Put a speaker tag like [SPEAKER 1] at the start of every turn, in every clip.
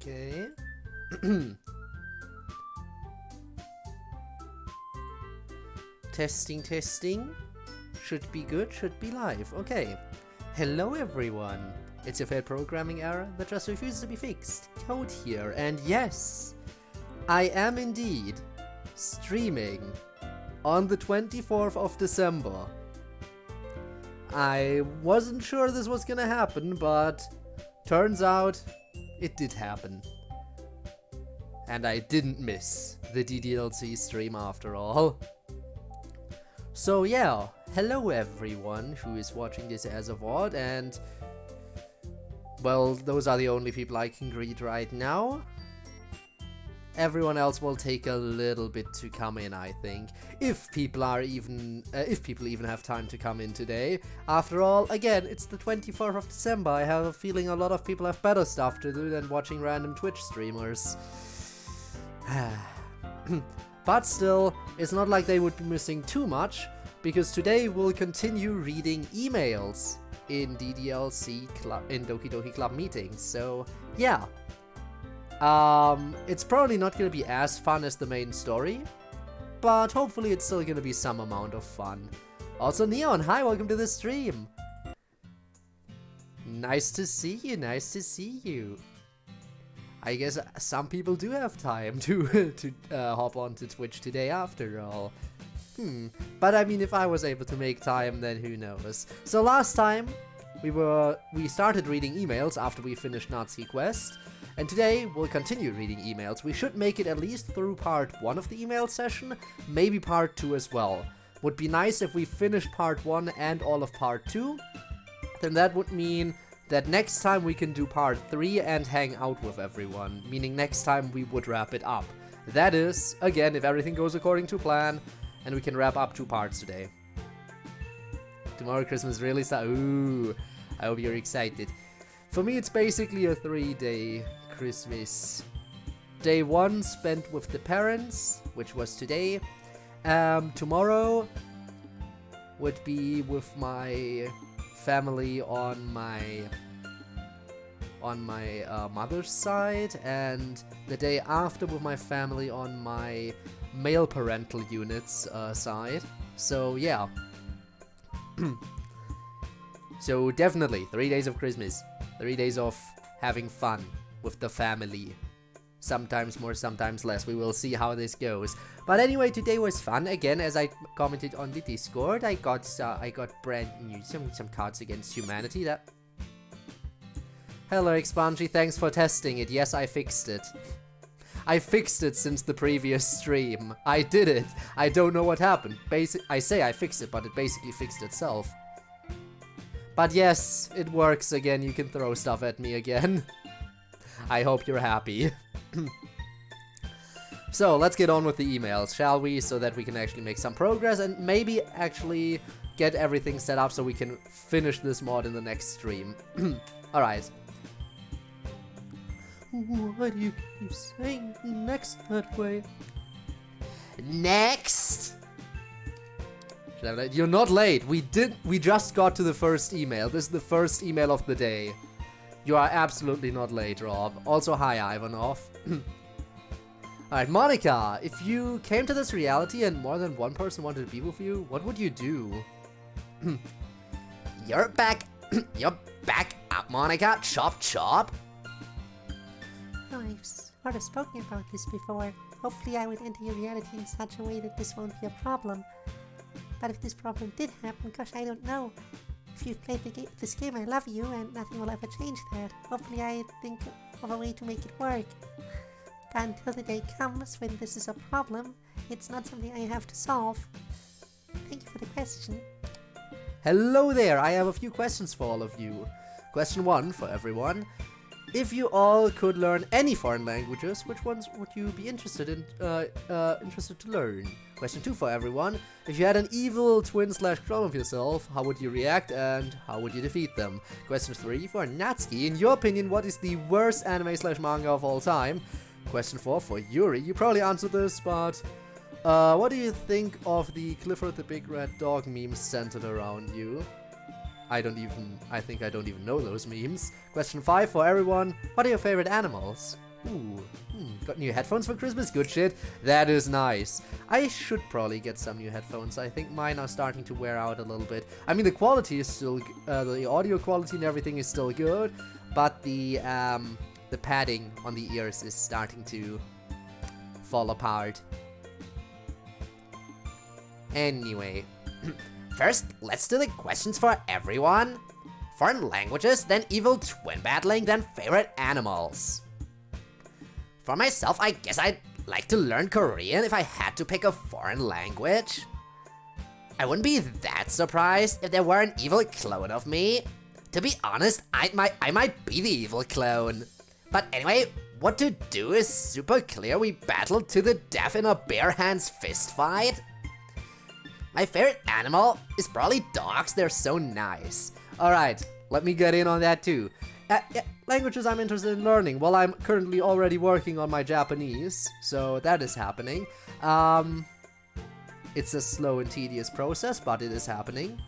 [SPEAKER 1] Okay. Testing, testing. Should be good, should be live. Okay. Hello everyone. It's your failed programming error that just refuses to be fixed. Code here, and yes, I am indeed streaming on the 24th of December. I wasn't sure this was gonna happen, but turns out it did happen. And I didn't miss the DDLC stream after all. So yeah, hello everyone who is watching this as a VOD, and well, those are the only people I can greet right now. Everyone else will take a little bit to come in, I think, if people even have time to come in today. After all, again, it's the 24th of December. I have a feeling a lot of people have better stuff to do than watching random Twitch streamers. But still, it's not like they would be missing too much, because today we'll continue reading emails in DDLC in Doki Doki Club meetings. So yeah. It's probably not gonna be as fun as the main story, but hopefully it's still gonna be some amount of fun. Also, Neon, hi, welcome to the stream. Nice to see you, nice to see you. I guess some people do have time to hop onto Twitch today after all. But I mean, if I was able to make time, then who knows. So last time, we started reading emails after we finished Nazi Quest. And today, we'll continue reading emails. We should make it at least through part 1 of the email session, maybe part 2 as well. Would be nice if we finished part 1 and all of part 2. Then that would mean that next time we can do part 3 and hang out with everyone. Meaning next time we would wrap it up. That is, again, if everything goes according to plan, and we can wrap up 2 parts today. Tomorrow Christmas really starts. Ooh, I hope you're excited. For me, it's basically a 3-day Christmas. Day 1 spent with the parents, which was today. Tomorrow would be with my family on my mother's side, and the day after with my family on my male parental unit's side. So yeah. So definitely 3 days of Christmas. 3 days of having fun with the family. Sometimes more, sometimes less. We will see how this goes. But anyway, today was fun. Again, as I commented on the Discord, I got brand new some Cards Against Humanity. That. Hello, Expanji. Thanks for testing it. Yes, I fixed it. I fixed it since the previous stream. I did it. I don't know what happened. I say I fixed it, but it basically fixed itself. But yes, it works again. You can throw stuff at me again. I hope you're happy. So, let's get on with the emails, shall we? So that we can actually make some progress and maybe actually get everything set up so we can finish this mod in the next stream. Alright. Why do you keep saying next that way? Next! You're not late. We just got to the first email. This is the first email of the day. You are absolutely not late, Rob. Also, hi, Ivanov. Alright, Monica, if you came to this reality and more than one person wanted to be with you, what would you do? You're back. You're back up, Monica. Chop, chop.
[SPEAKER 2] Oh, I've sort of spoken about this before. Hopefully I would enter your reality in such a way that this won't be a problem. But if this problem did happen, gosh, I don't know. If you've played this game, I love you, and nothing will ever change that. Hopefully I think of a way to make it work. But until the day comes when this is a problem, it's not something I have to solve. Thank you for the question.
[SPEAKER 1] Hello there, I have a few questions for all of you. Question 1 for everyone. If you all could learn any foreign languages, which ones would you be interested to learn? Question 2 for everyone. If you had an evil twin/clone of yourself, how would you react and how would you defeat them? Question 3 for Natsuki. In your opinion, what is the worst anime/manga of all time? Question 4 for Yuri. You probably answered this, but what do you think of the Clifford the Big Red Dog memes centered around you? I think I don't even know those memes. Question 5 for everyone. What are your favorite animals? Ooh, got new headphones for Christmas? Good shit. That is nice. I should probably get some new headphones. I think mine are starting to wear out a little bit. I mean, the quality is still, the audio quality and everything is still good, but the padding on the ears is starting to fall apart. Anyway, first, let's do the questions for everyone. Foreign languages, then evil twin battling, then favorite animals. For myself, I guess I'd like to learn Korean if I had to pick a foreign language. I wouldn't be that surprised if there were an evil clone of me. To be honest, I might be the evil clone. But anyway, what to do is super clear. We battled to the death in a bare hands fist fight. My favorite animal is probably dogs. They're so nice. Alright, let me get in on that too. Languages I'm interested in learning. Well, I'm currently already working on my Japanese, so that is happening. It's a slow and tedious process, but it is happening.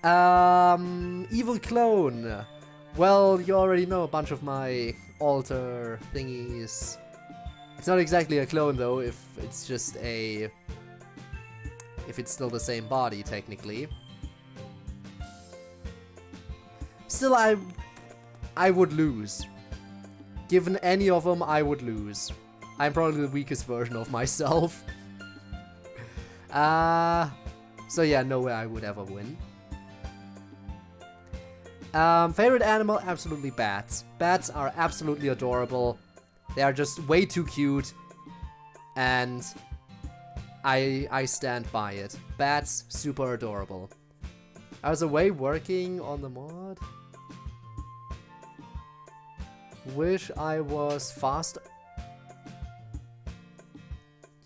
[SPEAKER 1] Evil clone. Well, you already know a bunch of my alter thingies. It's not exactly a clone though, if it's just a... if it's still the same body, technically. Still, I would lose. Given any of them, I would lose. I'm probably the weakest version of myself. So yeah, no way I would ever win. Favorite animal? Absolutely bats. Bats are absolutely adorable. They are just way too cute. And I stand by it. Bats, super adorable. I was away working on the mod. Wish I was faster.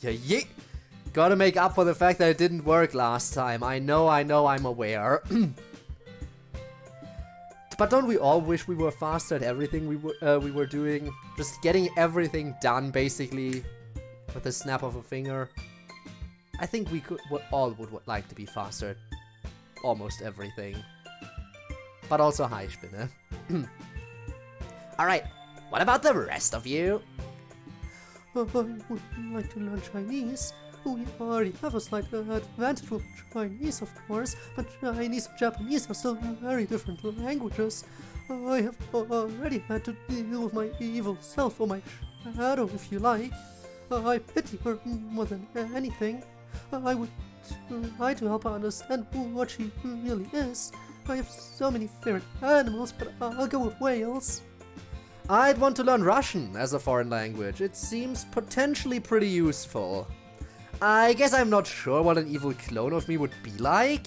[SPEAKER 1] Yeah. Gotta make up for the fact that it didn't work last time. I know, I'm aware. But don't we all wish we were faster at everything we were doing? Just getting everything done, basically, with a snap of a finger. I think we all would like to be faster at almost everything. But also Hi Spinne. Alright, what about the rest of you?
[SPEAKER 2] I would like to learn Chinese. We already have a slight advantage with Chinese, of course, but Chinese and Japanese are still very different languages. I have already had to deal with my evil self, or my shadow, if you like. I pity her more than anything. I would try to help her understand what she really is. I have so many favorite animals, but I'll go with whales.
[SPEAKER 1] I'd want to learn Russian as a foreign language. It seems potentially pretty useful. I guess I'm not sure what an evil clone of me would be like,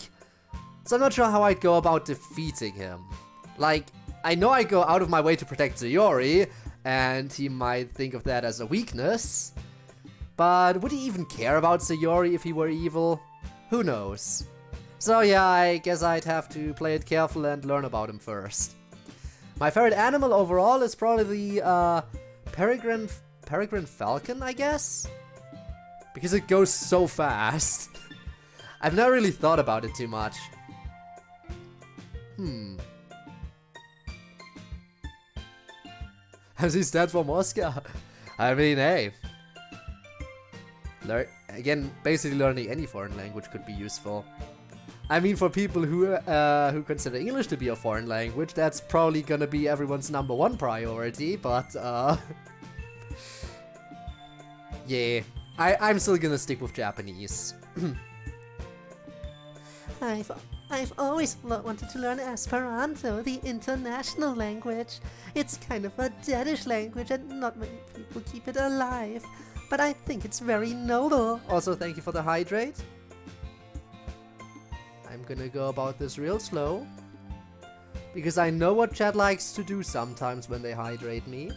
[SPEAKER 1] so I'm not sure how I'd go about defeating him. Like, I know I go out of my way to protect Sayori, and he might think of that as a weakness, but would he even care about Sayori if he were evil? Who knows? So yeah, I guess I'd have to play it careful and learn about him first. My favorite animal overall is probably the peregrine falcon, I guess? Because it goes so fast. I've never really thought about it too much. As he stands for Moscow. I mean, hey. Again, basically learning any foreign language could be useful. I mean, for people who consider English to be a foreign language, that's probably gonna be everyone's #1 priority, but yeah. I'm still gonna stick with Japanese.
[SPEAKER 2] I've always wanted to learn Esperanto, the international language. It's kind of a deadish language and not many people keep it alive, but I think it's very noble.
[SPEAKER 1] Also, thank you for the hydrate. I'm gonna go about this real slow, because I know what chat likes to do sometimes when they hydrate me.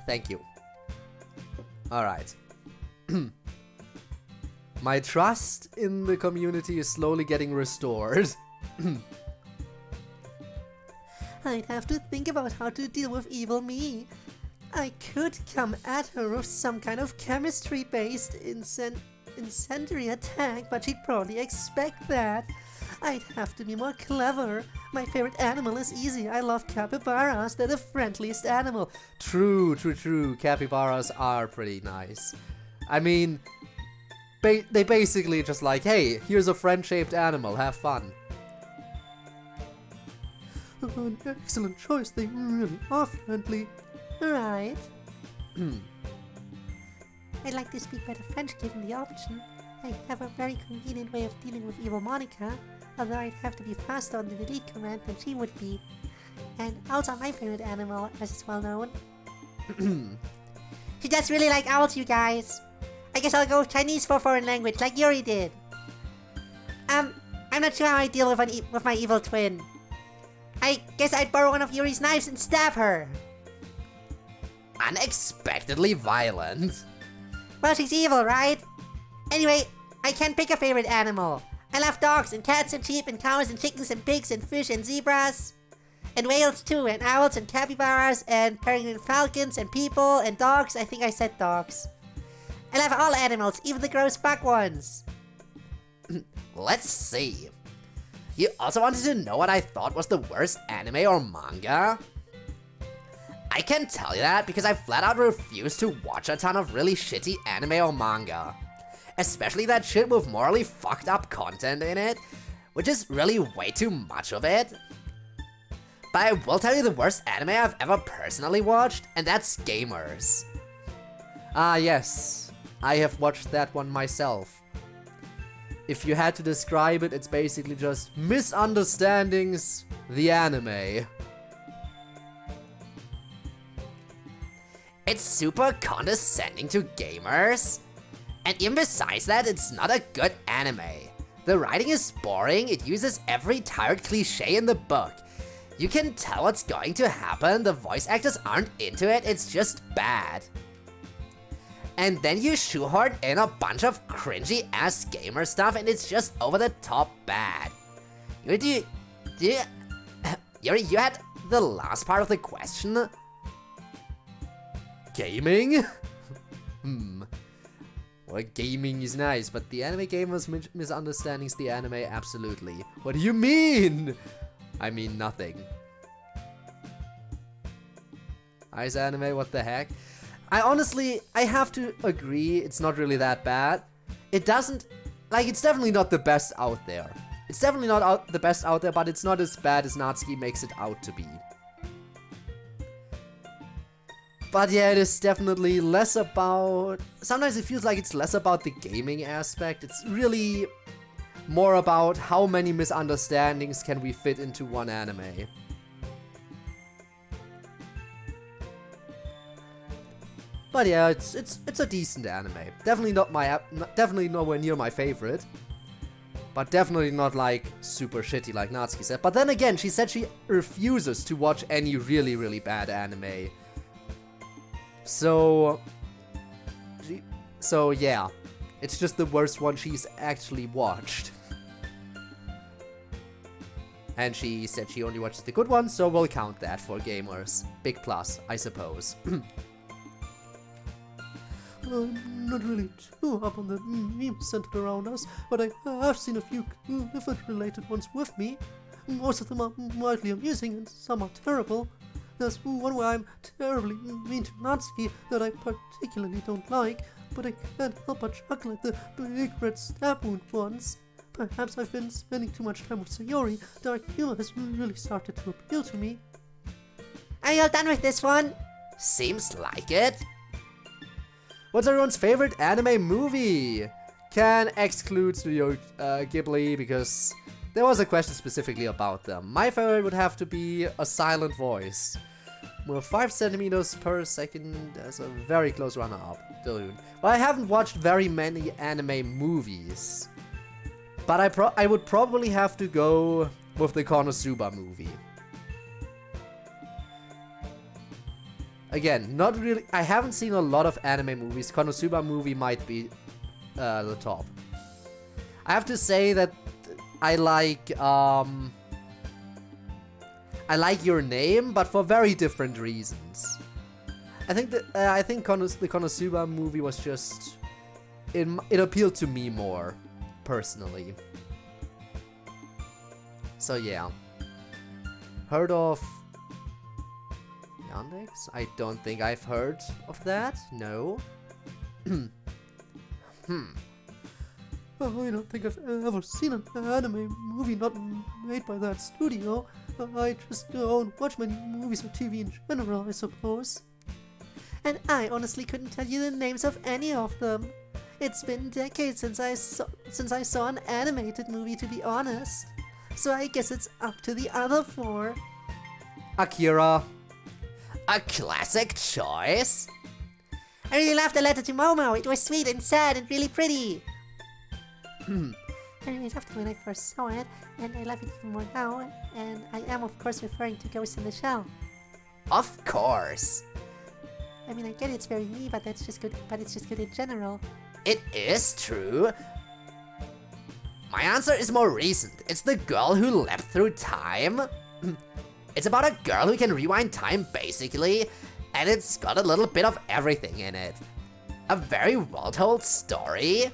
[SPEAKER 1] Thank you. Alright. My trust in the community is slowly getting restored.
[SPEAKER 2] I'd have to think about how to deal with evil me. I could come at her with some kind of chemistry-based incendiary attack, but she'd probably expect that. I'd have to be more clever. My favorite animal is easy. I love capybaras. They're the friendliest animal.
[SPEAKER 1] True. Capybaras are pretty nice. I mean, they basically just like, hey, here's a friend-shaped animal, have fun.
[SPEAKER 2] An excellent choice. They really are friendly. Right. I'd like to speak better French given the option. I have a very convenient way of dealing with evil Monica, although I'd have to be faster on the delete command than she would be. And also my favorite animal, as is well known. She does really like owls, you guys. I guess I'll go Chinese for foreign language, like Yuri did. I'm not sure how I deal with my evil twin. I guess I'd borrow one of Yuri's knives and stab her.
[SPEAKER 1] Unexpectedly violent.
[SPEAKER 2] Well, she's evil, right? Anyway, I can't pick a favorite animal. I love dogs and cats and sheep and cows and chickens and pigs and fish and zebras. And whales too, and owls and capybaras and peregrine falcons and people and dogs. I think I said dogs. I love all animals, even the gross bug ones.
[SPEAKER 1] Let's see. You also wanted to know what I thought was the worst anime or manga? I can tell you that because I flat out refuse to watch a ton of really shitty anime or manga. Especially that shit with morally fucked up content in it, which is really way too much of it. But I will tell you the worst anime I've ever personally watched, and that's Gamers. Ah yes, I have watched that one myself. If you had to describe it, it's basically just Misunderstandings, the anime. It's super condescending to gamers. And even besides that, it's not a good anime. The writing is boring, it uses every tired cliche in the book. You can tell what's going to happen, the voice actors aren't into it, it's just bad. And then you shoehorn in a bunch of cringy ass gamer stuff and it's just over the top bad. You had the last part of the question? Gaming? Well, gaming is nice, but the anime gamers misunderstandings the anime absolutely. What do you mean? I mean nothing. Nice anime, what the heck? I have to agree, it's not really that bad. It doesn't, like, it's definitely not the best out there. It's definitely not the best out there, but it's not as bad as Natsuki makes it out to be. But yeah, it is definitely less about... Sometimes it feels like it's less about the gaming aspect. It's really more about how many misunderstandings can we fit into one anime. But yeah, it's a decent anime. Definitely nowhere near my favorite. But definitely not like super shitty like Natsuki said. But then again, she said she refuses to watch any really, really bad anime. So yeah, it's just the worst one she's actually watched. And she said she only watches the good ones, so we'll count that for gamers. Big plus, I suppose.
[SPEAKER 2] I'm not really too up on the memes centered around us, but I have seen a few Clifford-related ones with me. Most of them are mildly amusing and some are terrible. There's one where I'm terribly mean to Natsuki that I particularly don't like, but I can't help but chuckle at the big red stab wound ones. Perhaps I've been spending too much time with Sayori. Dark humor has really started to appeal to me. Are you all done with this one?
[SPEAKER 1] Seems like it. What's everyone's favorite anime movie? Can exclude Studio Ghibli because there was a question specifically about them. My favorite would have to be A Silent Voice. With 5 centimeters per second as a very close runner-up. But I haven't watched very many anime movies. But I would probably have to go with the Konosuba movie. Again, not really. I haven't seen a lot of anime movies. Konosuba movie might be the top. I have to say that I like Your Name, but for very different reasons. I think the Konosuba movie was just it appealed to me more personally. So yeah. Heard of Yandex? I don't think I've heard of that. No.
[SPEAKER 3] I don't think I've ever seen an anime movie not made by that studio. I just don't watch many movies or TV in general, I suppose.
[SPEAKER 2] And I honestly couldn't tell you the names of any of them. It's been decades since I saw an animated movie, to be honest. So I guess it's up to the other four.
[SPEAKER 1] Akira. A classic choice.
[SPEAKER 2] I really loved the letter to Momo. It was sweet and sad and really pretty. I really loved it when I first saw it, and I love it even more now. And I am, of course, referring to Ghost in the Shell.
[SPEAKER 1] Of course.
[SPEAKER 2] I mean, I get it's very me, but that's just good. But it's just good in general.
[SPEAKER 1] It is true. My answer is more recent. It's The Girl Who Leapt Through Time. It's about a girl who can rewind time, basically, and it's got a little bit of everything in it. A very well-told story.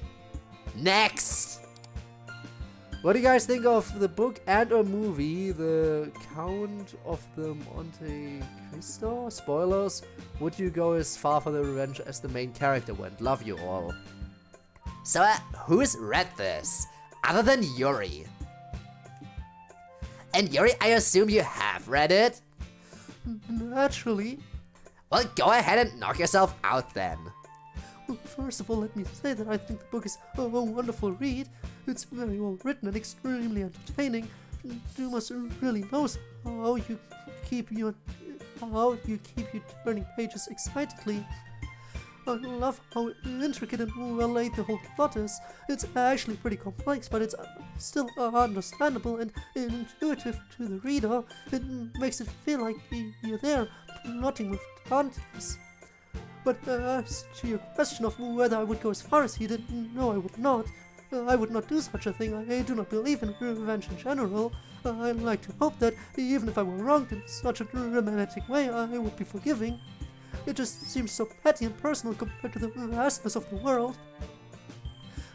[SPEAKER 1] Next!
[SPEAKER 3] What do you guys think of the book and or movie, The Count of the Monte Cristo?
[SPEAKER 1] Spoilers, would you go as far for the revenge as the main character went? Love you all. So, who's read this? Other than Yuri. And Yuri, I assume you have read it?
[SPEAKER 3] Naturally.
[SPEAKER 1] Well, go ahead and knock yourself out then.
[SPEAKER 3] Well, first of all, let me say that I think the book is a wonderful read. It's very well written and extremely entertaining. Dumas really knows how you keep you turning pages excitedly. I love how intricate and well laid the whole plot is. It's actually pretty complex, but it's still understandable and intuitive to the reader. It makes it feel like you're there, plotting with Dantes. But as to your question of whether I would go as far as he did, no, I would not. I would not do such a thing. I do not believe in revenge in general. I like to hope that, even if I were wronged in such a dramatic way, I would be forgiving. It just seems so petty and personal compared to the vastness of the world.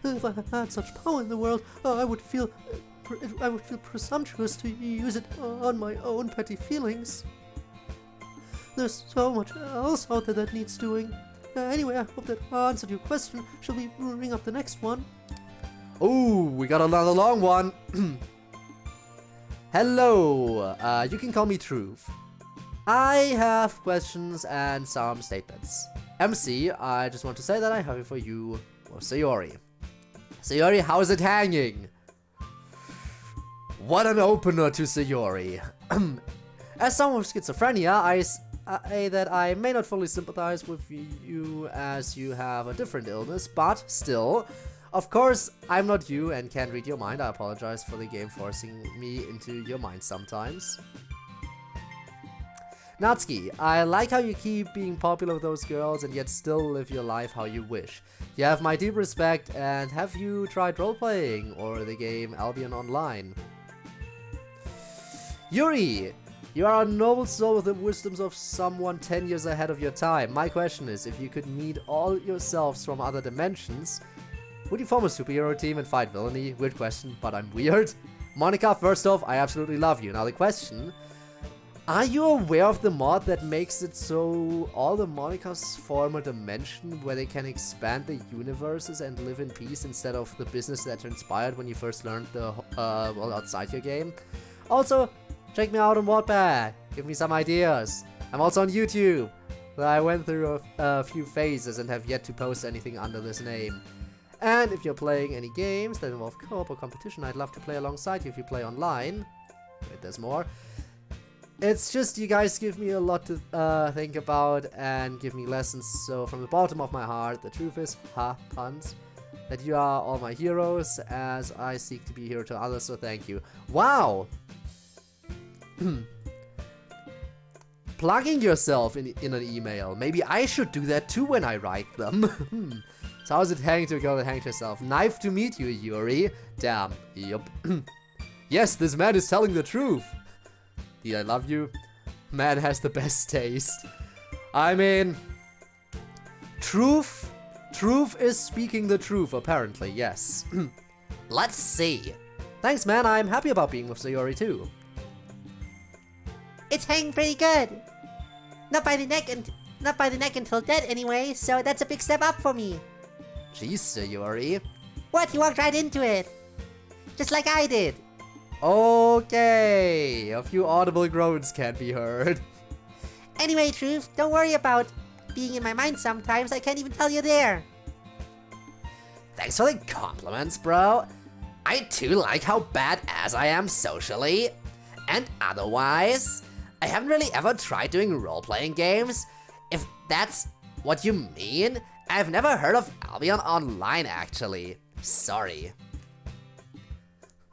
[SPEAKER 3] If I had such power in the world, I would feel presumptuous to use it on my own petty feelings. There's so much else out there that needs doing. Anyway, I hope that answered your question. Shall we bring up the next one?
[SPEAKER 1] Ooh, we got another long one. Hello, you can call me Truth. I have questions and some statements. MC, I just want to say that I have it for you, or Sayori. Sayori, how's it hanging? What an opener to Sayori. As someone with schizophrenia, I say that I may not fully sympathize with you as you have a different illness, but still, of course, I'm not you and can't read your mind. I apologize for the game forcing me into your mind sometimes. Natsuki, I like how you keep being popular with those girls and yet still live your life how you wish. You have my deep respect, and have you tried role-playing or the game Albion Online? Yuri, you are a noble soul with the wisdoms of someone 10 years ahead of your time. My question is, if you could meet all yourselves from other dimensions, would you form a superhero team and fight villainy? Weird question, but I'm weird. Monica, first off, I absolutely love you. Now the question, are you aware of the mod that makes it so all the Monicas form a dimension where they can expand the universes and live in peace instead of the business that transpired when you first learned the well, outside your game? Also, check me out on Wattpad. Give me some ideas. I'm also on YouTube. I went through a few phases and have yet to post anything under this name. And if you're playing any games that involve co-op or competition, I'd love to play alongside you if you play online. Wait, there's more. It's just you guys give me a lot to think about and give me lessons, so from the bottom of my heart, the truth is, puns, that you are all my heroes as I seek to be a hero to others, so thank you. Wow! Plugging yourself in an email. Maybe I should do that too when I write them. So how's it hanging to a girl that hanged herself? Nice to meet you, Yuri. Damn. Yup. Yes, this man is telling the truth. Did I love you? Man has the best taste. I mean, truth is speaking the truth, apparently, yes. Let's see. Thanks, man. I'm happy about being with Sayori too.
[SPEAKER 2] It's hanging pretty good. Not by the neck until dead anyway, so that's a big step up for me.
[SPEAKER 1] Jeez, Sayori.
[SPEAKER 2] What? You walked right into it. Just like I did.
[SPEAKER 1] Okay, a few audible groans can be heard.
[SPEAKER 2] Anyway, Truth, don't worry about being in my mind sometimes. I can't even tell you're there.
[SPEAKER 1] Thanks for the compliments, bro. I too like how badass I am socially. And otherwise, I haven't really ever tried doing role-playing games. If that's what you mean, I've never heard of Albion Online actually. Sorry.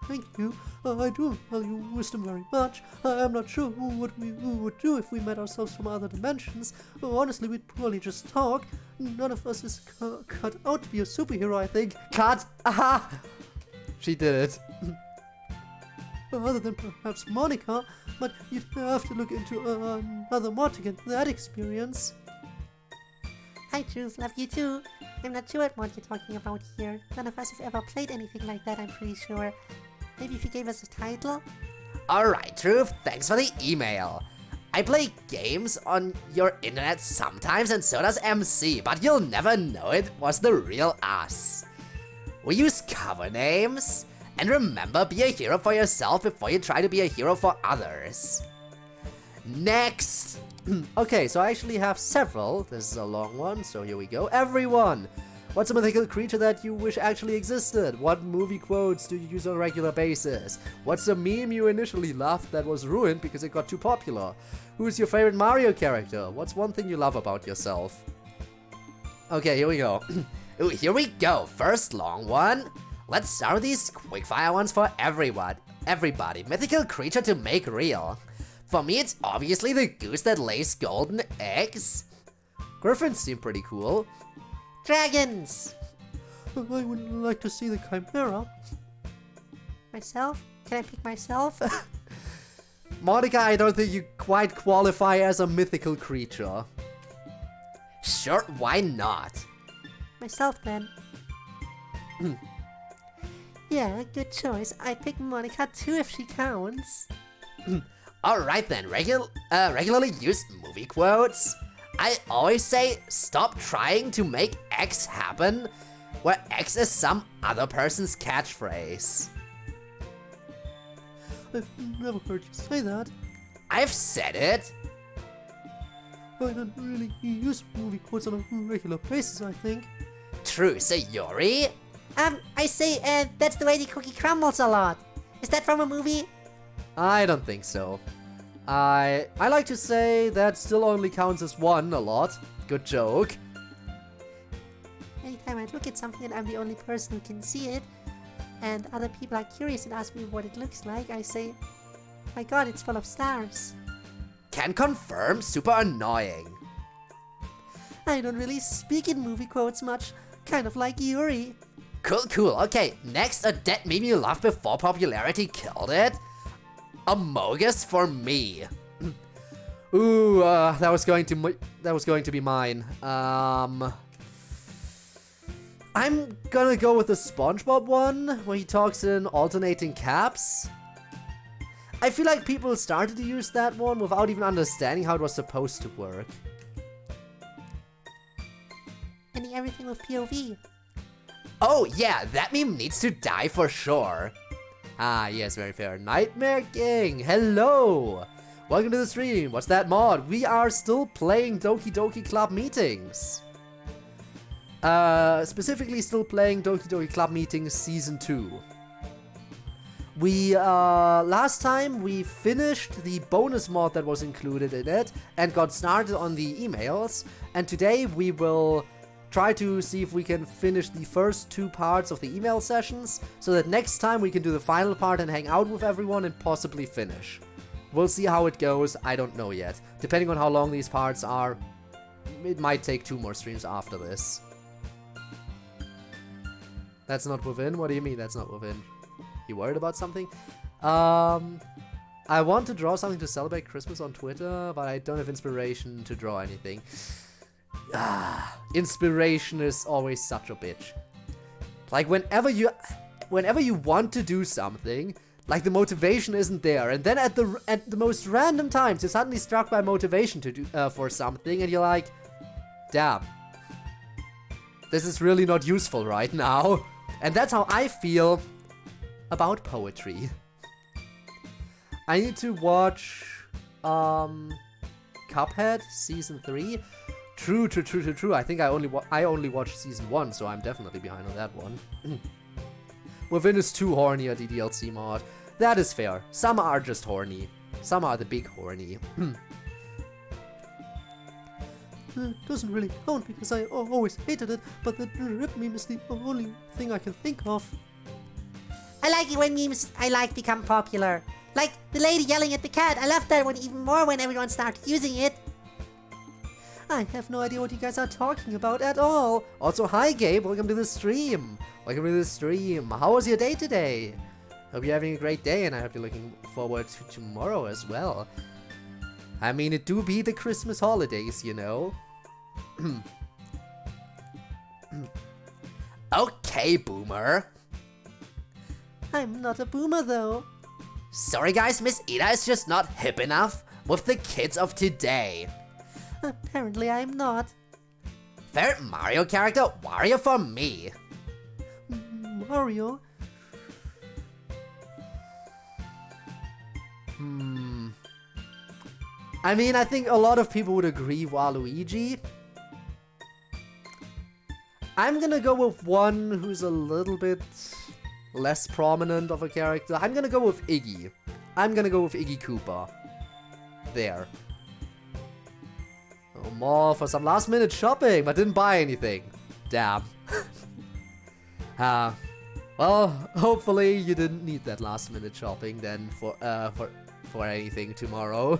[SPEAKER 3] Thank you. I do value wisdom very much. I am not sure what we would do if we met ourselves from other dimensions. Honestly, we'd probably just talk. None of us is cut out to be a superhero, I think.
[SPEAKER 1] Cut! Aha! She did it.
[SPEAKER 3] Other than perhaps Monica, but you'd have to look into another mod to get that experience.
[SPEAKER 2] Hi, Truth. Love you too. I'm not sure what you're talking about here. None of us have ever played anything like that, I'm pretty sure. Maybe if you gave us a title?
[SPEAKER 1] Alright, Truth, thanks for the email. I play games on your internet sometimes and so does MC, but you'll never know it was the real us. We use cover names, and remember, be a hero for yourself before you try to be a hero for others. Next! Okay, so I actually have several. This is a long one, so here we go. Everyone! What's a mythical creature that you wish actually existed? What movie quotes do you use on a regular basis? What's a meme you initially loved that was ruined because it got too popular? Who's your favorite Mario character? What's one thing you love about yourself? Okay, here we go. Ooh, here we go. First long one. Let's start with these quickfire ones for everybody. Mythical creature to make real. For me, it's obviously the goose that lays golden eggs. Griffins seem pretty cool.
[SPEAKER 2] Dragons!
[SPEAKER 3] I would like to see the Chimera.
[SPEAKER 2] Myself? Can I pick myself?
[SPEAKER 1] Monica, I don't think you quite qualify as a mythical creature. Sure, why not?
[SPEAKER 2] Myself then. Yeah, good choice. I pick Monica too if she counts.
[SPEAKER 1] Alright then, regularly used movie quotes. I always say, stop trying to make X happen, where X is some other person's catchphrase.
[SPEAKER 3] I've never heard you say that.
[SPEAKER 1] I've said it.
[SPEAKER 3] I don't really use movie quotes on a regular basis, I think.
[SPEAKER 1] True, Sayori?
[SPEAKER 2] I say, that's the way the cookie crumbles a lot. Is that from a movie?
[SPEAKER 1] I don't think so. I like to say that still only counts as one a lot. Good joke.
[SPEAKER 2] Anytime I look at something and I'm the only person who can see it, and other people are curious and ask me what it looks like, I say, my god, it's full of stars.
[SPEAKER 1] Can confirm, super annoying.
[SPEAKER 2] I don't really speak in movie quotes much, kind of like Yuri.
[SPEAKER 1] Cool. Okay, next, a dead meme you loved before popularity killed it. Amogus for me. Ooh, that was going to be mine. I'm gonna go with the SpongeBob one, where he talks in alternating caps. I feel like people started to use that one without even understanding how it was supposed to work.
[SPEAKER 2] Ending everything with POV.
[SPEAKER 1] Oh yeah, that meme needs to die for sure. Ah, yes, very fair. Nightmare King, hello! Welcome to the stream. What's that mod? We are still playing Doki Doki Club Meetings. Specifically still playing Doki Doki Club Meetings Season 2. We, last time we finished the bonus mod that was included in it and got started on the emails, and today we will try to see if we can finish the first 2 parts of the email sessions, so that next time we can do the final part and hang out with everyone and possibly finish. We'll see how it goes, I don't know yet. Depending on how long these parts are, it might take 2 more streams after this. That's not within? What do you mean that's not within? You worried about something? I want to draw something to celebrate Christmas on Twitter, but I don't have inspiration to draw anything. Inspiration is always such a bitch. Like, whenever you... whenever you want to do something, like the motivation isn't there, and then at the most random times you're suddenly struck by motivation to do for something, and you're like, damn, this is really not useful right now. And that's how I feel about poetry. I need to watch Cuphead Season 3. True. I think I only watched Season 1, so I'm definitely behind on that one. Within is too horny a DDLC mod. That is fair. Some are just horny. Some are the big horny.
[SPEAKER 3] It doesn't really count because I always hated it, but the drip meme is the only thing I can think of.
[SPEAKER 2] I like it when memes I like become popular. Like the lady yelling at the cat. I love that one even more when everyone starts using it.
[SPEAKER 3] I have no idea what you guys are talking about at all.
[SPEAKER 1] Also, hi Gabe, welcome to the stream. How was your day today? Hope you're having a great day, and I hope you're looking forward to tomorrow as well. I mean, it do be the Christmas holidays, you know. Okay, boomer.
[SPEAKER 3] I'm not a boomer though.
[SPEAKER 1] Sorry guys, Miss Ida is just not hip enough with the kids of today.
[SPEAKER 3] Apparently I'm not.
[SPEAKER 1] Favorite Mario character? Wario for me.
[SPEAKER 3] Mario?
[SPEAKER 1] I mean, I think a lot of people would agree Waluigi. I'm gonna go with one who's a little bit less prominent of a character. I'm gonna go with Iggy. I'm gonna go with Iggy Koopa. There. Oh, more for some last minute shopping, but didn't buy anything. Damn. Well, hopefully you didn't need that last minute shopping then for anything tomorrow.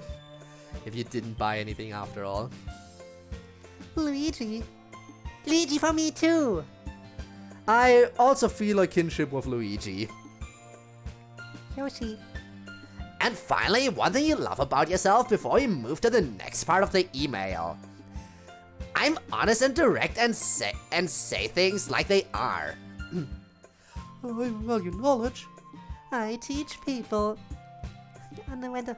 [SPEAKER 1] If you didn't buy anything after all.
[SPEAKER 2] Luigi. Luigi for me too.
[SPEAKER 1] I also feel a kinship with Luigi.
[SPEAKER 2] Yoshi.
[SPEAKER 1] And finally, one thing you love about yourself before we move to the next part of the email. I'm honest and direct and say things like they are.
[SPEAKER 3] I value knowledge.
[SPEAKER 2] I teach people. I underwent a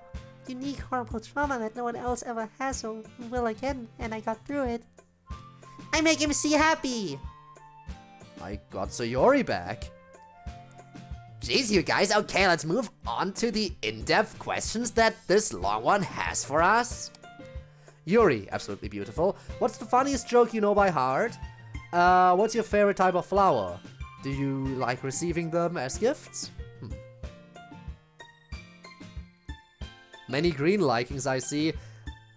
[SPEAKER 2] unique horrible trauma that no one else ever has or will again, and I got through it. I make MC happy.
[SPEAKER 1] I got Sayori back. Jeez, you guys. Okay, let's move on to the in-depth questions that this long one has for us. Yuri, absolutely beautiful. What's the funniest joke you know by heart? What's your favorite type of flower? Do you like receiving them as gifts? Many green likings I see.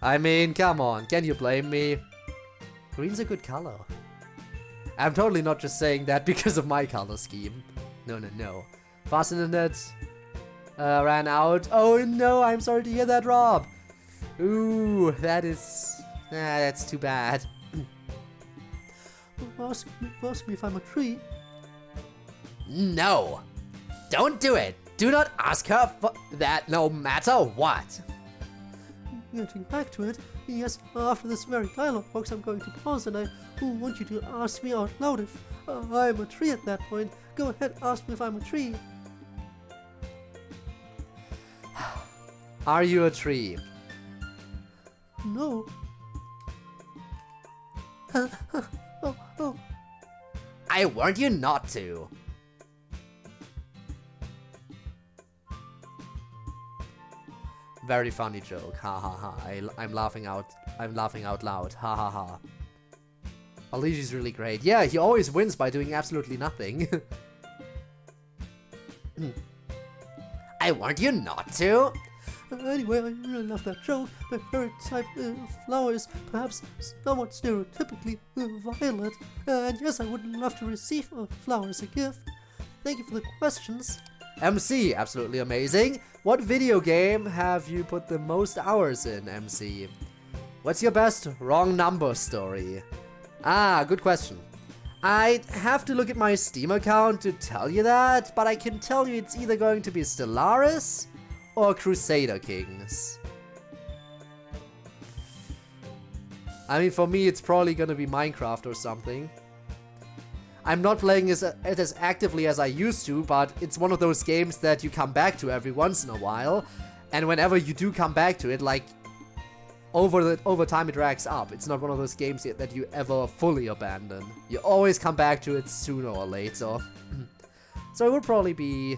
[SPEAKER 1] I mean, come on, can you blame me? Green's a good color. I'm totally not just saying that because of my color scheme. No. Fast internet ran out. Oh no, I'm sorry to hear that, Rob. Ooh, that's too bad.
[SPEAKER 3] Ask me if I'm a tree.
[SPEAKER 1] No, don't do it. Do not ask her for that no matter what.
[SPEAKER 3] Getting back to it, yes, after this very dialogue box I'm going to pause and I want you to ask me out loud if I'm a tree at that point. Go ahead, ask me if I'm a tree.
[SPEAKER 1] Are you a tree?
[SPEAKER 3] No. Oh.
[SPEAKER 1] I warned you not to. Very funny joke. Ha ha ha. I'm laughing out loud. Ha ha ha. Luigi's really great. Yeah, he always wins by doing absolutely nothing. I warned you not to.
[SPEAKER 3] Anyway, I really love that joke. My favorite type of flower is perhaps somewhat stereotypically violet. And yes, I would love to receive a flower as a gift. Thank you for the questions.
[SPEAKER 1] MC, absolutely amazing. What video game have you put the most hours in, MC? What's your best wrong number story? Ah, good question. I'd have to look at my Steam account to tell you that, but I can tell you it's either going to be Stellaris or Crusader Kings. I mean, for me, it's probably gonna be Minecraft or something. I'm not playing it as actively as I used to, but it's one of those games that you come back to every once in a while. And whenever you do come back to it, like, over time it racks up. It's not one of those games that you ever fully abandon. You always come back to it sooner or later. So it would probably be...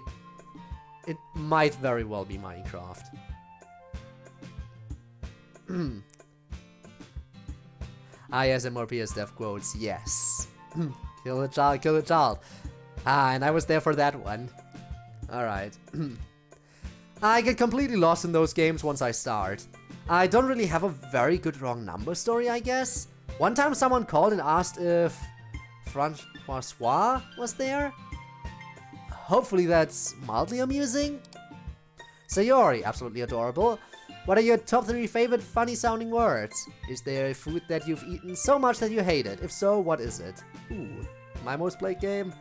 [SPEAKER 1] It might very well be Minecraft. Yes, more PS Dev quotes, yes. Kill a child, kill a child. And I was there for that one. Alright. I get completely lost in those games once I start. I don't really have a very good wrong number story, I guess. One time someone called and asked if Francois was there. Hopefully that's mildly amusing. Sayori, absolutely adorable. What are your top 3 favorite funny sounding words? Is there a food that you've eaten so much that you hate it? If so, what is it? Ooh, my most played game?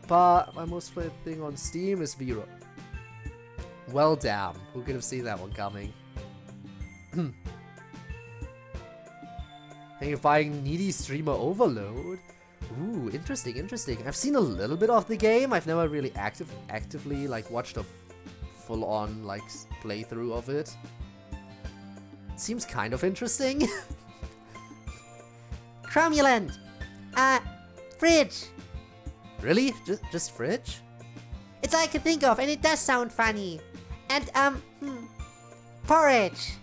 [SPEAKER 1] But my most played thing on Steam is Vero. Well damn, who could have seen that one coming? Terrifying needy streamer overload. Ooh, interesting, interesting. I've seen a little bit of the game. I've never really actively like watched a full-on like playthrough of it. Seems kind of interesting.
[SPEAKER 2] Cromulent! Fridge!
[SPEAKER 1] Really? Just fridge?
[SPEAKER 2] It's all I can think of, and it does sound funny. And, porridge!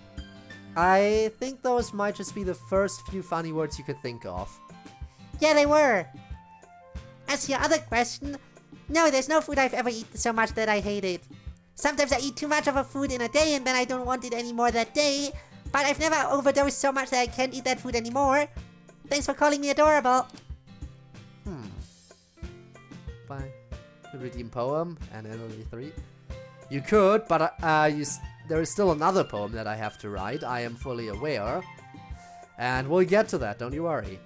[SPEAKER 1] I think those might just be the first few funny words you could think of.
[SPEAKER 2] Yeah, they were. As for your other question, no, there's no food I've ever eaten so much that I hate it. Sometimes I eat too much of a food in a day and then I don't want it anymore that day, but I've never overdosed so much that I can't eat that food anymore. Thanks for calling me adorable.
[SPEAKER 1] Bye. Redeem poem and only 3. You could, but there is still another poem that I have to write. I am fully aware. And we'll get to that, don't you worry.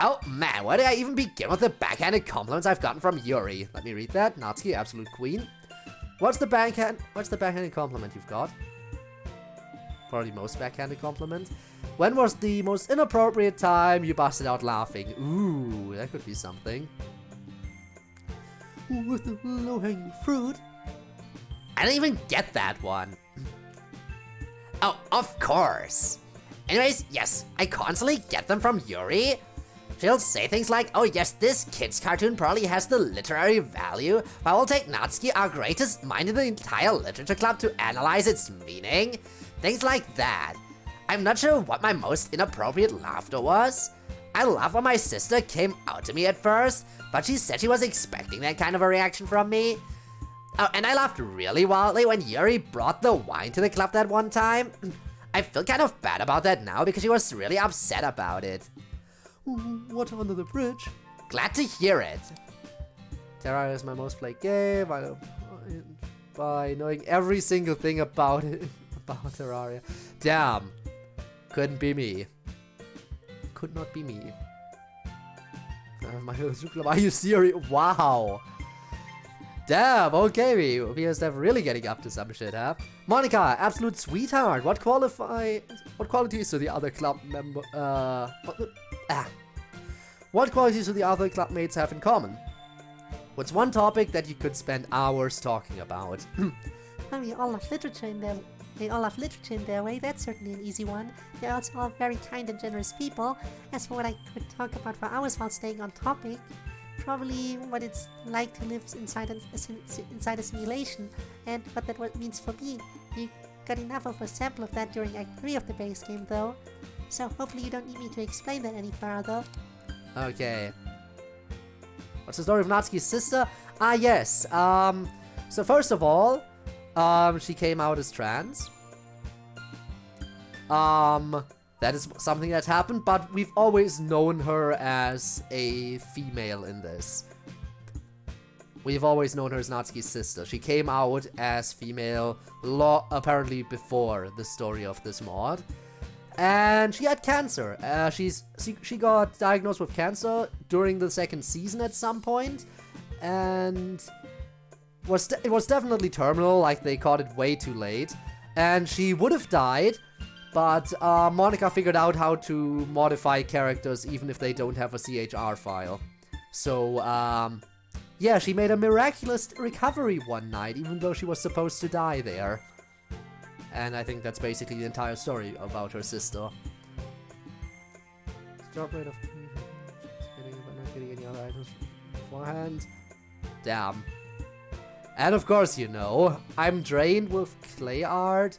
[SPEAKER 1] Oh man, where did I even begin with the backhanded compliments I've gotten from Yuri? Let me read that. Natsuki, absolute queen. What's the backhanded compliment you've got? Probably most backhanded compliment. When was the most inappropriate time you busted out laughing? Ooh, that could be something.
[SPEAKER 3] With the low-hanging fruit.
[SPEAKER 1] I didn't even get that one. Oh, of course. Anyways, yes, I constantly get them from Yuri. She'll say things like, oh yes, this kid's cartoon probably has the literary value, but we'll take Natsuki, our greatest mind in the entire literature club, to analyze its meaning. Things like that. I'm not sure what my most inappropriate laughter was. I laughed when my sister came out to me at first, but she said she was expecting that kind of a reaction from me. Oh, and I laughed really wildly when Yuri brought the wine to the club that one time. I feel kind of bad about that now because she was really upset about it.
[SPEAKER 3] Water under the bridge.
[SPEAKER 1] Glad to hear it. Terraria is my most played game. By knowing every single thing about it, about Terraria. Damn. Couldn't be me. Could not be me. Are you serious? Wow. Damn, okay, we are really getting up to some shit, huh? Monica, absolute sweetheart. What qualities do the other club member, What qualities do the other club mates have in common? What's one topic that you could spend hours talking about?
[SPEAKER 2] Well, we all love literature in their way. That's certainly an easy one. They're also all very kind and generous people. As for what I could talk about for hours while staying on topic, probably what it's like to live inside a simulation, and what that means for me. You got enough of a sample of that during Act 3 of the base game, though, so hopefully you don't need me to explain that any further.
[SPEAKER 1] Okay. What's the story of Natsuki's sister? Yes. So first of all, she came out as trans. That is something that happened, but we've always known her as a female in this. We've always known her as Natsuki's sister. She came out as female apparently before the story of this mod. And she had cancer. She got diagnosed with cancer during the second season at some point, and it was definitely terminal. Like, they caught it way too late, and she would have died. But Monica figured out how to modify characters even if they don't have a CHR file. So, yeah, she made a miraculous recovery one night, even though she was supposed to die there. And I think that's basically the entire story about her sister. Drop rate of not getting any other items beforehand. Damn. And of course, you know, I'm drained with clay art.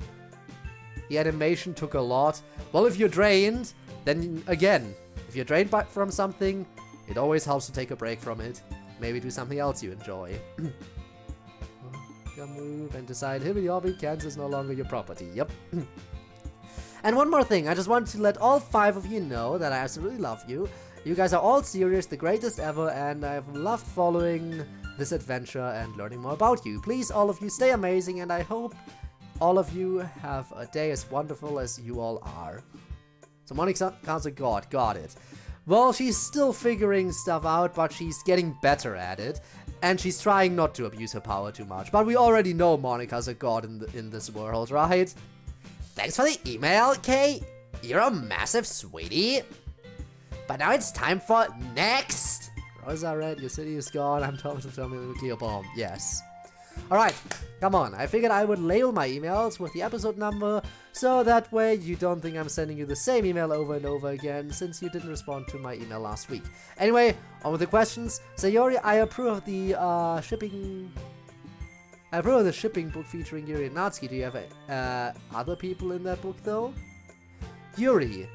[SPEAKER 1] The animation took a lot. Well, if you're drained, then again, if you're drained from something, it always helps to take a break from it. Maybe do something else you enjoy. Move and decide, Hibby Hobby, Kansas is no longer your property. Yep. And one more thing, I just want to let all 5 of you know that I absolutely love you. You guys are all serious, the greatest ever, and I've loved following this adventure and learning more about you. Please, all of you, stay amazing, and I hope all of you have a day as wonderful as you all are. So Monica counts a god, got it. Well, she's still figuring stuff out, but she's getting better at it. And she's trying not to abuse her power too much. But we already know Monica's a god in this world, right? Thanks for the email, Kay. You're a massive sweetie. But now it's time for next. Rosa Red, your city is gone. I'm told to tell me the nuclear bomb. Yes. Alright, come on. I figured I would label my emails with the episode number, so that way you don't think I'm sending you the same email over and over again, since you didn't respond to my email last week. Anyway, on with the questions. Sayori, I approve of the shipping book featuring Yuri and Natsuki. Do you have other people in that book, though? Yuri,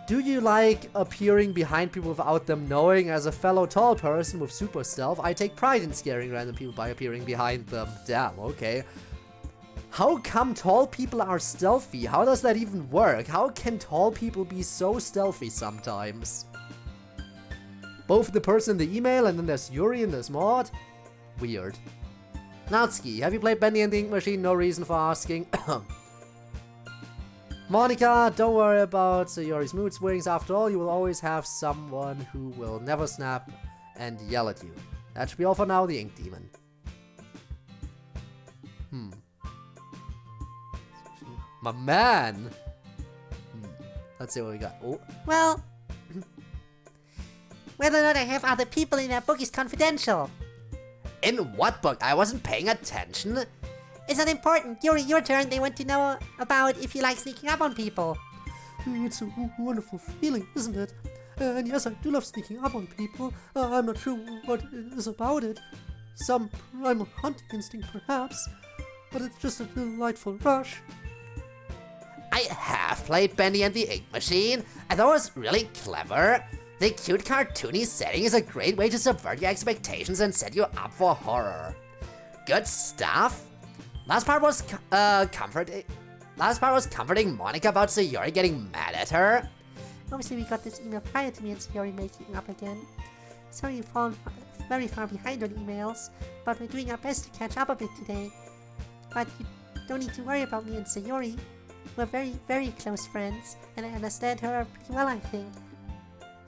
[SPEAKER 1] do you like appearing behind people without them knowing? As a fellow tall person with super stealth, I take pride in scaring random people by appearing behind them. Damn, okay. How come tall people are stealthy? How does that even work? How can tall people be so stealthy sometimes? Both the person in the email and then there's Yuri in this mod? Weird. Natsuki, have you played Bendy and the Ink Machine? No reason for asking. Monica, don't worry about Sayori's mood swings. After all, you will always have someone who will never snap and yell at you. That should be all for now, the Ink Demon. My man! Let's see what we got. Oh.
[SPEAKER 2] Well, whether or not I have other people in that book is confidential.
[SPEAKER 1] In what book? I wasn't paying attention.
[SPEAKER 2] It's not important. Yuri, your turn. They want to know about if you like sneaking up on people.
[SPEAKER 3] It's a wonderful feeling, isn't it? And yes, I do love sneaking up on people. I'm not sure what it is about it. Some primal hunting instinct, perhaps. But it's just a delightful rush.
[SPEAKER 1] I have played Bendy and the Ink Machine. I thought it was really clever. The cute cartoony setting is a great way to subvert your expectations and set you up for horror. Good stuff. Last part was comforting Monica about Sayori getting mad at her.
[SPEAKER 2] Obviously, we got this email prior to me and Sayori making up again. Sorry you've fallen very far behind on emails, but we're doing our best to catch up a bit today. But you don't need to worry about me and Sayori. We're very, very close friends, and I understand her pretty well, I think.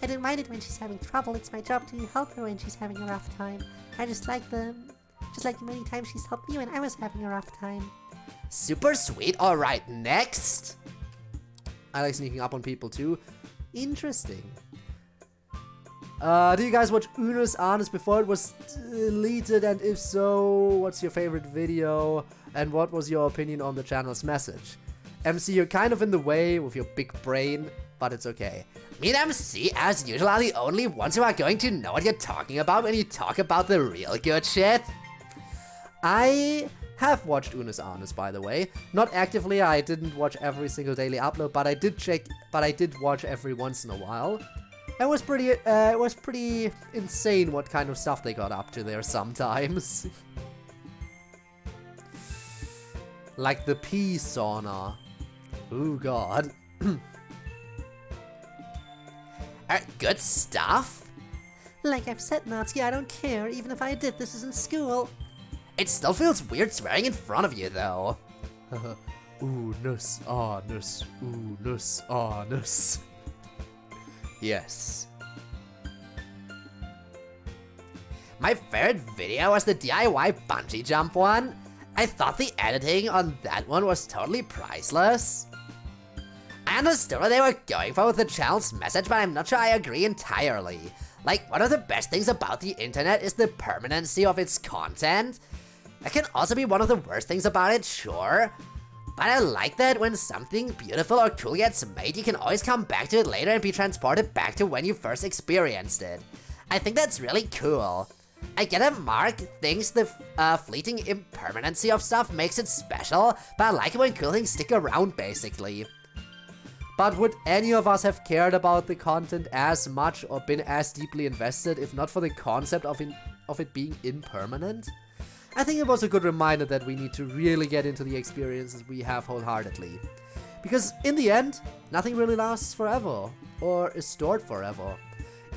[SPEAKER 2] I don't mind it when she's having trouble. It's my job to help her when she's having a rough time. I just like the many times she's helped me when I was having a rough time.
[SPEAKER 1] Super sweet. Alright, next. I like sneaking up on people too. Interesting. Do you guys watch Uno's Honest before it was deleted? And if so, what's your favorite video? And what was your opinion on the channel's message? MC, you're kind of in the way with your big brain, but it's okay. Me and MC, as usual, are the only ones who are going to know what you're talking about when you talk about the real good shit. I have watched Uno's Honest, by the way. Not actively, I didn't watch every single daily upload, but I did watch every once in a while. It was pretty insane what kind of stuff they got up to there sometimes. Like the pee sauna. Ooh, God. Good stuff?
[SPEAKER 2] Like I've said, Natsuki, I don't care. Even if I did, this isn't school.
[SPEAKER 1] It still feels weird swearing in front of you, though.
[SPEAKER 3] Unos Honest, Unos Honest.
[SPEAKER 1] Yes. My favorite video was the DIY bungee jump one. I thought the editing on that one was totally priceless. I understood what they were going for with the channel's message, but I'm not sure I agree entirely. Like, one of the best things about the internet is the permanency of its content. That can also be one of the worst things about it, sure. But I like that when something beautiful or cool gets made, you can always come back to it later and be transported back to when you first experienced it. I think that's really cool. I get it, Mark thinks the fleeting impermanency of stuff makes it special, but I like it when cool things stick around, basically. But would any of us have cared about the content as much or been as deeply invested if not for the concept of it being impermanent? I think it was a good reminder that we need to really get into the experiences we have wholeheartedly. Because in the end, nothing really lasts forever, or is stored forever.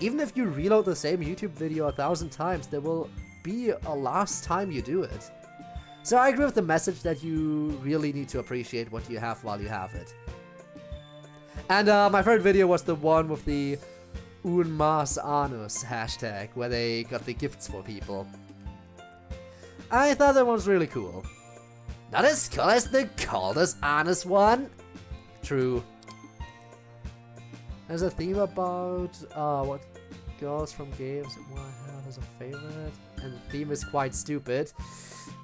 [SPEAKER 1] Even if you reload the same YouTube video 1,000 times, there will be a last time you do it. So I agree with the message that you really need to appreciate what you have while you have it. And my favorite video was the one with the Un Mas Anus hashtag, where they got the gifts for people. I thought that was really cool. Not as cool as the coldest honest one. True. There's a theme about what girls from games want to have as a favorite, and the theme is quite stupid.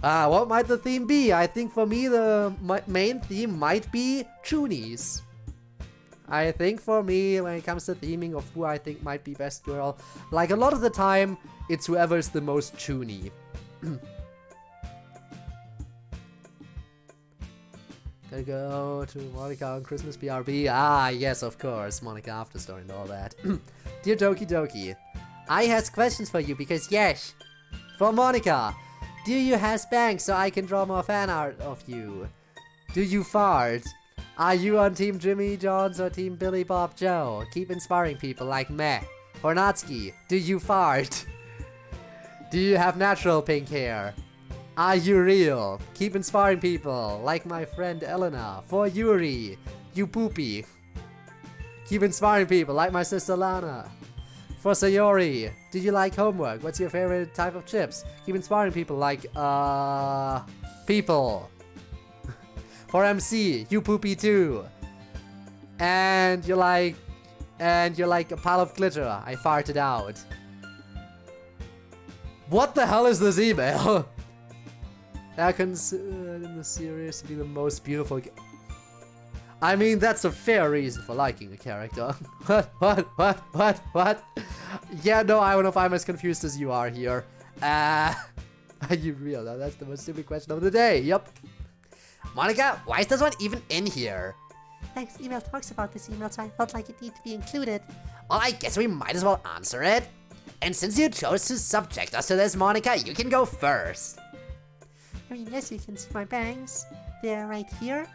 [SPEAKER 1] What might the theme be? I think for me the main theme might be Choonies. I think for me, when it comes to theming of who I think might be best girl, like a lot of the time, it's whoever's the most Choonie. Gotta go to Monica on Christmas BRB. Ah, yes, of course. Monica Afterstory and all that. Dear Doki Doki, I has questions for you because yes, for Monica, do you have Spanx so I can draw more fan art of you? Do you fart? Are you on Team Jimmy Johns or Team Billy Bob Joe? Keep inspiring people like meh. For Natsuki, do you fart? Do you have natural pink hair? Are you real? Keep inspiring people, like my friend Elena. For Yuri, you poopy. Keep inspiring people, like my sister Lana. For Sayori, do you like homework? What's your favorite type of chips? Keep inspiring people, like, people. For MC, you poopy too. And you're like a pile of glitter. I farted out. What the hell is this email? That considered in the series to be the most beautiful. I mean, that's a fair reason for liking a character. What? Yeah, no, I don't know if I'm as confused as you are here. Are you real? That's the most stupid question of the day. Yep. Monica, why is this one even in here?
[SPEAKER 2] Next email talks about this email, so I felt like it needed to be included.
[SPEAKER 1] Well, I guess we might as well answer it. And since you chose to subject us to this, Monica, you can go first.
[SPEAKER 2] I mean, yes, you can see my bangs. They're right here.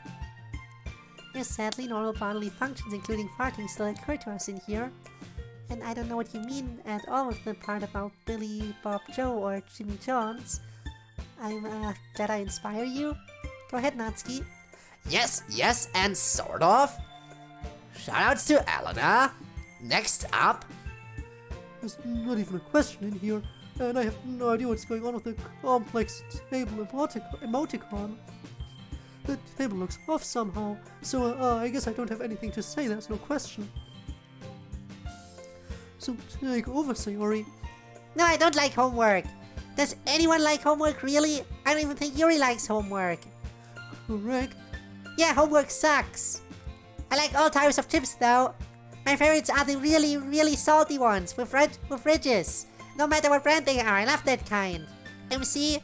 [SPEAKER 2] Yes, sadly, normal bodily functions, including farting, still occur to us in here. And I don't know what you mean at all with the part about Billy Bob Joe or Jimmy Jones. I'm glad I inspire you. Go ahead, Natsuki.
[SPEAKER 1] Yes, and sort of. Shoutouts to Elena. Next up.
[SPEAKER 3] There's not even a question in here, and I have no idea what's going on with the complex table emoticon. The table looks off somehow, so I guess I don't have anything to say. There's no question. So take over, Sayori.
[SPEAKER 2] No, I don't like homework. Does anyone like homework, really? I don't even think Yuri likes homework.
[SPEAKER 3] Correct.
[SPEAKER 2] Yeah, homework sucks. I like all types of chips, though. My favorites are the really, really salty ones with ridges. No matter what brand they are, I love that kind. MC?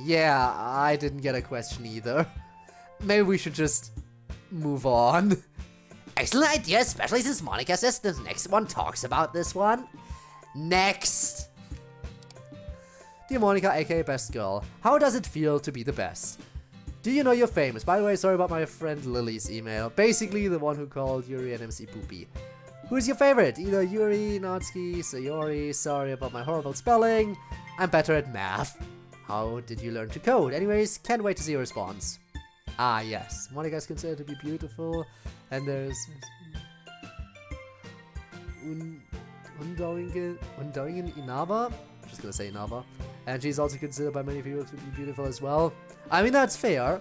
[SPEAKER 1] Yeah, I didn't get a question either. Maybe we should just move on. Excellent idea, especially since Monica says the next one talks about this one. Next. Dear Monica, aka Best Girl, how does it feel to be the best? Do you know you're famous? By the way, sorry about my friend Lily's email. Basically, the one who called Yuri and MC Poopy. Who's your favorite? Either Yuri, Natsuki, Sayori. Sorry about my horrible spelling. I'm better at math. How did you learn to code? Anyways, can't wait to see your response. Ah, yes. Monica is considered to be beautiful. And there's Undoingen Inaba. I'm just gonna say Inaba. And she's also considered by many people to be beautiful as well. I mean, that's fair.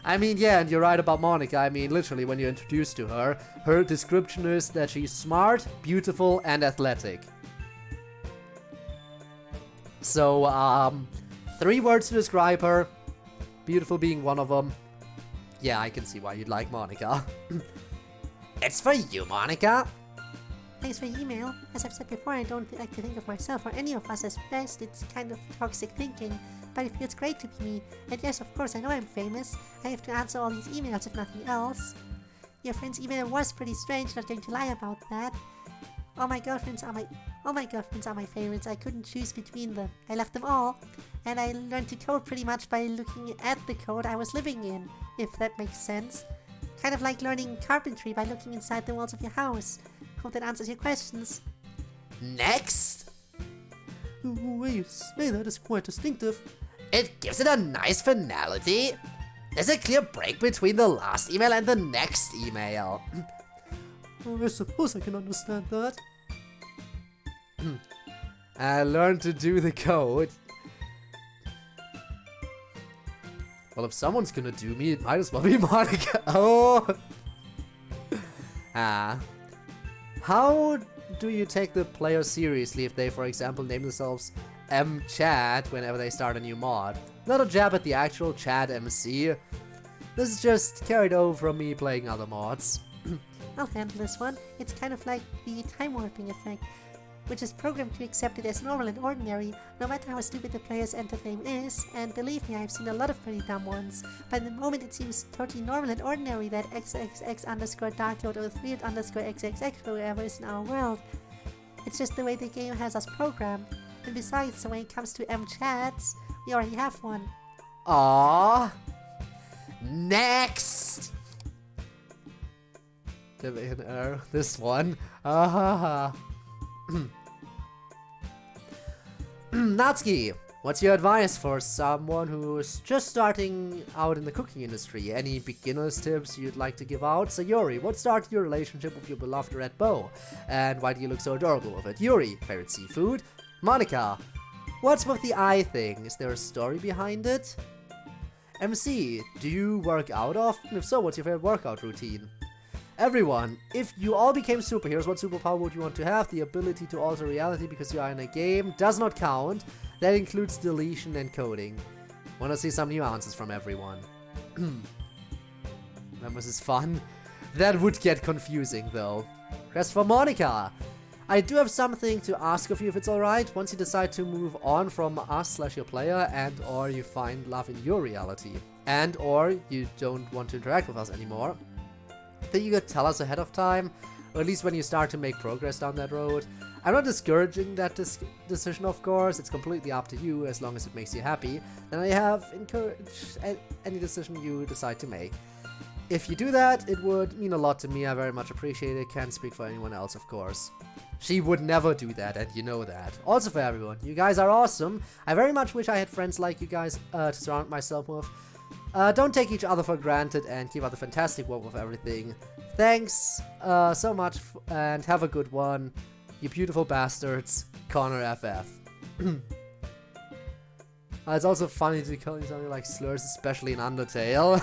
[SPEAKER 1] I mean, yeah, and you're right about Monica. I mean, literally, when you're introduced to her, her description is that she's smart, beautiful, and athletic. So, 3 words to describe her. Beautiful being one of them. Yeah, I can see why you'd like Monica. It's for you, Monica.
[SPEAKER 2] Thanks for your email. As I've said before, I don't like to think of myself or any of us as best. It's kind of toxic thinking, but it feels great to be me. And yes, of course, I know I'm famous. I have to answer all these emails if nothing else. Your friend's email was pretty strange, not going to lie about that. All my girlfriends are my favorites. I couldn't choose between them. I left them all, and I learned to code pretty much by looking at the code I was living in, if that makes sense. Kind of like learning carpentry by looking inside the walls of your house. Hope that answers your questions.
[SPEAKER 1] Next!
[SPEAKER 3] The way you say that is quite distinctive.
[SPEAKER 1] It gives it a nice finality. There's a clear break between the last email and the next email.
[SPEAKER 3] I suppose I can understand that.
[SPEAKER 1] I learned to do the code. Well, if someone's gonna do me, it might as well be Monica. Oh! How do you take the player seriously if they, for example, name themselves mChat whenever they start a new mod? Not a jab at the actual chat MC. This is just carried over from me playing other mods.
[SPEAKER 2] I'll handle this one. It's kind of like the time warping effect, which is programmed to accept it as normal and ordinary, no matter how stupid the player's enter name is, and believe me, I've seen a lot of pretty dumb ones. But in the moment it seems totally normal and ordinary that xxx underscore darklord or 3 underscore xxx whoever is in our world. It's just the way the game has us programmed. And besides, when it comes to mchats, we already have one.
[SPEAKER 1] Aww. Next! DDLC, this one. Natsuki, what's your advice for someone who's just starting out in the cooking industry? Any beginner's tips you'd like to give out? Sayori, what started your relationship with your beloved red bow? And why do you look so adorable with it? Yuri, favorite seafood? Monica, what's with the eye thing? Is there a story behind it? MC, do you work out often? If so, what's your favorite workout routine? Everyone, if you all became superheroes, what superpower would you want to have? The ability to alter reality because you are in a game does not count. That includes deletion and coding. Wanna see some new answers from everyone. That was fun. That would get confusing though. As for Monica, I do have something to ask of you if it's alright. Once you decide to move on from us / your player and or you find love in your reality and or you don't want to interact with us anymore, then you could tell us ahead of time, or at least when you start to make progress down that road. I'm not discouraging that decision, of course. It's completely up to you as long as it makes you happy. Then I have encouraged any decision you decide to make. If you do that, it would mean a lot to me. I very much appreciate it. Can't speak for anyone else, of course. She would never do that, and you know that. Also for everyone, you guys are awesome. I very much wish I had friends like you guys to surround myself with. Don't take each other for granted and keep up the fantastic work with everything. Thanks so much and have a good one. You beautiful bastards. Connor FF. It's also funny to call you something like slurs, especially in Undertale.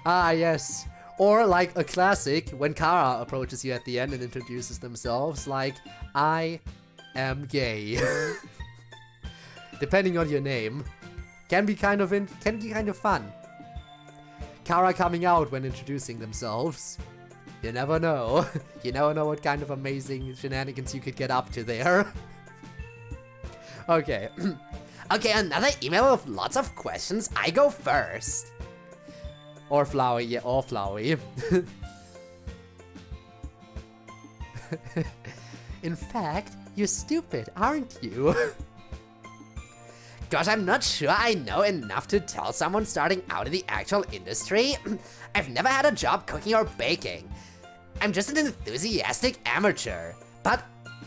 [SPEAKER 1] Ah, yes. Or like a classic, when Kara approaches you at the end and introduces themselves, like, I am gay. Depending on your name. Can be kind of fun. Kara coming out when introducing themselves. You never know. You never know what kind of amazing shenanigans you could get up to there. Okay. Okay, another email with lots of questions. I go first. Or Flowey, yeah, or Flowey. In fact, you're stupid, aren't you? Gosh, I'm not sure I know enough to tell someone starting out in the actual industry. I've never had a job cooking or baking. I'm just an enthusiastic amateur. But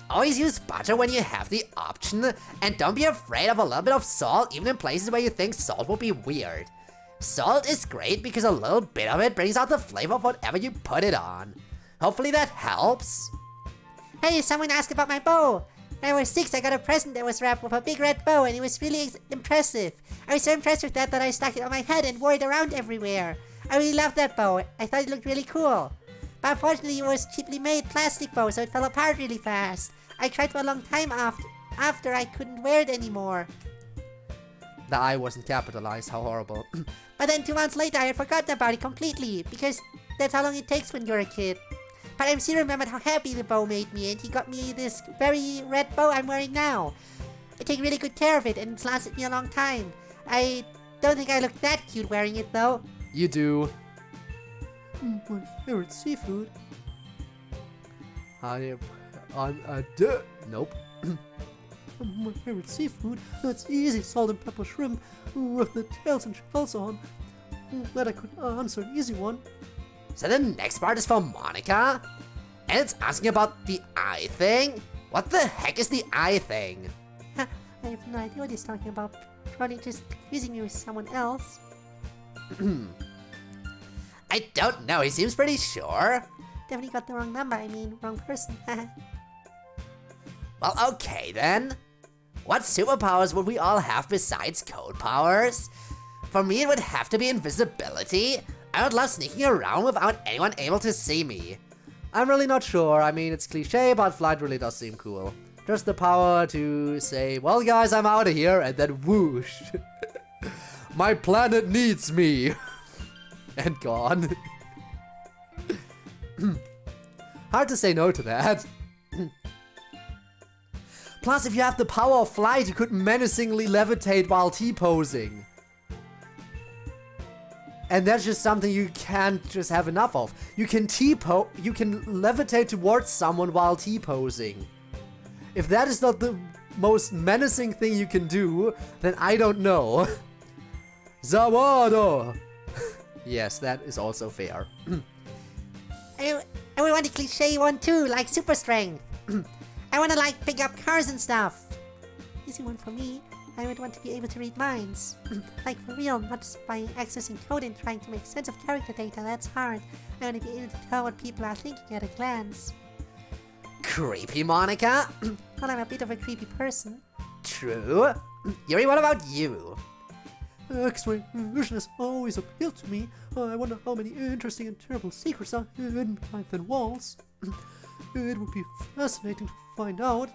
[SPEAKER 1] always use butter when you have the option, and don't be afraid of a little bit of salt even in places where you think salt will be weird. Salt is great because a little bit of it brings out the flavor of whatever you put it on. Hopefully that helps.
[SPEAKER 2] Hey, someone asked about my bow. When I was 6, I got a present that was wrapped with a big red bow, and it was really impressive. I was so impressed with that I stuck it on my head and wore it around everywhere. I really loved that bow. I thought it looked really cool. But unfortunately, it was cheaply made plastic bow, so it fell apart really fast. I tried for a long time after I couldn't wear it anymore.
[SPEAKER 1] The I wasn't capitalized, how horrible.
[SPEAKER 2] But then 2 months later, I had forgotten about it completely, because that's how long it takes when you're a kid. But MC remembered how happy the bow made me, and he got me this very red bow I'm wearing now. I take really good care of it, and it's lasted me a long time. I don't think I look that cute wearing it, though.
[SPEAKER 1] You do.
[SPEAKER 3] My favorite seafood.
[SPEAKER 1] Nope.
[SPEAKER 3] My favorite seafood. That's easy, salt and pepper shrimp with the tails and shells on. Glad I could answer an easy one.
[SPEAKER 1] So the next part is for Monica, and it's asking about the eye thing. What the heck is the eye thing?
[SPEAKER 2] I have no idea what he's talking about. Probably just confusing me with someone else.
[SPEAKER 1] I don't know, he seems pretty sure.
[SPEAKER 2] Definitely got the wrong number, wrong person.
[SPEAKER 1] Well, okay then. What superpowers would we all have besides code powers? For me, it would have to be invisibility. I would love sneaking around without anyone able to see me. I'm really not sure. I mean, it's cliche, but flight really does seem cool. Just the power to say, well guys, I'm out of here, and then whoosh. My planet needs me. And gone. Hard to say no to that. Plus, if you have the power of flight, you could menacingly levitate while T-posing. And that's just something you can't just have enough of. You can levitate towards someone while T-posing. If that is not the most menacing thing you can do, then I don't know. Zawado! Yes, that is also fair.
[SPEAKER 2] I would want a cliche one too, like super strength. I want to pick up cars and stuff. Easy one for me. I would want to be able to read minds. Like for real, not just by accessing code and trying to make sense of character data, that's hard. I want to be able to tell what people are thinking at a glance.
[SPEAKER 1] Creepy, Monica?
[SPEAKER 2] Well, I'm a bit of a creepy person.
[SPEAKER 1] True. Yuri, what about you?
[SPEAKER 3] X-ray vision has always appealed to me. I wonder how many interesting and terrible secrets are hidden behind thin walls. It would be fascinating to find out.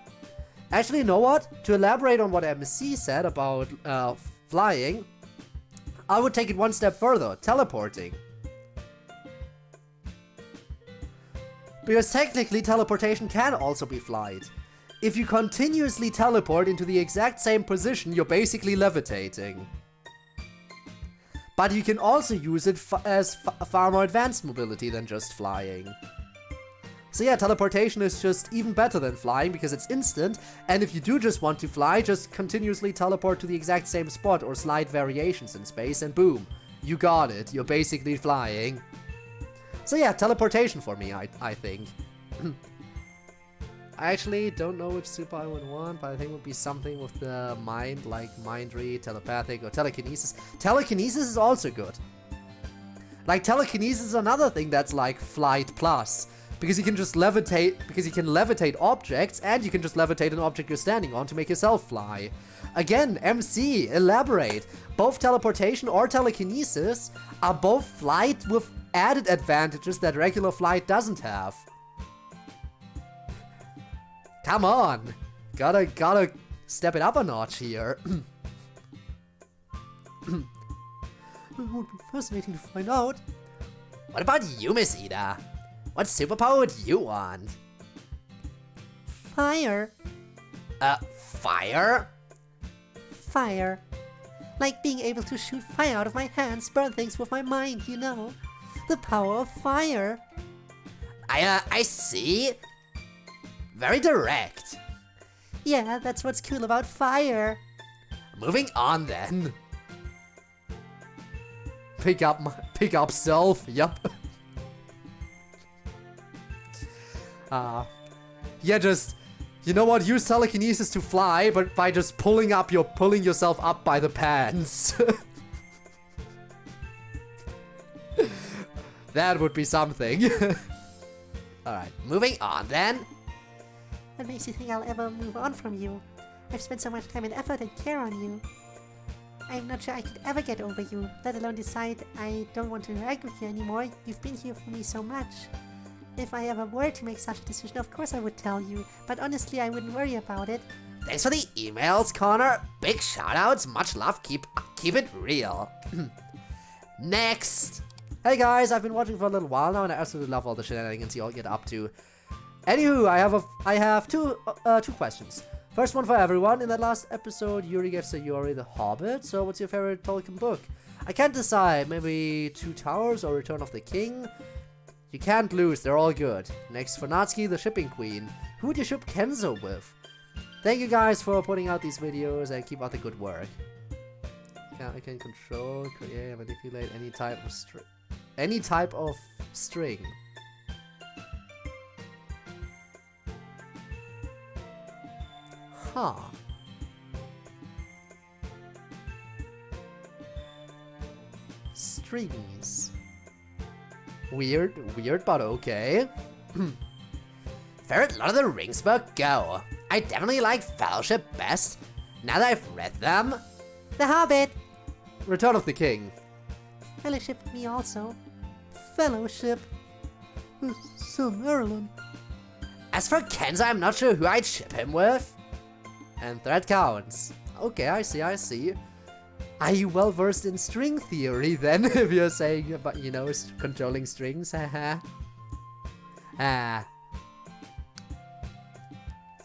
[SPEAKER 1] Actually, you know what? To elaborate on what MC said about flying, I would take it one step further. Teleporting. Because technically, teleportation can also be flight. If you continuously teleport into the exact same position, you're basically levitating. But you can also use it as far more advanced mobility than just flying. So yeah, teleportation is just even better than flying because it's instant, and if you do just want to fly, just continuously teleport to the exact same spot or slight variations in space and boom, you got it, you're basically flying. So yeah, teleportation for me, I think. I actually don't know which super I would want, but I think it would be something with the mind, like mind read, telepathic, or telekinesis. Telekinesis is also good. Like, telekinesis is another thing that's like flight plus. Because you can just levitate, because you can levitate objects, and you can just levitate an object you're standing on to make yourself fly. Again, MC, elaborate. Both teleportation or telekinesis are both flight with added advantages that regular flight doesn't have. Come on! Gotta step it up a notch here.
[SPEAKER 3] It would be fascinating to find out.
[SPEAKER 1] What about you, Miss Ida? What superpower would you want?
[SPEAKER 2] Fire.
[SPEAKER 1] Fire?
[SPEAKER 2] Fire. Like being able to shoot fire out of my hands, burn things with my mind, you know. The power of fire.
[SPEAKER 1] I see. Very direct.
[SPEAKER 2] Yeah, that's what's cool about fire.
[SPEAKER 1] Moving on then. Pick up self, yep. Yeah, just, you know what, use telekinesis to fly, but by just pulling yourself up by the pants. That would be something. Alright, moving on then.
[SPEAKER 2] What makes you think I'll ever move on from you? I've spent so much time and effort and care on you. I'm not sure I could ever get over you, let alone decide I don't want to interact with you anymore. You've been here for me so much. If I ever were to make such a decision, of course I would tell you, but honestly I wouldn't worry about it.
[SPEAKER 1] Thanks for the emails, Connor. Big shoutouts, much love, keep it real. Next! Hey guys, I've been watching for a little while now and I absolutely love all the shenanigans you all get up to. Anywho, I have two questions. First one for everyone. In that last episode, Yuri gave Sayori the Hobbit, so what's your favorite Tolkien book? I can't decide, maybe Two Towers or Return of the King? You can't lose, they're all good. Next for Natsuki, the Shipping Queen. Who would you ship Kenzo with? Thank you guys for putting out these videos and keep up the good work. I can control, create, and manipulate any type of string. Huh. Strings. Weird, but okay. Favorite Lord of the Rings book? Go. I definitely like Fellowship best. Now that I've read them.
[SPEAKER 2] The Hobbit!
[SPEAKER 1] Return of the King.
[SPEAKER 2] Fellowship with me also.
[SPEAKER 3] Fellowship. So Marilyn.
[SPEAKER 1] As for Kenzo, I'm not sure who I'd ship him with. And that counts. Okay, I see. Are you well versed in string theory then, if you're saying about, you know, controlling strings? Haha.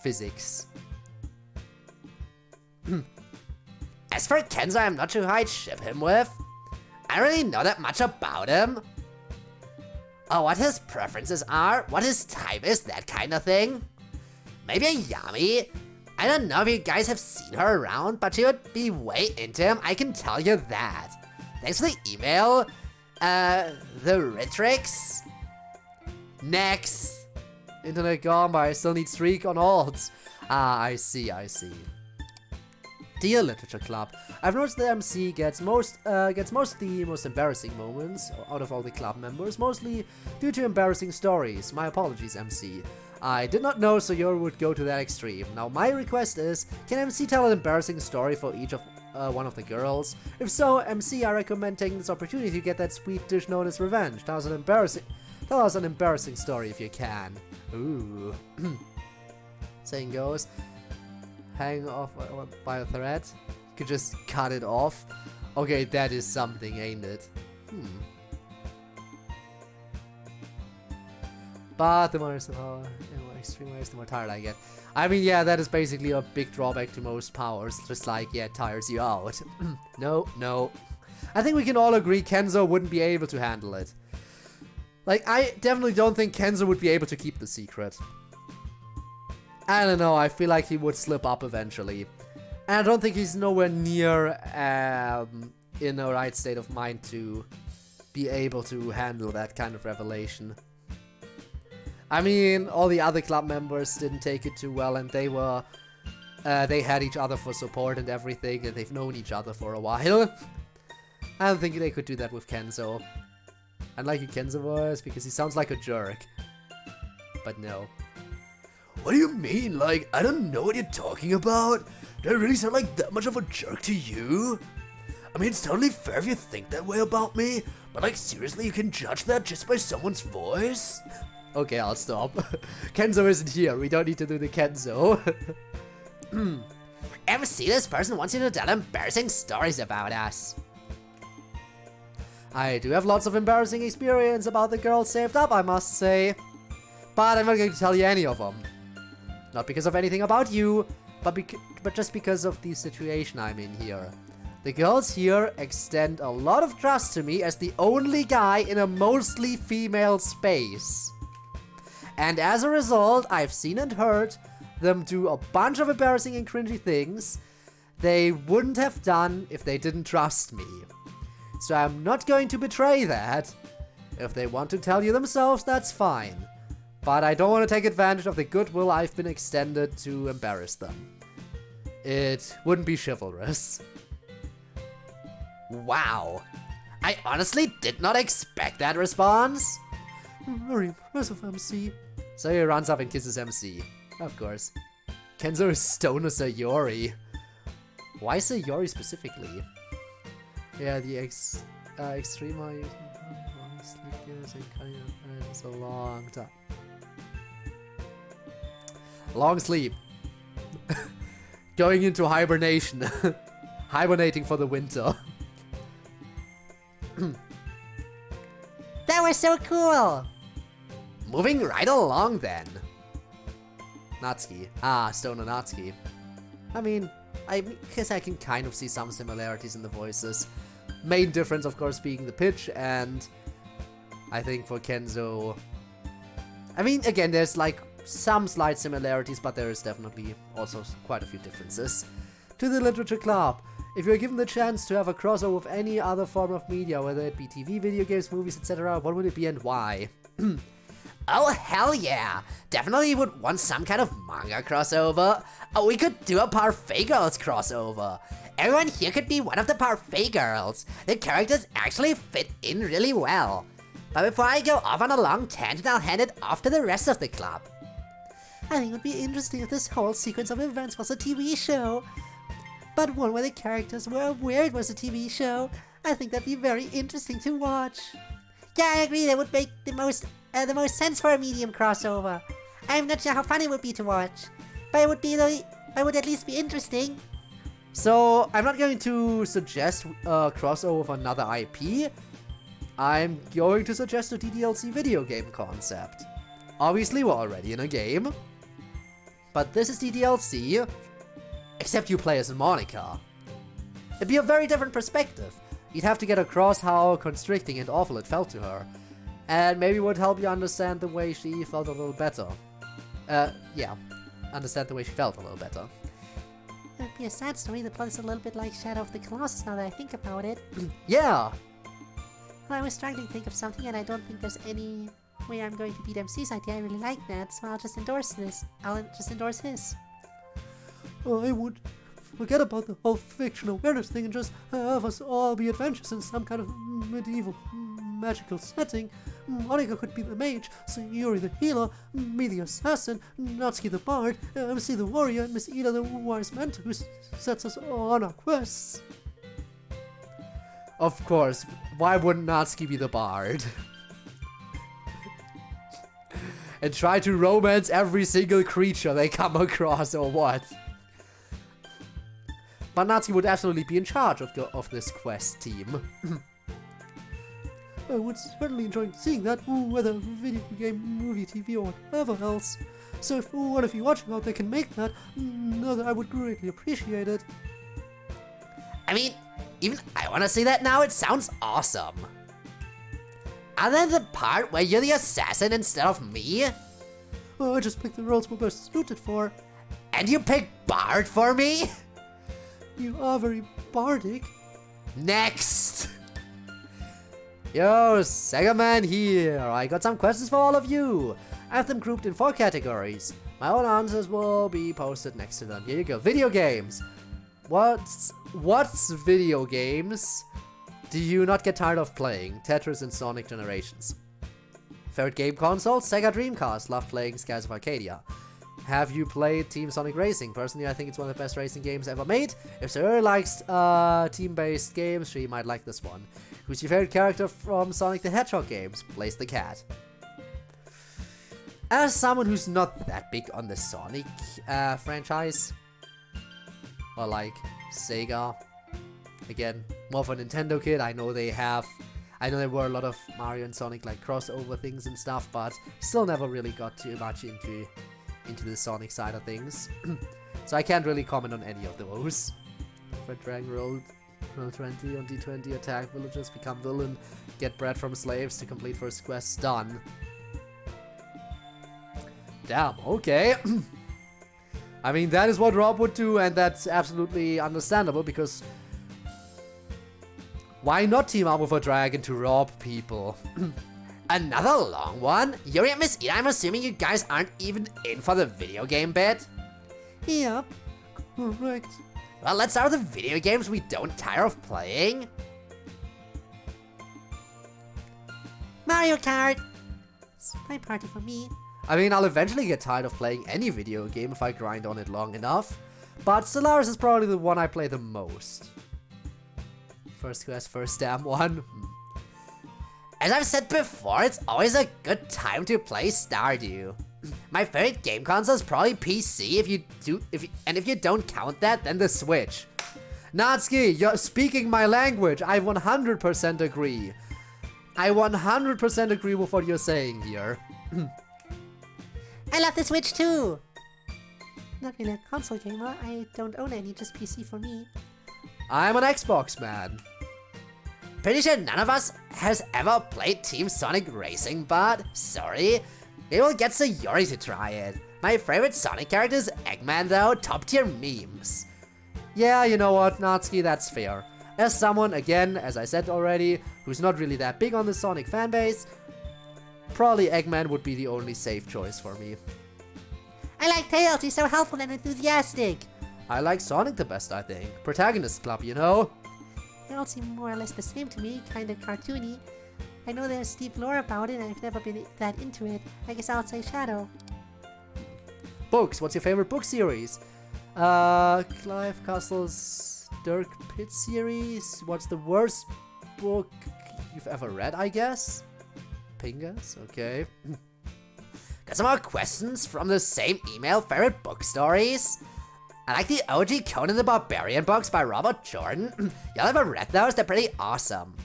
[SPEAKER 1] Physics. As for Kenzo, I'm not sure who I'd ship him with. I don't really know that much about him. Oh, what his preferences are, what his type is, that kind of thing. Maybe a Yami. I don't know if you guys have seen her around, but she would be way into him, I can tell you that. Thanks for the email. The Ritrix. Next. Internet gone, but I still need streak on alts. Ah, I see. Dear Literature Club, I've noticed the MC gets most the most embarrassing moments out of all the club members, mostly due to embarrassing stories. My apologies, MC. I did not know Sayori would go to that extreme. Now my request is, can MC tell an embarrassing story for each of one of the girls? If so, MC, I recommend taking this opportunity to get that sweet dish known as revenge. Tell us an embarrassing story if you can. Ooh. Saying goes, hang off by a thread. You could just cut it off. Okay, that is something, ain't it? But the more extreme ways, the more tired I get. I mean, yeah, that is basically a big drawback to most powers. Just like, yeah, it tires you out. No. I think we can all agree Kenzo wouldn't be able to handle it. Like, I definitely don't think Kenzo would be able to keep the secret. I don't know, I feel like he would slip up eventually. And I don't think he's nowhere near in the right state of mind to be able to handle that kind of revelation. I mean, all the other club members didn't take it too well, and they had each other for support and everything, and they've known each other for a while. I don't think they could do that with Kenzo. I like who Kenzo was, because he sounds like a jerk. But no. What do you mean? Like, I don't know what you're talking about? Do I really sound like that much of a jerk to you? I mean, it's totally fair if you think that way about me, but like, seriously, you can judge that just by someone's voice? Okay, I'll stop. Kenzo isn't here. We don't need to do the Kenzo. MC, this person wants you to tell embarrassing stories about us. I do have lots of embarrassing experience about the girls saved up, I must say. But I'm not going to tell you any of them. Not because of anything about you, but just because of the situation I'm in here. The girls here extend a lot of trust to me as the only guy in a mostly female space. And as a result, I've seen and heard them do a bunch of embarrassing and cringy things they wouldn't have done if they didn't trust me. So I'm not going to betray that. If they want to tell you themselves, that's fine. But I don't want to take advantage of the goodwill I've been extended to embarrass them. It wouldn't be chivalrous. Wow. I honestly did not expect that response.
[SPEAKER 3] Very impressive, MC.
[SPEAKER 1] So he runs up and kisses MC. Of course. Kenzo is Stoner Sayori. Why Sayori specifically? Yeah, the Extrema sleep gears and Cunning is a long time. Long sleep. Going into hibernation. Hibernating for the winter.
[SPEAKER 2] That was so cool!
[SPEAKER 1] Moving right along then. Natsuki. Ah, Stoner Natsuki. I mean, I guess I can kind of see some similarities in the voices. Main difference, of course, being the pitch, and I think for Kenzo... I mean, again, there's like some slight similarities, but there is definitely also quite a few differences. To the Literature Club. If you're given the chance to have a crossover with any other form of media, whether it be TV, video games, movies, etc., what would it be and why? Oh, hell yeah! Definitely would want some kind of manga crossover. Oh, we could do a Parfait Girls crossover. Everyone here could be one of the Parfait Girls. The characters actually fit in really well. But before I go off on a long tangent, I'll hand it off to the rest of the club.
[SPEAKER 2] I think it would be interesting if this whole sequence of events was a TV show. But one where the characters were aware it was a TV show. I think that'd be very interesting to watch. Yeah, I agree, that would make the most sense for a medium crossover. I'm not sure how fun it would be to watch, but it would at least be interesting.
[SPEAKER 1] So, I'm not going to suggest a crossover of another IP. I'm going to suggest a DDLC video game concept. Obviously, we're already in a game. But this is DDLC, except you play as Monica. It'd be a very different perspective. You'd have to get across how constricting and awful it felt to her. And maybe it would help you understand the way she felt a little better. Yeah. Understand the way she felt a little better.
[SPEAKER 2] It would be a sad story. The plot is a little bit like Shadow of the Colossus now that I think about it.
[SPEAKER 1] Yeah!
[SPEAKER 2] Well, I was struggling to think of something, and I don't think there's any way I'm going to beat MC's idea. I really like that, so I'll just endorse this. I'll just endorse his.
[SPEAKER 3] I would forget about the whole fiction awareness thing and just have us all be adventurous in some kind of medieval magical setting. Monica could be the mage, Sayuri the healer, me the assassin, Natsuki the bard, MC the warrior, and Miss Ida the wise mentor who sets us on our quests.
[SPEAKER 1] Of course, why wouldn't Natsuki be the bard? And try to romance every single creature they come across, or what? But Natsuki would absolutely be in charge of this quest team.
[SPEAKER 3] I would certainly enjoy seeing that, whether video game, movie, TV, or whatever else. So if one of you watching out there can make that, I would greatly appreciate it.
[SPEAKER 1] I mean, even I want to see that now. It sounds awesome. Other than the part where you're the assassin instead of me?
[SPEAKER 3] I just picked the roles we're best suited for.
[SPEAKER 1] And you picked Bard for me?
[SPEAKER 3] You are very bardic.
[SPEAKER 1] Next! Yo, Sega Man here. I got some questions for all of you. I have them grouped in 4 categories. My own answers will be posted next to them. Here you go. Video games. What's video games do you not get tired of playing? Tetris and Sonic Generations. Favorite game console? Sega Dreamcast. Love playing Skies of Arcadia. Have you played Team Sonic Racing? Personally, I think it's one of the best racing games ever made. If Sarah likes team-based games, she might like this one. Who's your favorite character from Sonic the Hedgehog games? Blaze the Cat. As someone who's not that big on the Sonic franchise, or like Sega, again, more of a Nintendo kid, I know there were a lot of Mario and Sonic like crossover things and stuff, but still never really got too much into the Sonic side of things. So I can't really comment on any of those. Red Dragon roll 20 on D20, attack villagers, become villain, get bread from slaves to complete first quest, done. Damn, okay. I mean, that is what Rob would do, and that's absolutely understandable, because why not team up with a dragon to rob people? Another long one? Yuri and Miss Ida, I'm assuming you guys aren't even in for the video game bit?
[SPEAKER 3] Yeah, correct.
[SPEAKER 1] Well, let's start with the video games we don't tire of playing.
[SPEAKER 2] Mario Kart! It's my party for me.
[SPEAKER 1] I mean, I'll eventually get tired of playing any video game if I grind on it long enough, but Stellaris is probably the one I play the most. First quest, first damn one. As I've said before, it's always a good time to play Stardew. My favorite game console is probably PC if you don't count that, then the Switch. Natsuki, you're speaking my language. I 100% agree. I 100% agree with what you're saying here.
[SPEAKER 2] I love the Switch too! Not really a console gamer, I don't own any, just PC for me.
[SPEAKER 1] I'm an Xbox man. Pretty sure none of us has ever played Team Sonic Racing, but sorry, we will get Sayori to try it. My favorite Sonic character is Eggman though, top tier memes. Yeah, you know what, Natsuki, that's fair. As someone, again, as I said already, who's not really that big on the Sonic fanbase, probably Eggman would be the only safe choice for me.
[SPEAKER 2] I like Tails, he's so helpful and enthusiastic.
[SPEAKER 1] I like Sonic the best, I think. Protagonist Club, you know?
[SPEAKER 2] They all seem more or less the same to me, kind of cartoony. I know there's deep lore about it and I've never been that into it. I guess I'll say Shadow.
[SPEAKER 1] Books, what's your favorite book series? Clive Castle's Dirk Pitt series. What's the worst book you've ever read, I guess? Pingas, okay. Got some more questions from the same email, favorite book stories? I like the OG Conan the Barbarian books by Robert Jordan. Y'all ever read those? They're pretty awesome.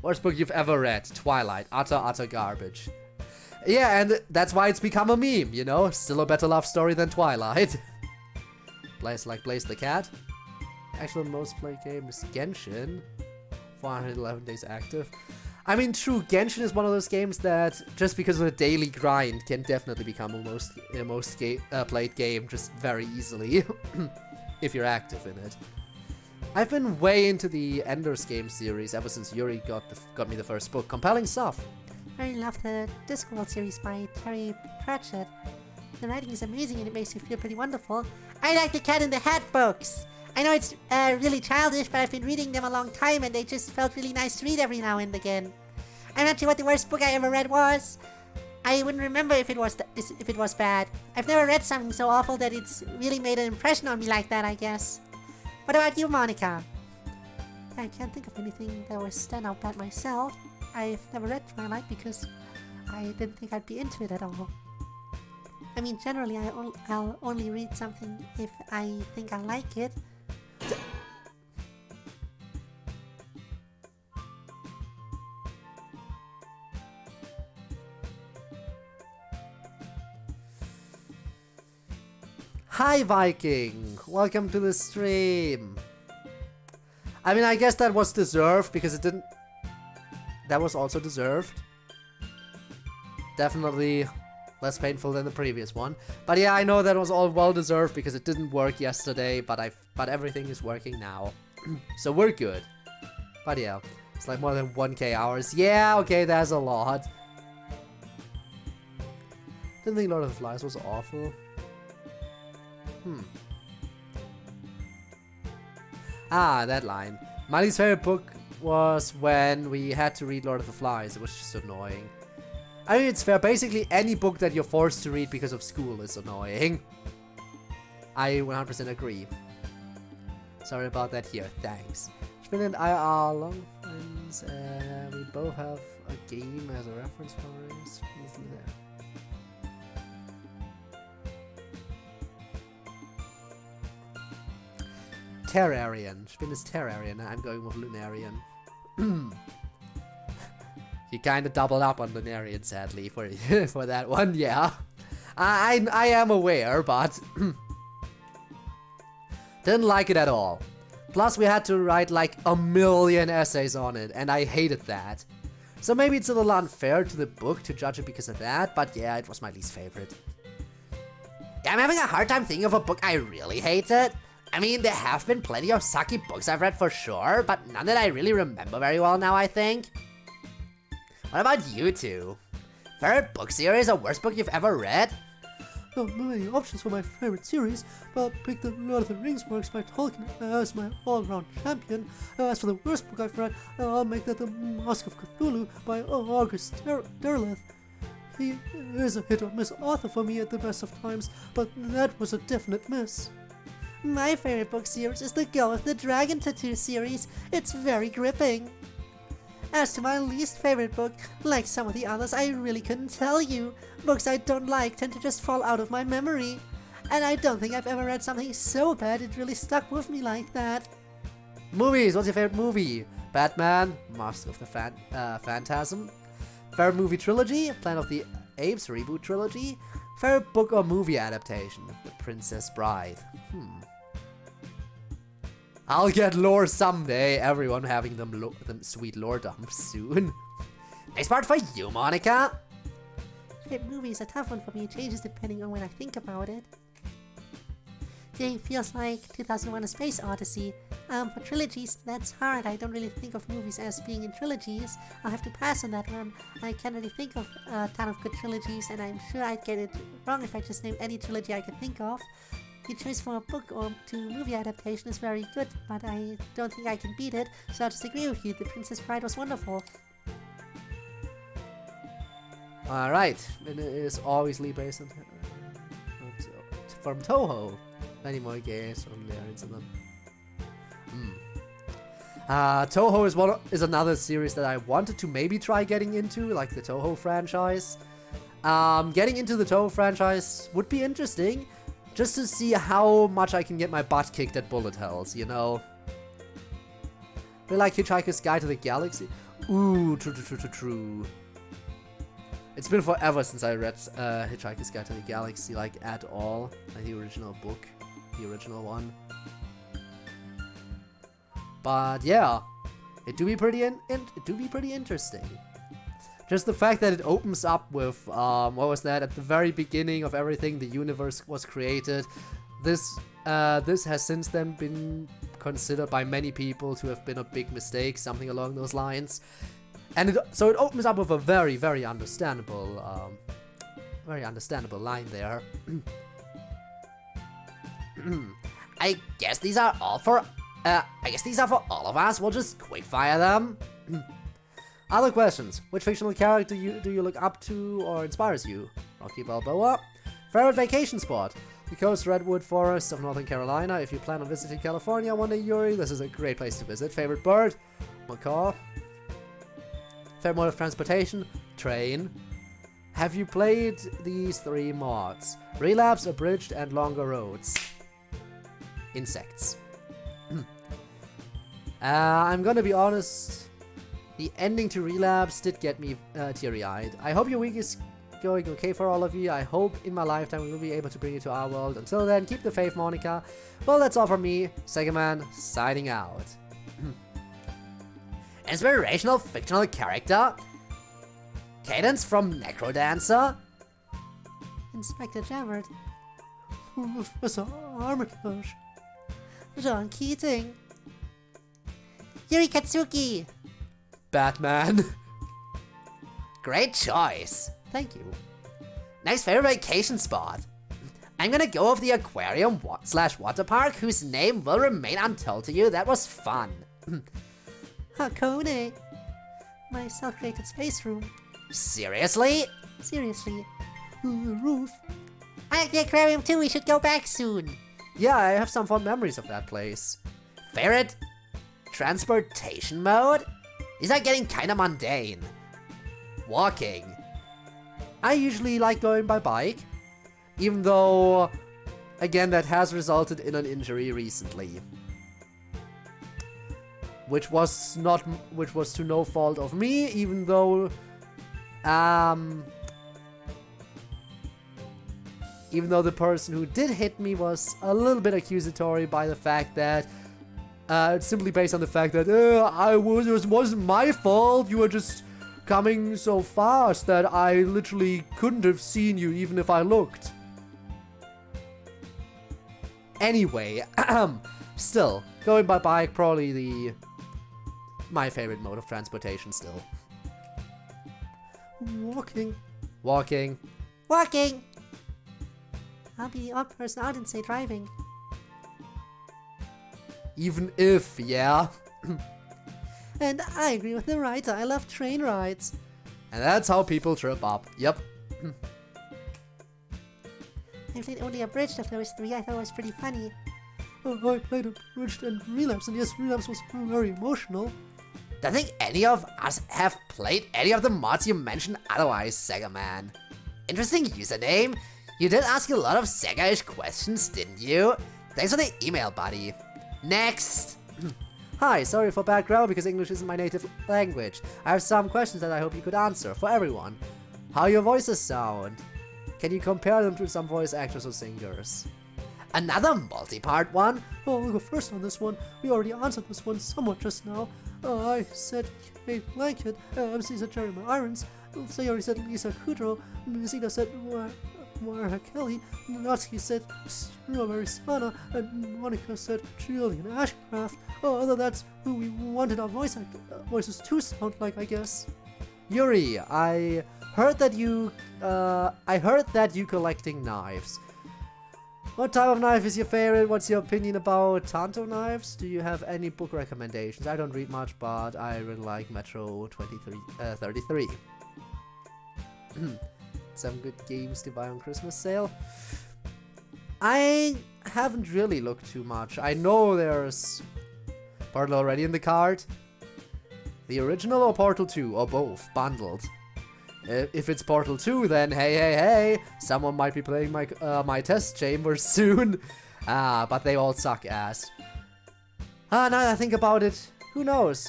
[SPEAKER 1] Worst book you've ever read? Twilight. Utter garbage. Yeah, and that's why it's become a meme, you know? Still a better love story than Twilight. Blaze like Blaze the Cat. Actual most played game is Genshin. 411 days active. I mean, true, Genshin is one of those games that, just because of the daily grind, can definitely become a most played game just very easily, if you're active in it. I've been way into the Ender's Game series ever since Yuri got me the first book. Compelling stuff.
[SPEAKER 2] I love the Discworld series by Terry Pratchett. The writing is amazing and it makes you feel pretty wonderful. I like the Cat in the Hat books. I know it's really childish, but I've been reading them a long time and they just felt really nice to read every now and again. I'm not sure what the worst book I ever read was. I wouldn't remember if it was bad. I've never read something so awful that it's really made an impression on me like that, I guess. What about you, Monica? I can't think of anything that was stand out bad myself. I've never read Twilight because I didn't think I'd be into it at all. I mean, generally, I'll only read something if I think I like it.
[SPEAKER 1] Hi Viking! Welcome to the stream! I mean, I guess that was deserved because it didn't... That was also deserved. Definitely less painful than the previous one. But yeah, I know that was all well deserved because it didn't work yesterday, but everything is working now. So we're good. But yeah, it's like more than 1k hours. Yeah, okay, that's a lot. Didn't think Lord of the Flies was awful. Ah, that line. My least favorite book was when we had to read Lord of the Flies. It was just annoying. I mean, it's fair. Basically, any book that you're forced to read because of school is annoying. I 100% agree. Sorry about that here. Thanks. Spin and I are long friends. We both have a game as a reference for us. Please do that. Terrarian. Spin is Terrarian. I'm going with Lunarian. You kind of doubled up on Lunarian, sadly, for for that one. Yeah, I am aware, but didn't like it at all. Plus, we had to write like a million essays on it, and I hated that. So maybe it's a little unfair to the book to judge it because of that, but yeah, it was my least favorite. Yeah, I'm having a hard time thinking of a book I really hated. I mean, there have been plenty of sucky books I've read for sure, but none that I really remember very well now, I think. What about you two? Favorite book series or worst book you've ever read?
[SPEAKER 3] Not many options for my favorite series, but I'll pick the Lord of the Rings works by Tolkien as my all-round champion. As for the worst book I've read, I'll make that the Mask of Cthulhu by August Derleth. He is a hit or miss author for me at the best of times, but that was a definite miss.
[SPEAKER 2] My favorite book series is the Girl with the Dragon Tattoo series. It's very gripping. As to my least favorite book, like some of the others, I really couldn't tell you. Books I don't like tend to just fall out of my memory. And I don't think I've ever read something so bad it really stuck with me like that.
[SPEAKER 1] Movies, what's your favorite movie? Batman, Mask of the Phantasm. Favorite movie trilogy? Planet of the Apes reboot trilogy. Favorite book or movie adaptation? The Princess Bride. I'll get lore someday. Everyone having them sweet lore dumps soon. Next part for you, Monica.
[SPEAKER 2] Favorite movie is a tough one for me. It changes depending on when I think about it. Today feels like 2001: A Space Odyssey. For trilogies, that's hard. I don't really think of movies as being in trilogies. I'll have to pass on that one. I can't really think of a ton of good trilogies, and I'm sure I'd get it wrong if I just named any trilogy I could think of. Your choice for a book or to movie adaptation is very good, but I don't think I can beat it, so I'll just agree with you. The Princess Bride was wonderful.
[SPEAKER 1] Alright, and it is obviously based on from Toho. Many more games from there into them. Toho is another series that I wanted to maybe try getting into, like the Toho franchise. Getting into the Toho franchise would be interesting, just to see how much I can get my butt kicked at bullet hells, you know? They like Hitchhiker's Guide to the Galaxy. Ooh, true. It's been forever since I read Hitchhiker's Guide to the Galaxy, like, at all. Like the original book, the original one. But yeah, it do be pretty interesting. Just the fact that it opens up with what was that, at the very beginning of everything, the universe was created. This has since then been considered by many people to have been a big mistake, something along those lines. And so it opens up with a very, very understandable line there. I guess these are for all of us. We'll just quickfire them. Other questions. Which fictional character do you look up to or inspires you? Rocky Balboa. Favorite vacation spot? The coast redwood forests of Northern Carolina. If you plan on visiting California one day, Yuri, this is a great place to visit. Favorite bird? Macaw. Favorite mode of transportation? Train. Have you played these 3 mods? Relapse, Abridged, and Longer Roads. Insects. I'm gonna be honest, the ending to Relapse did get me teary-eyed. I hope your week is going okay for all of you. I hope in my lifetime we will be able to bring you to our world. Until then, keep the faith, Monica. Well, that's all from me, Sega Man, signing out. Inspirational fictional character? Cadence from Necrodancer?
[SPEAKER 2] Inspector Javert.
[SPEAKER 3] Professor Armitage.
[SPEAKER 2] John Keating. Yuri Katsuki.
[SPEAKER 1] Batman. Great choice.
[SPEAKER 2] Thank you.
[SPEAKER 1] Nice favorite vacation spot. I'm gonna go with the aquarium / water park, whose name will remain untold to you. That was fun.
[SPEAKER 2] Hakone. My self-created space room.
[SPEAKER 1] Seriously?
[SPEAKER 2] Seriously.
[SPEAKER 3] Roof.
[SPEAKER 2] I like the aquarium too. We should go back soon.
[SPEAKER 1] Yeah, I have some fond memories of that place. Favorite transportation mode? These are getting kinda mundane. Walking. I usually like going by bike, even though, again, that has resulted in an injury recently. Which was to no fault of me, even though, the person who did hit me was a little bit accusatory by the fact that, simply based on the fact that, it wasn't my fault, you were just coming so fast that I literally couldn't have seen you even if I looked. Anyway, still, going by bike, probably my favorite mode of transportation still.
[SPEAKER 3] Walking.
[SPEAKER 1] Walking.
[SPEAKER 2] Walking. I'll be the odd person out and say driving.
[SPEAKER 1] Even if, yeah.
[SPEAKER 2] And I agree with the writer. I love train rides.
[SPEAKER 1] And that's how people trip up. Yep.
[SPEAKER 2] I played only abridged of those three. I thought it was pretty funny.
[SPEAKER 3] I played Abridged and Relapse, and yes, Relapse was very emotional.
[SPEAKER 1] Don't think any of us have played any of the mods you mentioned otherwise, Sega Man. Interesting username. You did ask a lot of Sega-ish questions, didn't you? Thanks for the email, buddy. Next! Hi, sorry for bad grammar because English isn't my native language. I have some questions that I hope you could answer for everyone. How your voices sound? Can you compare them to some voice actors or singers? Another multi-part one?
[SPEAKER 3] Oh, I'll go first on this one. We already answered this one somewhat just now. I said Kate Blanket, MC said Jeremy Irons, Sayori said Lisa Kudrow, Mizina said Mara Kelly, Natsuki said Strawberry Sana, and Monica said Julian Ashcraft. Although that's who we wanted our voices to sound like, I guess.
[SPEAKER 1] Yuri, I heard that you collecting knives. What type of knife is your favorite? What's your opinion about Tanto knives? Do you have any book recommendations? I don't read much, but I really like Metro 33. Some good games to buy on Christmas sale. I haven't really looked too much. I know there's Portal already in the cart. The original or Portal 2, or both, bundled. If it's Portal 2, then hey, someone might be playing my test chambers soon. But they all suck ass. Now that I think about it, who knows?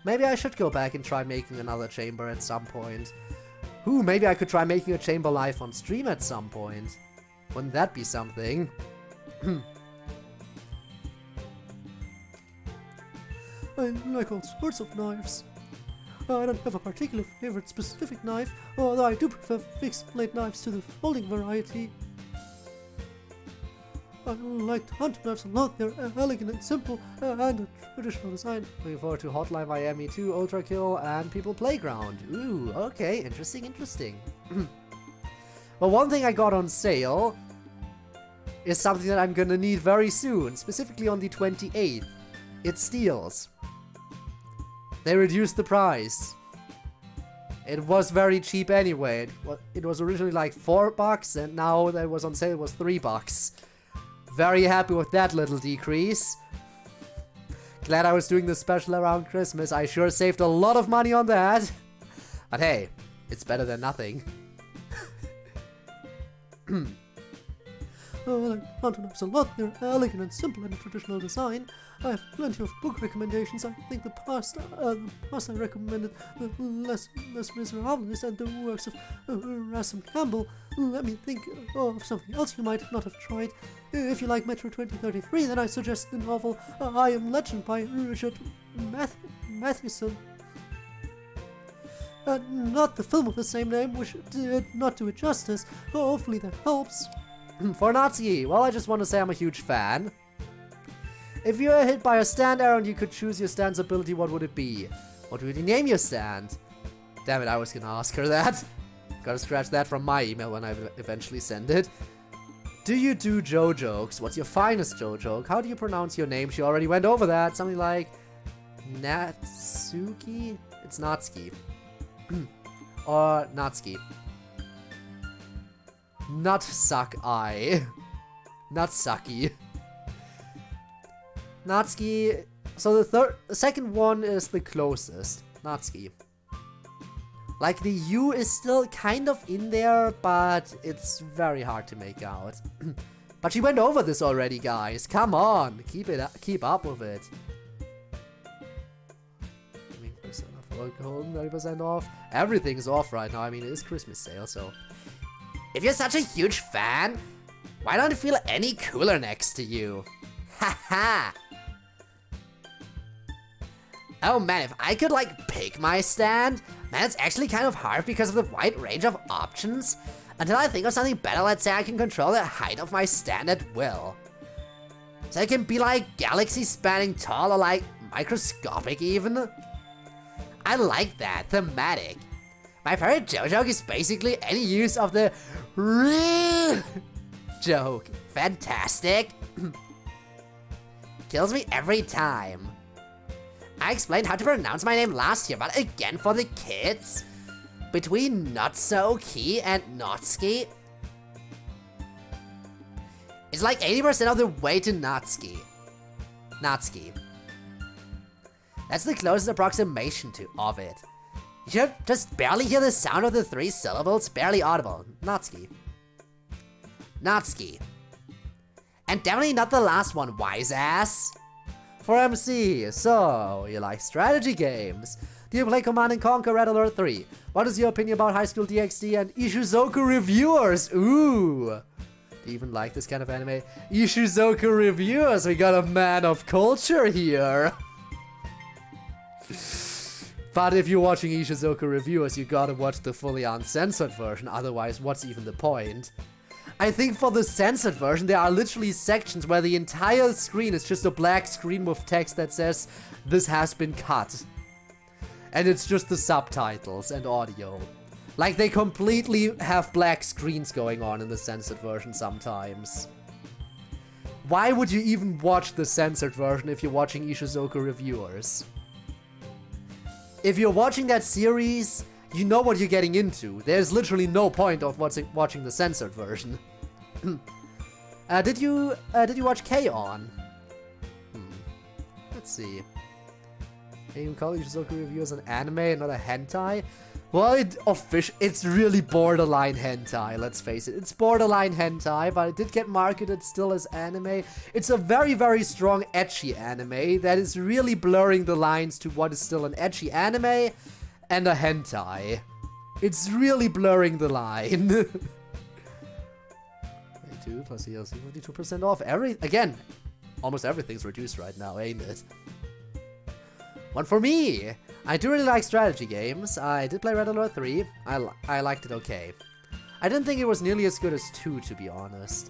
[SPEAKER 1] Maybe I should go back and try making another chamber at some point. Maybe I could try making a chamber live on stream at some point. Wouldn't that be something?
[SPEAKER 3] I like all sorts of knives. I don't have a particular favorite specific knife, although I do prefer fixed blade knives to the folding variety. I like Tanto knives a lot. They're elegant and simple, and a traditional design.
[SPEAKER 1] Looking forward to Hotline Miami 2, Ultra Kill, and People Playground. Ooh, okay, interesting. Well, one thing I got on sale is something that I'm gonna need very soon, specifically on the 28th. It steals. They reduced the price. It was very cheap anyway. It was originally like $4, and now that it was on sale, it was $3. Very happy with that little decrease. Glad I was doing this special around Christmas. I sure saved a lot of money on that. But hey, it's better than nothing.
[SPEAKER 3] I like Tanto knives a lot. They're elegant and simple in a traditional design. I have plenty of book recommendations. I think the past I recommended the Les Miserables and the works of Rassim Campbell. Let me think of something else you might not have tried. If you like Metro 2033, then I suggest the novel I Am Legend by Richard Matheson. Not the film of the same name, which did not do it justice. Hopefully that helps.
[SPEAKER 1] For Nazi, well, I just want to say I'm a huge fan. If you were hit by a stand arrow and you could choose your stand's ability, what would it be? What would you name your stand? Damn it, I was gonna ask her that. Gotta scratch that from my email when I eventually send it. Do you do Joe jokes? What's your finest Joe joke? How do you pronounce your name? She already went over that. Something like Natsuki? It's Natsuki. Or Natsuki. Nutsuck-I. Nutsucky. Natsuki. So the second one is the closest. Natsuki. Like the U is still kind of in there, but it's very hard to make out. But she went over this already, guys. Come on, keep up with it. 20% off alcohol, 30% off. Everything's off right now. I mean, it is Christmas sale, so. If you're such a huge fan, why don't you feel any cooler next to you? Haha. Oh man, if I could like pick my stand, man, it's actually kind of hard because of the wide range of options. Until I think of something better, let's say I can control the height of my stand at will. So it can be like galaxy spanning tall or like microscopic even. I like that, thematic. My favorite Joe joke is basically any use of the real joke. Fantastic. Kills me every time. I explained how to pronounce my name last year, but again for the kids? between Not-So-Key and Natsuki. It's like 80% of the way to Natsuki. Natsuki. That's the closest approximation of it. You should just barely hear the sound of the 3 syllables, barely audible. Natsuki. Natsuki. And definitely not the last one, wise ass. For MC, so, you like strategy games? Do you play Command & Conquer Red Alert 3? What is your opinion about High School DxD and Ishizoku reviewers? Ooh. Do you even like this kind of anime? Ishizoku reviewers, we got a man of culture here. But if you're watching Ishizoku reviewers, you gotta watch the fully uncensored version, otherwise what's even the point? I think for the censored version, there are literally sections where the entire screen is just a black screen with text that says, "This has been cut." And it's just the subtitles and audio. Like, they completely have black screens going on in the censored version sometimes. Why would you even watch the censored version if you're watching Ishizoku reviewers? If you're watching that series, you know what you're getting into. There's literally no point of watching the censored version. Did you watch K-On? Let's see. Can you call Ishizoku reviewers an anime and not a hentai? Well, it's really borderline hentai, let's face it. It's borderline hentai, but it did get marketed still as anime. It's a very, very strong ecchi anime that is really blurring the lines to what is still an ecchi anime and a hentai. It's really blurring the line. 22 plus DLC, 52% off. Again, almost everything's reduced right now, ain't it? One for me! I do really like strategy games. I did play Red Alert 3. I liked it okay. I didn't think it was nearly as good as 2, to be honest.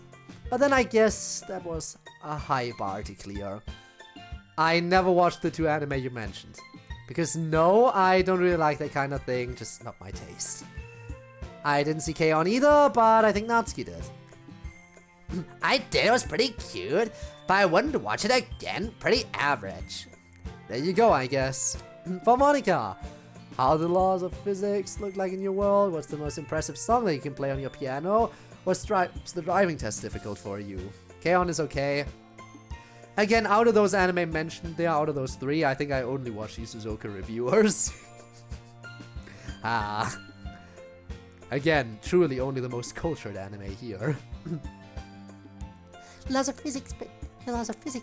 [SPEAKER 1] But then I guess that was a high bar to clear. I never watched the 2 anime you mentioned. Because no, I don't really like that kind of thing, just not my taste. I didn't see K-On either, but I think Natsuki did. I did, it was pretty cute, but I wouldn't watch it again, pretty average. There you go, I guess. For Monica, how do the laws of physics look like in your world? What's the most impressive song that you can play on your piano? What's the driving test difficult for you? K-On is okay. Again, out of those anime mentioned there, out of those 3, I think I only watched Ishizoku reviewers. Again, truly only the most cultured anime here.
[SPEAKER 2] The laws of physics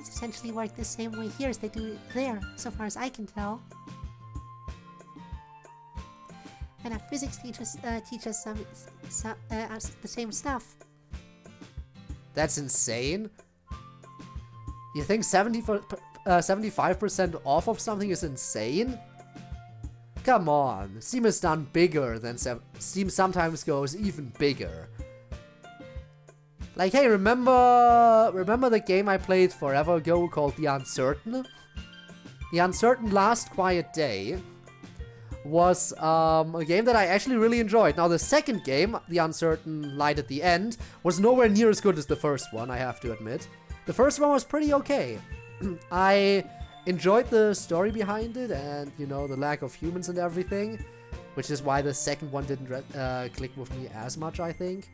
[SPEAKER 2] essentially work the same way here as they do there, so far as I can tell. And our physics teachers teach us the same stuff.
[SPEAKER 1] That's insane. You think 75% off of something is insane? Come on, Steam is done bigger than Steam sometimes goes even bigger. Like, hey, remember the game I played forever ago called The Uncertain? The Uncertain Last Quiet Day was a game that I actually really enjoyed. Now, the second game, The Uncertain Light at the End, was nowhere near as good as the first one, I have to admit. The first one was pretty okay. I enjoyed the story behind it and, you know, the lack of humans and everything, which is why the second one didn't click with me as much, I think.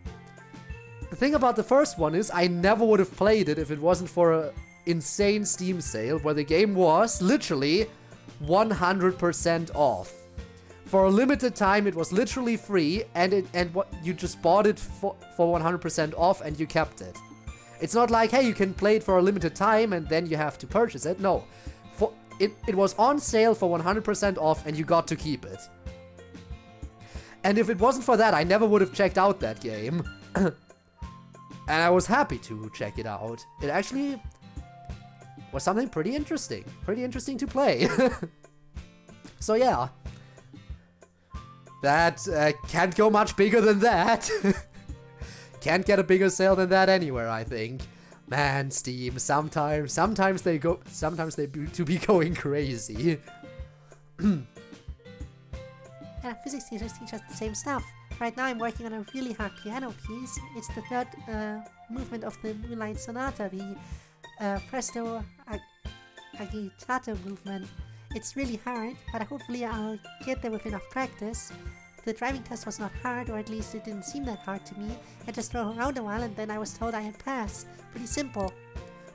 [SPEAKER 1] The thing about the first one is I never would have played it if it wasn't for an insane Steam sale where the game was literally 100% off. For a limited time, it was literally free, and you just bought it for 100% off and you kept it. It's not like, hey, you can play it for a limited time and then you have to purchase it. No, it was on sale for 100% off and you got to keep it. And if it wasn't for that, I never would have checked out that game. And I was happy to check it out. It actually was something pretty interesting to play. So yeah, that can't go much bigger than that. Can't get a bigger sale than that anywhere, I think. Man, Steam, sometimes they do be going crazy.
[SPEAKER 2] And our physics teachers teach us the same stuff. Right now I'm working on a really hard piano piece. It's the third movement of the Moonlight Sonata, the Presto Agitato movement. It's really hard, but hopefully I'll get there with enough practice. the driving test was not hard, or at least it didn't seem that hard to me. I just drove around a while and then I was told I had passed. Pretty simple.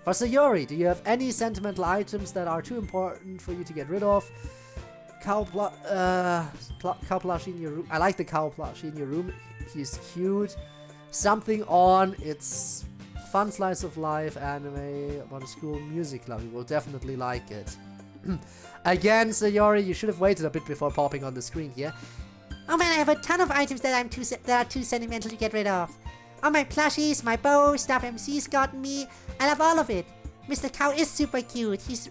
[SPEAKER 1] For Sayori, do you have any sentimental items that are too important for you to get rid of? Cow plushie in your room. I like the cow plushie in your room. He's cute. Something on. It's fun slice of life anime about a school music club. You will definitely like it. Again, Sayori, you should have waited a bit before popping on the screen here.
[SPEAKER 2] Oh man, I have a ton of items that are too sentimental to get rid of. All my plushies, my bow, stuff MC's gotten me. I love all of it. Mr. Cow is super cute. He's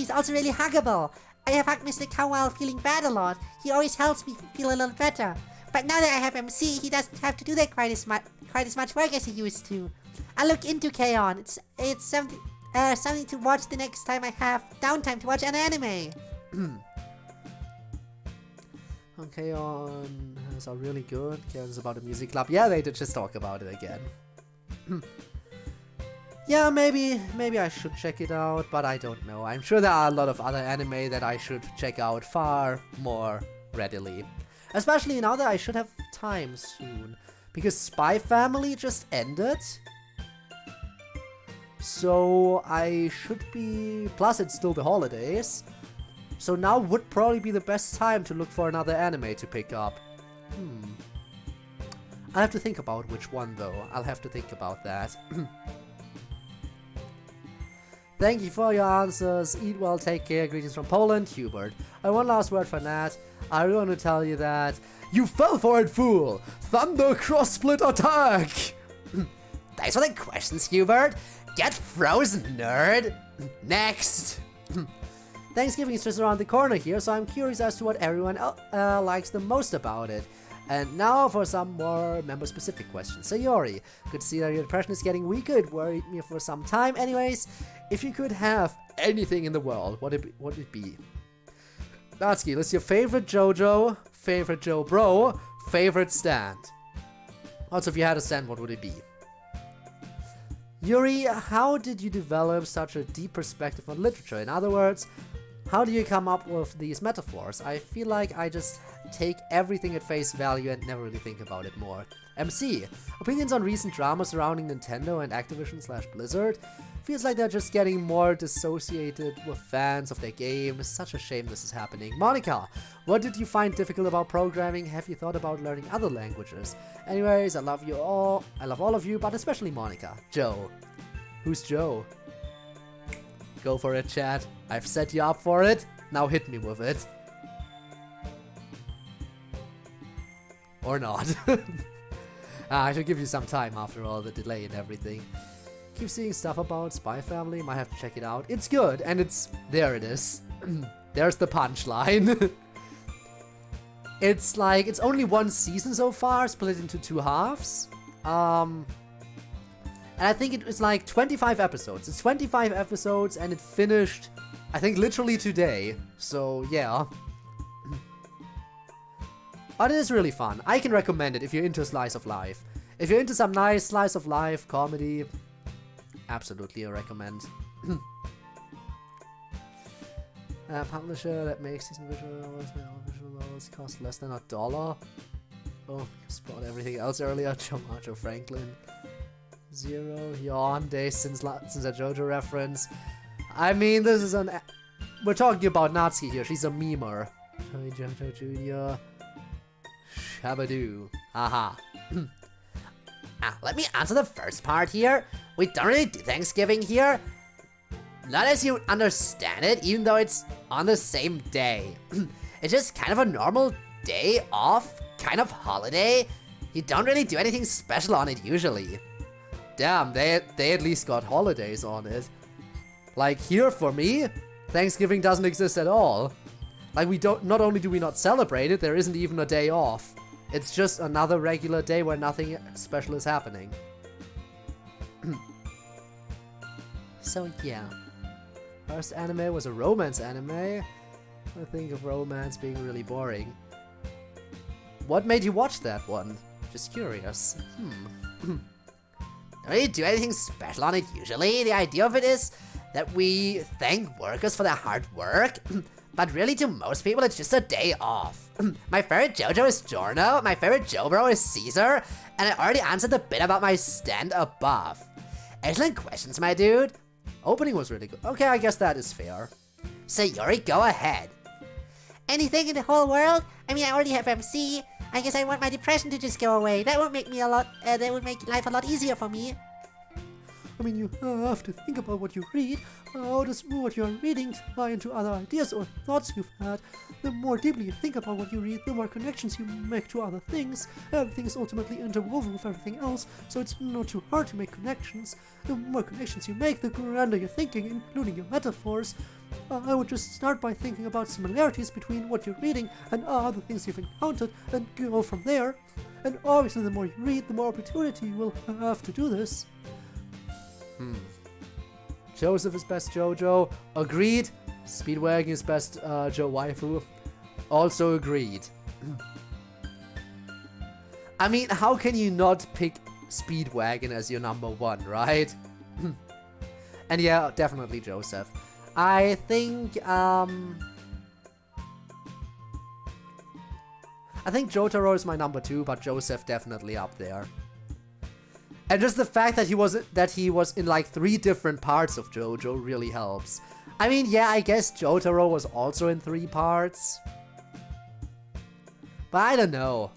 [SPEAKER 2] also really huggable. I have hugged Mr. Cow while feeling bad a lot. He always helps me feel a little better. But now that I have MC, he doesn't have to do that quite as much work as he used to. I look into K-On! It's something to watch the next time I have downtime to watch an anime.
[SPEAKER 1] Okay, on is all really good. Cares about a music club. Yeah, they did just talk about it again. Yeah, maybe I should check it out, but I don't know. I'm sure there are a lot of other anime that I should check out far more readily. Especially now that I should have time soon. Because Spy Family just ended. So I should be... Plus it's still the holidays. So now would probably be the best time to look for another anime to pick up. I'll have to think about which one though. I'll have to think about that. Thank you for your answers. Eat well, take care. Greetings from Poland, Hubert. One last word for Nat. I want to tell you that you fell for it, fool! Thunder cross split attack!
[SPEAKER 4] Thanks for the questions, Hubert. Get frozen, nerd! Next!
[SPEAKER 1] Thanksgiving is just around the corner here, so I'm curious as to what everyone likes the most about it. And now for some more member-specific questions. Sayori, good to see that your depression is getting weaker. It worried me for some time. Anyways, if you could have anything in the world, what would it be? Natsuki, list your favorite JoJo, favorite JoBro, favorite stand. Also, if you had a stand, what would it be? Yuri, how did you develop such a deep perspective on literature? In other words, how do you come up with these metaphors? I feel like I just take everything at face value and never really think about it more. MC, opinions on recent drama surrounding Nintendo and Activision/Blizzard? Feels like they're just getting more dissociated with fans of their games. Such a shame this is happening. Monica, what did you find difficult about programming? Have you thought about learning other languages? Anyways, I love you all. I love all of you, but especially Monica. Joe. Who's Joe? Go for it, chat. I've set you up for it. Now hit me with it. Or not. I should give you some time after all the delay and everything. Keep seeing stuff about Spy Family. Might have to check it out. It's good, and it's... There it is. There's the punchline. It's like... It's only one season so far, split into 2 halves. And I think it was like 25 episodes. It's 25 episodes, and it finished, I think, literally today. So, yeah. But it is really fun. I can recommend it if you're into slice of life. If you're into some nice slice of life comedy... Absolutely, I recommend. Publisher that makes these visual novels cost less than $1. Oh, spot everything else earlier. Joe Franklin. 0 yawn days since a JoJo reference. I mean, this is an... We're talking about Natsuki here. She's a memer. JoJo Jr. Shabadoo. Haha.
[SPEAKER 4] Let me answer the first part here. We don't really do Thanksgiving here. Not as you understand it, even though it's on the same day. It's just kind of a normal day off, kind of holiday. You don't really do anything special on it usually.
[SPEAKER 1] Damn, they at least got holidays on it. Like here for me, Thanksgiving doesn't exist at all. Like not only do we not celebrate it, there isn't even a day off. It's just another regular day where nothing special is happening. So yeah. First anime was a romance anime. I think of romance being really boring. What made you watch that one? Just curious.
[SPEAKER 4] Don't really do anything special on it usually. The idea of it is that we thank workers for their hard work, but really to most people it's just a day off. My favorite JoJo is Giorno, my favorite Jobro is Caesar, and I already answered the bit about my stand above. Excellent questions, my dude. Opening was really good. Okay, I guess that is fair. Sayori, go ahead.
[SPEAKER 2] Anything in the whole world? I mean, I already have MC. I guess I want my depression to just go away. That would make me that would make life a lot easier for me.
[SPEAKER 3] I mean, you have to think about what you read. How does what you are reading tie into other ideas or thoughts you've had? The more deeply you think about what you read, the more connections you make to other things. Everything is ultimately interwoven with everything else, so it's not too hard to make connections. The more connections you make, the grander your thinking, including your metaphors. I would just start by thinking about similarities between what you're reading and other things you've encountered, and go from there. And obviously the more you read, the more opportunity you will have to do this.
[SPEAKER 1] Joseph is best JoJo. Agreed. Speedwagon is best Joe Waifu. Also agreed. I mean, how can you not pick Speedwagon as your number one, right? And yeah, definitely Joseph. I think Jotaro is my number 2, but Joseph definitely up there. And just the fact that he was in like 3 different parts of JoJo really helps. I mean, yeah, I guess Jotaro was also in 3 parts. But I don't know.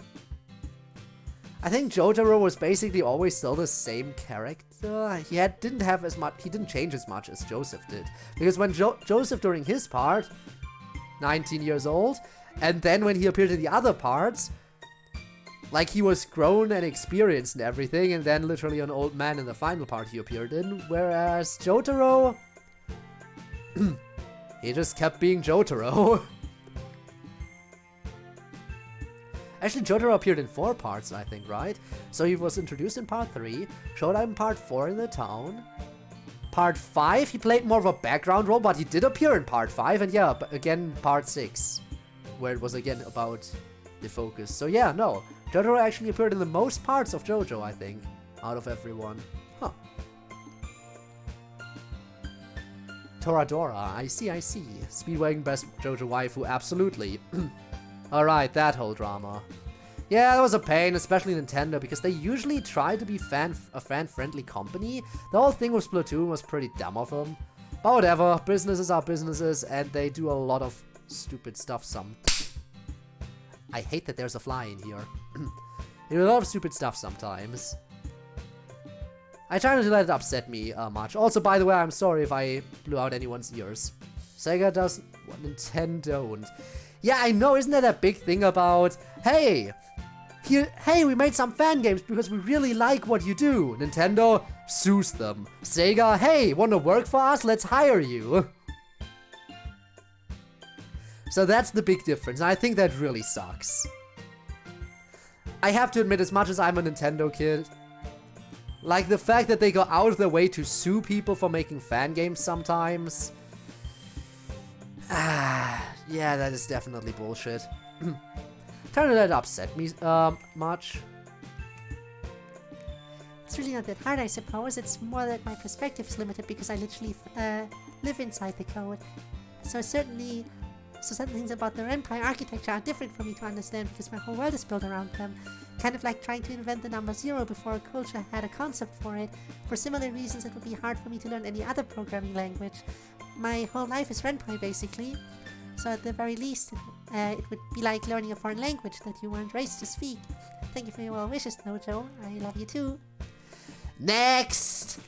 [SPEAKER 1] I think Jotaro was basically always still the same character. He didn't change as much as Joseph did. Because when Joseph during his part, 19 years old, and then when he appeared in the other parts, like, he was grown and experienced and everything, and then literally an old man in the final part he appeared in, whereas Jotaro, he just kept being Jotaro. Actually, Jotaro appeared in 4 parts, I think, right? So he was introduced in part 3, showed up in part 4 in the town. Part 5, he played more of a background role, but he did appear in part 5, and yeah, again, part 6, where it was again about the focus. So yeah, no. Jotaro actually appeared in the most parts of JoJo, I think, out of everyone. Huh. Toradora, I see. Speedwagon best JoJo waifu, absolutely. Alright, that whole drama. Yeah, that was a pain, especially Nintendo, because they usually try to be a fan-friendly company. The whole thing with Splatoon was pretty dumb of them. But whatever, businesses are businesses, and they do a lot of stupid stuff I hate that there's a fly in here. They do a lot of stupid stuff sometimes. I try not to let it upset me much. Also, by the way, I'm sorry if I blew out anyone's ears. Sega does what Nintendo don't. Yeah, I know, isn't that a big thing about, hey, we made some fan games because we really like what you do. Nintendo sues them. Sega, hey, wanna work for us? Let's hire you. So that's the big difference, and I think that really sucks. I have to admit, as much as I'm a Nintendo kid, like the fact that they go out of their way to sue people for making fan games sometimes. Yeah, that is definitely bullshit. Trying to let it upset me much.
[SPEAKER 2] It's really not that hard, I suppose. It's more that my perspective is limited because I literally live inside the code. So certain things about their empire architecture are different for me to understand because my whole world is built around them. Kind of like trying to invent the number 0 before a culture had a concept for it. For similar reasons, it would be hard for me to learn any other programming language. My whole life is Renpai, basically. So at the very least, it would be like learning a foreign language that you weren't raised to speak. Thank you for your well wishes, though, Joe. I love you too.
[SPEAKER 4] Next!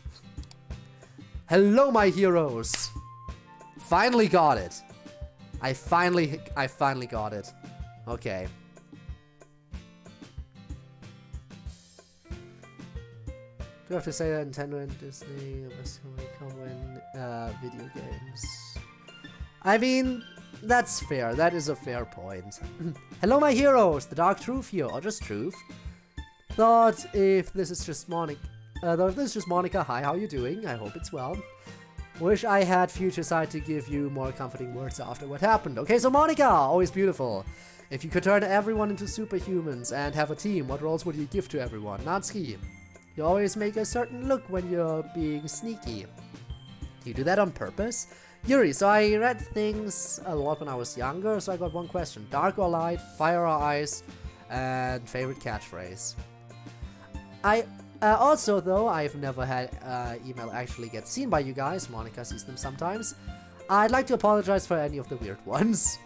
[SPEAKER 1] Hello, my heroes. Finally got it. I finally got it. Okay. Do I have to say that Nintendo and Disney must come in video games? I mean, that's fair. That is a fair point. Hello, my heroes. The Dark Truth here, or just Truth. Thought if this is just Monica. Hi, how you doing? I hope it's well. Wish I had Future Sight to give you more comforting words after what happened. Okay, so Monica, always beautiful. If you could turn everyone into superhumans and have a team, what roles would you give to everyone? Natsuki, you always make a certain look when you're being sneaky. Do you do that on purpose? Yuri, so I read things a lot when I was younger, so I got one question. Dark or light, fire or ice, and favorite catchphrase. I also, though, I've never had email actually get seen by you guys. Monica sees them sometimes. I'd like to apologize for any of the weird ones.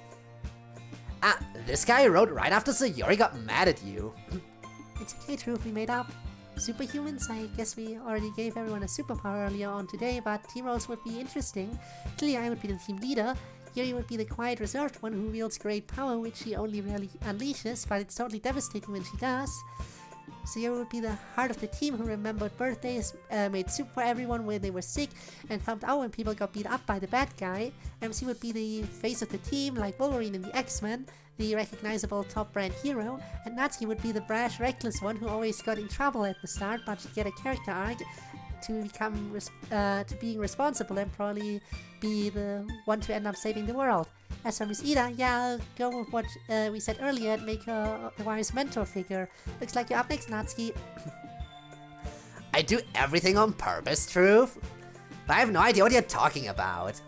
[SPEAKER 4] This guy wrote right after Sayori got mad at you.
[SPEAKER 2] It's okay, Truth, we made up. Superhumans, I guess we already gave everyone a superpower earlier on today, but team roles would be interesting. Clearly I would be the team leader. Yuri would be the quiet, reserved one who wields great power, which she only rarely unleashes, but it's totally devastating when she does. Sayori would be the heart of the team who remembered birthdays, made soup for everyone when they were sick, and helped out when people got beat up by the bad guy. MC would be the face of the team, like Wolverine in the X-Men, the recognizable top brand hero, and Natsuki would be the brash, reckless one who always got in trouble at the start, but should get a character arc to become to being responsible and probably be the one to end up saving the world. As for Miss Ida, yeah, I'll go with what we said earlier and make her the wise mentor figure. Looks like you're up next, Natsuki.
[SPEAKER 4] I do everything on purpose, Truth. But I have no idea what you're talking about.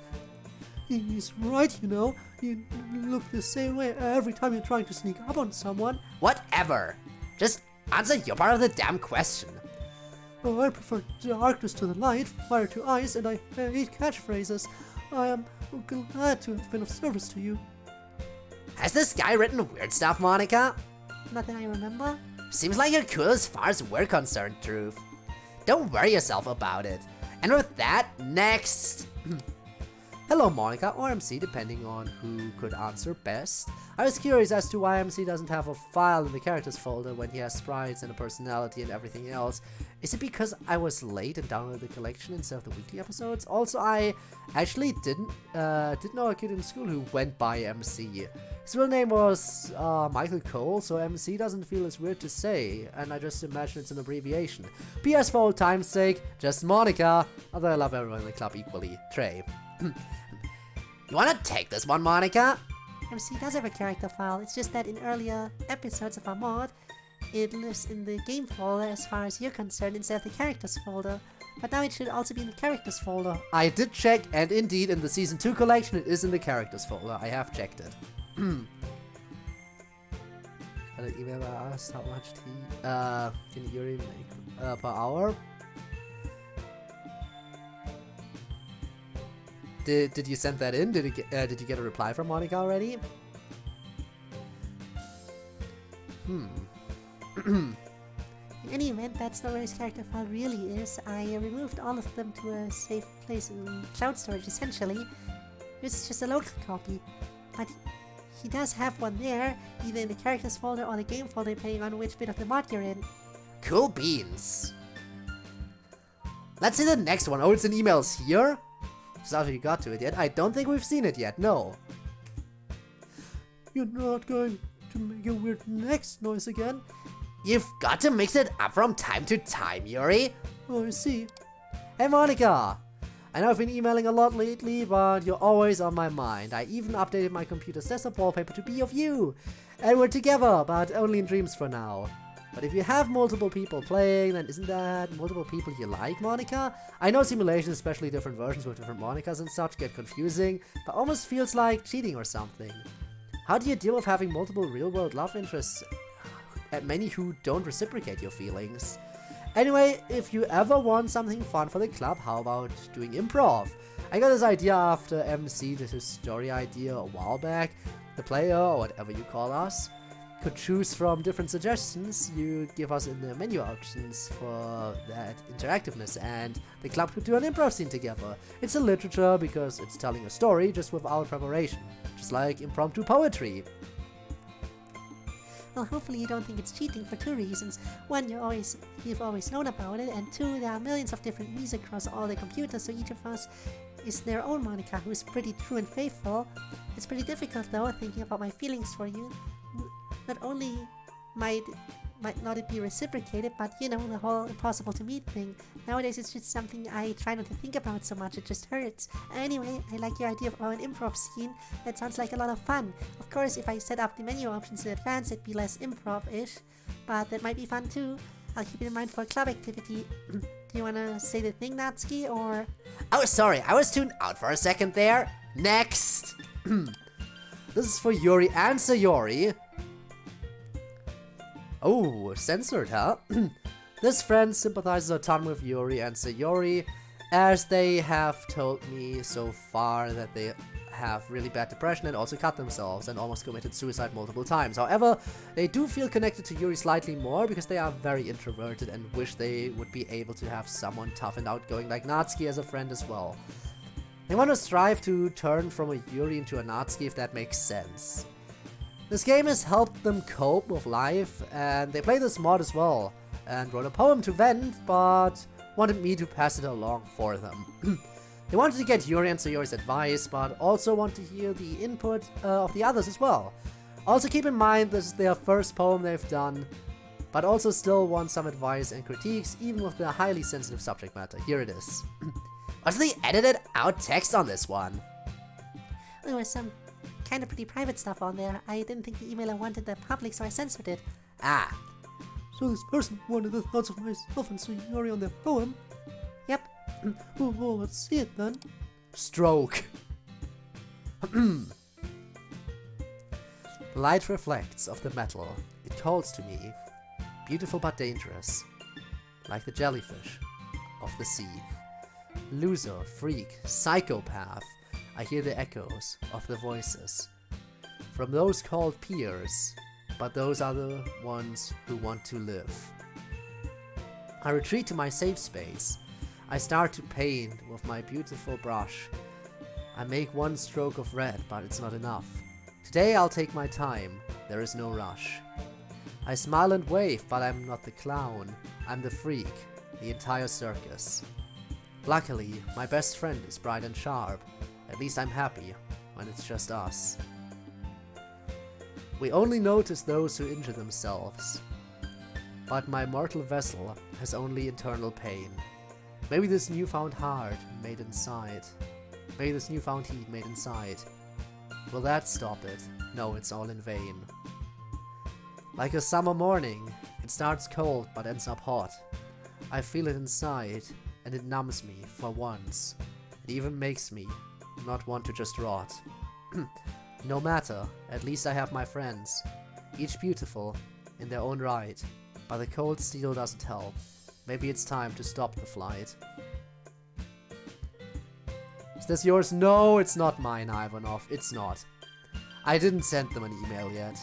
[SPEAKER 3] He's right, you know. You look the same way every time you're trying to sneak up on someone.
[SPEAKER 4] Whatever. Just answer your part of the damn question.
[SPEAKER 3] Oh, I prefer darkness to the light, fire to ice, and I hate catchphrases. I am glad to have been of service to you.
[SPEAKER 4] Has this guy written weird stuff, Monica?
[SPEAKER 2] Not that I remember.
[SPEAKER 4] Seems like you're cool as far as we're concerned, Truth. Don't worry yourself about it. And with that, next.
[SPEAKER 1] Hello Monica, or MC, depending on who could answer best. I was curious as to why MC doesn't have a file in the characters folder when he has sprites and a personality and everything else. Is it because I was late and downloaded the collection instead of the weekly episodes? Also, I actually didn't know a kid in school who went by MC. His real name was Michael Cole, so MC doesn't feel as weird to say, and I just imagine it's an abbreviation. PS for old time's sake, just Monica, although I love everyone in the club equally. Trey.
[SPEAKER 4] You wanna take this one, Monica?
[SPEAKER 2] MC does have a character file, it's just that in earlier episodes of our mod, it lives in the game folder as far as you're concerned instead of the characters folder. But now it should also be in the characters folder.
[SPEAKER 1] I did check, and indeed in the Season 2 collection it is in the characters folder. I have checked it. Got an email I asked how much can Yuri make per hour? Did you send that in? Did you get a reply from Monica already?
[SPEAKER 2] In any event, that's not where his character file really is. I removed all of them to a safe place in cloud storage, essentially. This is just a local copy. But he does have one there, either in the characters folder or the game folder, depending on which bit of the mod you're in.
[SPEAKER 4] Cool beans. Let's see the next one. Oh, it's in emails here?
[SPEAKER 1] Sorry you got to it yet. I don't think we've seen it yet, no.
[SPEAKER 3] You're not going to make a weird next noise again?
[SPEAKER 4] You've got to mix it up from time to time, Yuri.
[SPEAKER 3] Oh, I see.
[SPEAKER 1] Hey Monica! I know I've been emailing a lot lately, but you're always on my mind. I even updated my computer's desktop wallpaper to be of you. And we're together, but only in dreams for now. But if you have multiple people playing, then isn't that multiple people you like, Monica? I know simulations, especially different versions with different Monicas and such, get confusing, but almost feels like cheating or something. How do you deal with having multiple real-world love interests and many who don't reciprocate your feelings? Anyway, if you ever want something fun for the club, how about doing improv? I got this idea after MC did his story idea a while back. The player, or whatever you call us, could choose from different suggestions you give us in the menu options for that interactiveness, and the club could do an improv scene together. It's a literature because it's telling a story just without preparation, just like impromptu poetry.
[SPEAKER 2] Well, hopefully you don't think it's cheating for two reasons. One, you've always known about it, and two, there are millions of different me's across all the computers, so each of us is their own Monica, who is pretty true and faithful. It's pretty difficult though, thinking about my feelings for you. Not only might not it be reciprocated, but you know, the whole impossible to meet thing. Nowadays it's just something I try not to think about so much, it just hurts. Anyway, I like your idea of an improv scene. That sounds like a lot of fun. Of course, if I set up the menu options in advance, it'd be less improv-ish, but that might be fun too. I'll keep it in mind for a club activity. Do you want to say the thing, Natsuki, or...
[SPEAKER 4] Oh, sorry, I was tuned out for a second there. Next!
[SPEAKER 1] This is for Yuri and Sayori. Oh, censored, huh? This friend sympathizes a ton with Yuri and Sayori, as they have told me so far that they have really bad depression and also cut themselves and almost committed suicide multiple times. However, they do feel connected to Yuri slightly more because they are very introverted and wish they would be able to have someone tough and outgoing like Natsuki as a friend as well. They want to strive to turn from a Yuri into a Natsuki, if that makes sense. This game has helped them cope with life, and they play this mod as well, and wrote a poem to vent, but wanted me to pass it along for them. They wanted to get Yuri and Sayori's advice, but also want to hear the input of the others as well. Also keep in mind this is their first poem they've done, but also still want some advice and critiques, even with the highly sensitive subject matter. Here it is.
[SPEAKER 4] What's the edited out text on this one?
[SPEAKER 2] There was some kind of pretty private stuff on there. I didn't think the emailer wanted that public, so I censored it.
[SPEAKER 4] Ah,
[SPEAKER 3] So this person wanted the thoughts of myself and Sayori on their poem.
[SPEAKER 2] Yep.
[SPEAKER 3] Well, let's see it then.
[SPEAKER 1] Stroke. Light reflects off the metal. It calls to me. Beautiful but dangerous. Like the jellyfish of the sea. Loser, freak, psychopath. I hear the echoes of the voices. From those called peers. But those are the ones who want to live. I retreat to my safe space. I start to paint with my beautiful brush. I make one stroke of red, but it's not enough. Today I'll take my time, there is no rush. I smile and wave, but I'm not the clown. I'm the freak, the entire circus. Luckily, my best friend is bright and sharp. At least I'm happy when it's just us. We only notice those who injure themselves. But my mortal vessel has only internal pain. Maybe this newfound heart made inside. Maybe this newfound heat made inside. Will that stop it? No, it's all in vain. Like a summer morning, it starts cold but ends up hot. I feel it inside, and it numbs me for once. It even makes me not want to just rot. No matter, at least I have my friends. Each beautiful in their own right, but the cold steel doesn't help. Maybe it's time to stop the flight. Is this yours? No, it's not mine, Ivanov. It's not. I didn't send them an email yet.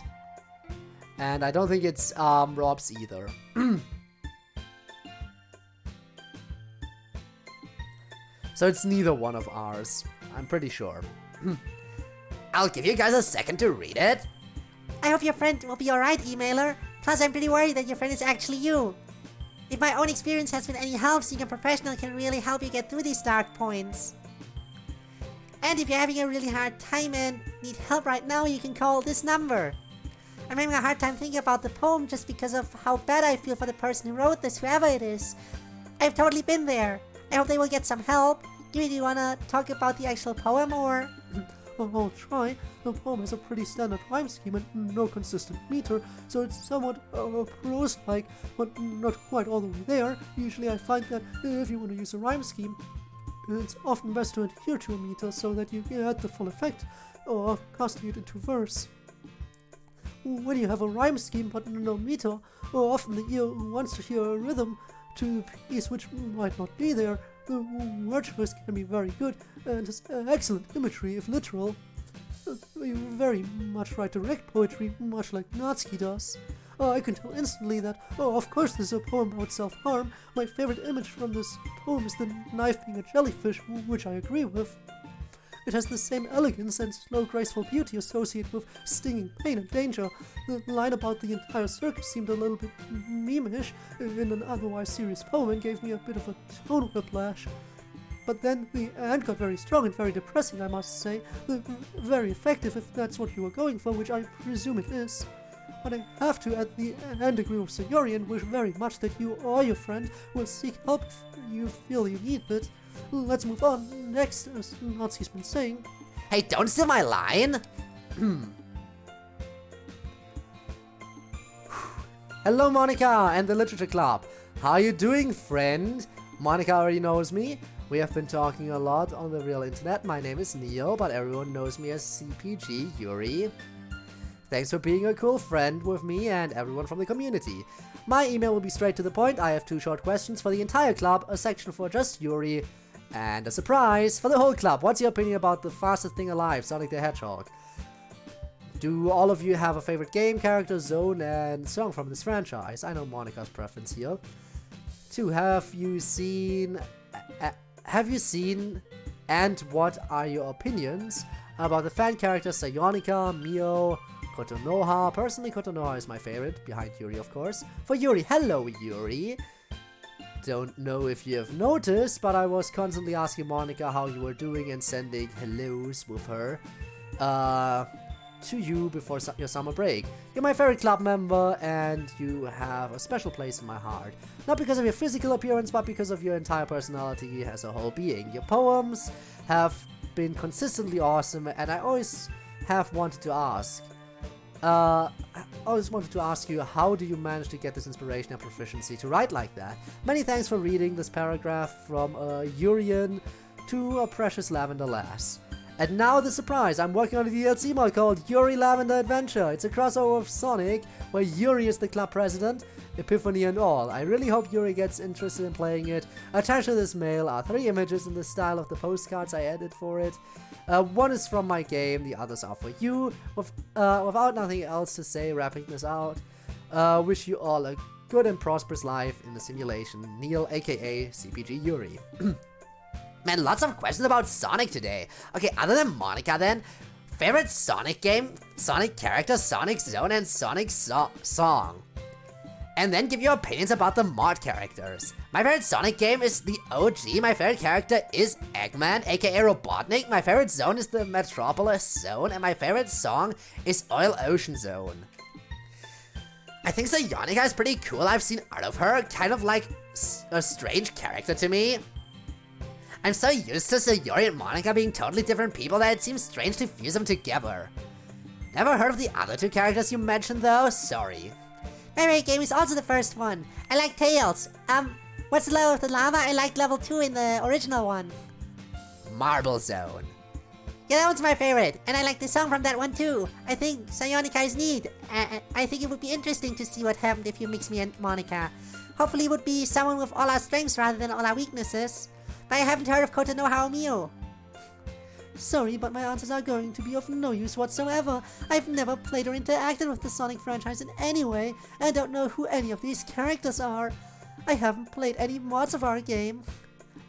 [SPEAKER 1] And I don't think it's Rob's either. So it's neither one of ours. I'm pretty sure.
[SPEAKER 4] I'll give you guys a second to read it.
[SPEAKER 2] I hope your friend will be alright, emailer. Plus, I'm pretty worried that your friend is actually you. If my own experience has been any help, seeing a professional can really help you get through these dark points. And if you're having a really hard time and need help right now, you can call this number. I'm having a hard time thinking about the poem just because of how bad I feel for the person who wrote this, whoever it is. I've totally been there. I hope they will get some help. Do you want to talk about the actual poem, or...?
[SPEAKER 3] I'll try. The poem has a pretty standard rhyme scheme and no consistent meter, so it's somewhat prose-like, but not quite all the way there. Usually I find that if you want to use a rhyme scheme, it's often best to adhere to a meter so that you get the full effect of casting it into verse. When you have a rhyme scheme but no meter, often the ear wants to hear a rhythm to the piece which might not be there. The word choice can be very good and has excellent imagery if literal. You very much write direct poetry, much like Natsuki does. I can tell instantly that, of course this is a poem about self-harm. My favorite image from this poem is the knife being a jellyfish, which I agree with. It has the same elegance and slow graceful beauty associated with stinging pain and danger. The line about the entire circus seemed a little bit meme-ish in an otherwise serious poem and gave me a bit of a tone whiplash. But then the end got very strong and very depressing, I must say. Very effective if that's what you were going for, which I presume it is. But I have to at the end agree with Sayori and wish very much that you or your friend will seek help if you feel you need it. Let's move on. Next, as Natsuki's been saying.
[SPEAKER 4] Hey, don't steal my line.
[SPEAKER 1] Hello, Monica and the Literature Club. How are you doing, friend? Monica already knows me. We have been talking a lot on the real internet. My name is Neil, but everyone knows me as CPG Yuri. Thanks for being a cool friend with me and everyone from the community. My email will be straight to the point. I have 2 short questions for the entire club, a section for just Yuri, and a surprise for the whole club. What's your opinion about the fastest thing alive, Sonic the Hedgehog? Do all of you have a favorite game, character, zone, and song from this franchise? I know Monica's preference here. 2. Have you seen, and what are your opinions about the fan characters Sayonica, Mio, Kotonoha? Personally, Kotonoha is my favorite, behind Yuri, of course. For Yuri, hello Yuri! Don't know if you have noticed, but I was constantly asking Monica how you were doing and sending hellos with her to you before your summer break. You're my favorite club member and you have a special place in my heart. Not because of your physical appearance, but because of your entire personality as a whole being. Your poems have been consistently awesome and I always have wanted to ask. You, how do you manage to get this inspiration and proficiency to write like that? Many thanks for reading this paragraph from a Urian to a precious Lavender Lass. And now the surprise, I'm working on a DDLC mod called Yuri Lavender Adventure. It's a crossover of Sonic, where Yuri is the club president, Epiphany and all. I really hope Yuri gets interested in playing it. Attached to this mail are 3 images in the style of the postcards I added for it. One is from my game, the others are for you. Without nothing else to say, wrapping this out, wish you all a good and prosperous life in the simulation. Neil, aka CPG Yuri.
[SPEAKER 4] Man, lots of questions about Sonic today. Okay, other than Monica then, favorite Sonic game, Sonic character, Sonic zone, and Sonic song. And then give your opinions about the mod characters. My favorite Sonic game is the OG, my favorite character is Eggman, aka Robotnik, my favorite zone is the Metropolis zone, and my favorite song is Oil Ocean Zone. I think Sayonica is pretty cool, I've seen art of her, kind of like a strange character to me. I'm so used to Sayori and Monica being totally different people that it seems strange to fuse them together. Never heard of the other 2 characters you mentioned though, sorry.
[SPEAKER 2] My favorite game is also the first one. I like Tails. What's the level of the lava? I like level 2 in the original one.
[SPEAKER 4] Marble Zone.
[SPEAKER 2] Yeah, that one's my favorite, and I like the song from that one too. I think Sayonica is neat. I think it would be interesting to see what happened if you mix me and Monica. Hopefully it would be someone with all our strengths rather than all our weaknesses. But I haven't heard of Kotonoha or Mio.
[SPEAKER 3] Sorry, but my answers are going to be of no use whatsoever. I've never played or interacted with the Sonic franchise in any way, and I don't know who any of these characters are. I haven't played any mods of our game.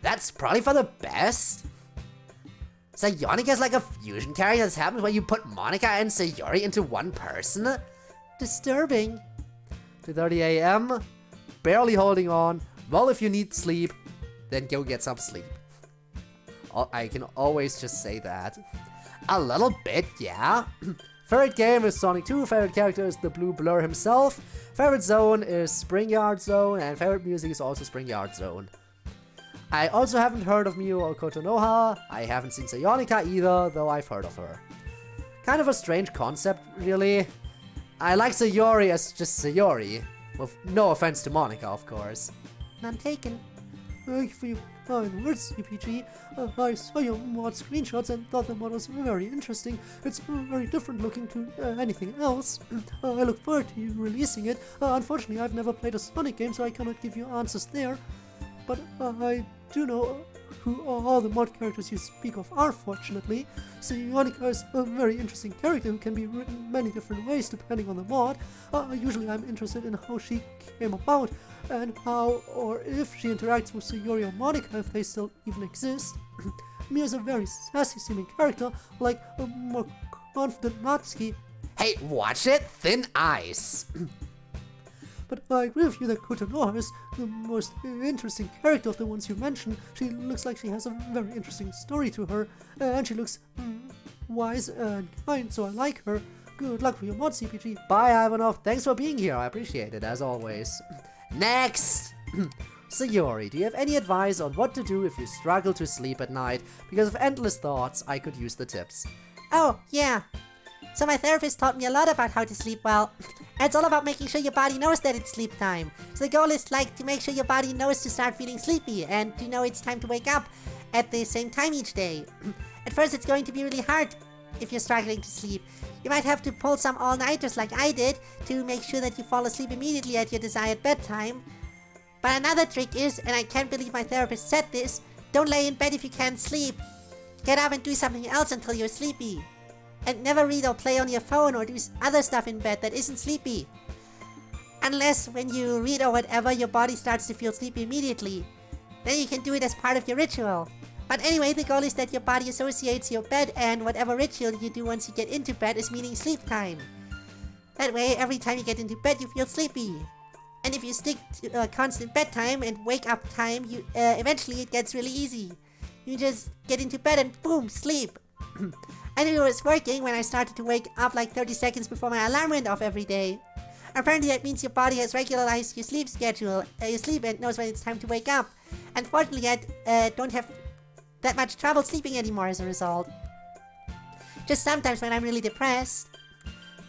[SPEAKER 4] That's probably for the best. Sayonica is like a fusion character that happens when you put Monica and Sayori into one person.
[SPEAKER 3] Disturbing.
[SPEAKER 1] 2:30 AM, barely holding on. Well, if you need sleep, then go get some sleep. I can always just say that.
[SPEAKER 4] A little bit, yeah.
[SPEAKER 1] Favorite game is Sonic 2, favorite character is the Blue Blur himself, favorite zone is Springyard Zone, and favorite music is also Springyard Zone. I also haven't heard of Miu or Kotonoha, I haven't seen Sayonica either, though I've heard of her. Kind of a strange concept, really. I like Sayori as just Sayori, with no offense to Monica, of course.
[SPEAKER 2] None taken.
[SPEAKER 3] Thank you for your kind words, CPG. I saw your mod screenshots and thought the mod was very interesting. It's very different looking to anything else. I look forward to you releasing it. Unfortunately, I've never played a Sonic game, so I cannot give you answers there. But I do know who all the mod characters you speak of are, fortunately. Sionica is a very interesting character who can be written many different ways depending on the mod. Usually I'm interested in how she came about and how or if she interacts with Sayori or Monica, if they still even exist. Mia is a very sassy seeming character, like a more confident Natsuki.
[SPEAKER 4] Hey, watch it! Thin ice!
[SPEAKER 3] But I agree with you that Kotonoha is the most interesting character of the ones you mentioned. She looks like she has a very interesting story to her, and she looks wise and kind, so I like her. Good luck for your mod, CPG.
[SPEAKER 1] Bye, Ivanov. Thanks for being here. I appreciate it, as always.
[SPEAKER 4] Next!
[SPEAKER 1] Sayori, do you have any advice on what to do if you struggle to sleep at night? Because of endless thoughts, I could use the tips.
[SPEAKER 2] Oh, yeah. So my therapist taught me a lot about how to sleep well. And it's all about making sure your body knows that it's sleep time. So the goal is like to make sure your body knows to start feeling sleepy and to know it's time to wake up at the same time each day. At first it's going to be really hard if you're struggling to sleep. You might have to pull some all-nighters like I did to make sure that you fall asleep immediately at your desired bedtime. But another trick is, and I can't believe my therapist said this, don't lay in bed if you can't sleep. Get up and do something else until you're sleepy. And never read or play on your phone or do other stuff in bed that isn't sleepy. Unless when you read or whatever, your body starts to feel sleepy immediately. Then you can do it as part of your ritual. But anyway, the goal is that your body associates your bed and whatever ritual you do once you get into bed is meaning sleep time. That way, every time you get into bed, you feel sleepy. And if you stick to a constant bedtime and wake up time, eventually it gets really easy. You just get into bed and boom, sleep. I knew it was working when I started to wake up like 30 seconds before my alarm went off every day. Apparently that means your body has regularized your sleep schedule, your sleep, and knows when it's time to wake up. Unfortunately, I don't have that much trouble sleeping anymore as a result. Just sometimes when I'm really depressed.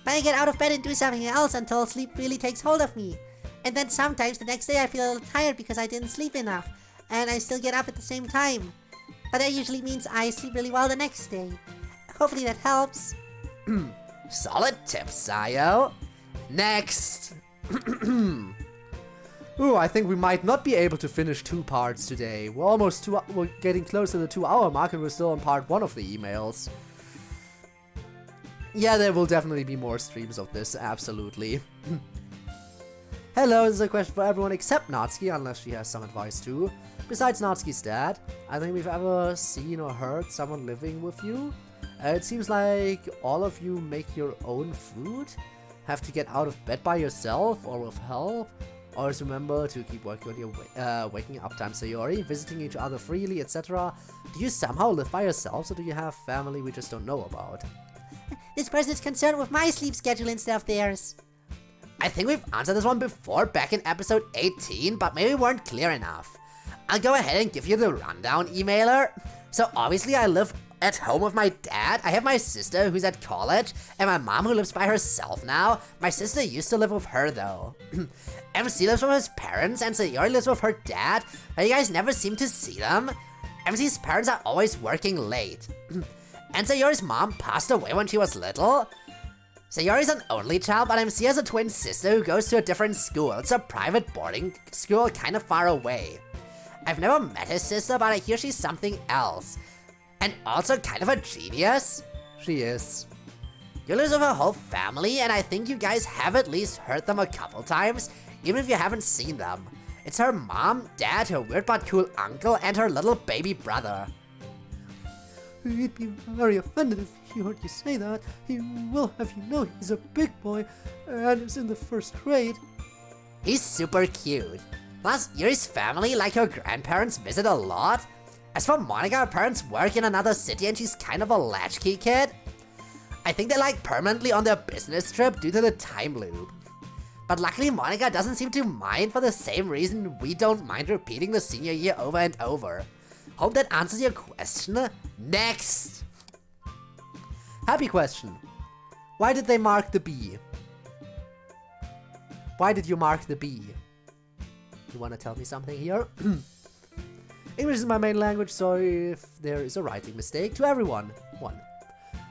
[SPEAKER 2] But I get out of bed and do something else until sleep really takes hold of me. And then sometimes the next day I feel a little tired because I didn't sleep enough. And I still get up at the same time. But that usually means I sleep really well the next day. Hopefully that helps.
[SPEAKER 4] Solid tips, Sayo. Next.
[SPEAKER 1] Ooh, I think we might not be able to finish 2 parts today. We're getting close to the 2-hour mark and we're still on part 1 of the emails. Yeah, there will definitely be more streams of this, absolutely. Hello, this is a question for everyone except Natsuki, unless she has some advice too. Besides Natsuki's dad, I think we've ever seen or heard someone living with you. It seems like all of you make your own food, have to get out of bed by yourself or with help. Always remember to keep working on your waking up time, Sayori, visiting each other freely, etc. Do you somehow live by yourselves, or do you have family we just don't know about?
[SPEAKER 2] This person is concerned with my sleep schedule instead of theirs.
[SPEAKER 4] I think we've answered this one before back in episode 18, but maybe we weren't clear enough. I'll go ahead and give you the rundown, emailer. So obviously I live at home with my dad. I have my sister who's at college, and my mom who lives by herself now. My sister used to live with her though. MC lives with his parents, and Sayori lives with her dad, but you guys never seem to see them. MC's parents are always working late. And Sayori's mom passed away when she was little. Sayori's an only child, but MC has a twin sister who goes to a different school. It's a private boarding school kind of far away. I've never met his sister, but I hear she's something else. And also kind of a genius.
[SPEAKER 1] She is.
[SPEAKER 4] You live with her whole family, and I think you guys have at least heard them a couple times, even if you haven't seen them. It's her mom, dad, her weird but cool uncle, and her little baby brother.
[SPEAKER 3] He'd be very offended if he heard you say that. He will have you know he's a big boy and is in the 1st grade.
[SPEAKER 4] He's super cute. Plus, Yuri's family, like her grandparents, visit a lot. As for Monica, her parents work in another city and she's kind of a latchkey kid. I think they're like permanently on their business trip due to the time loop. But luckily Monica doesn't seem to mind for the same reason we don't mind repeating the senior year over and over. Hope that answers your question. Next!
[SPEAKER 1] Happy question. Why did they mark the B? Why did you mark the B? You wanna tell me something here? English is my main language, so if there is a writing mistake, to everyone. 1.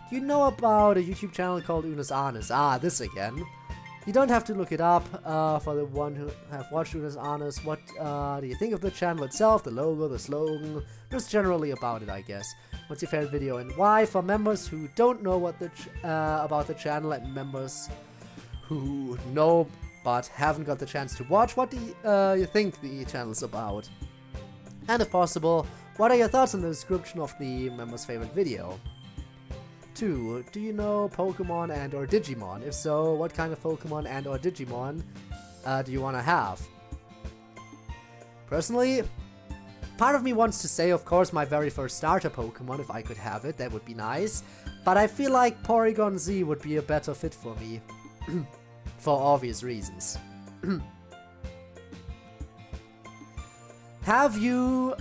[SPEAKER 1] Do you know about a YouTube channel called Unas Arnes? Ah, this again. You don't have to look it up. For the one who have watched Unas Arnes, what do you think of the channel itself, the logo, the slogan? Just generally about it, I guess. What's your favorite video and why? For members who don't know what about the channel and members who know but haven't got the chance to watch, what do you think the channel's about? And if possible, what are your thoughts on the description of the member's favorite video? 2. Do you know Pokemon and or Digimon? If so, what kind of Pokemon and or Digimon do you want to have? Personally, part of me wants to say, of course, my very first starter Pokemon, if I could have it, that would be nice. But I feel like Porygon Z would be a better fit for me. For obvious reasons. Have you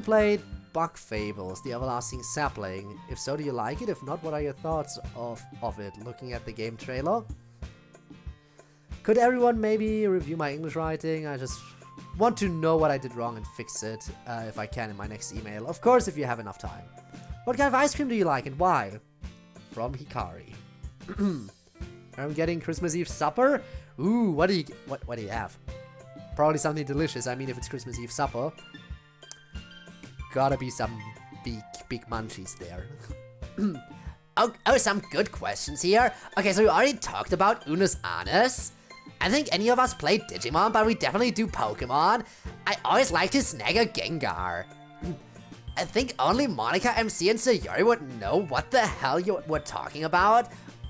[SPEAKER 1] played Bug Fables, The Everlasting Sapling. If so, do you like it? If not, what are your thoughts of it, looking at the game trailer? Could everyone maybe review my English writing? I just want to know what I did wrong and fix it, if I can, in my next email. Of course, if you have enough time. What kind of ice cream do you like and why? From Hikari. I'm getting Christmas Eve supper? Ooh, what do you have? Probably something delicious. I mean, if it's Christmas Eve supper, gotta be some big munchies there.
[SPEAKER 4] Oh, some good questions here. Okay, so we already talked about Unus Annus. I think any of us play Digimon, but we definitely do Pokemon. I always like to snag a Gengar. I think only Monica, MC, and Sayori would know what the hell you were talking about.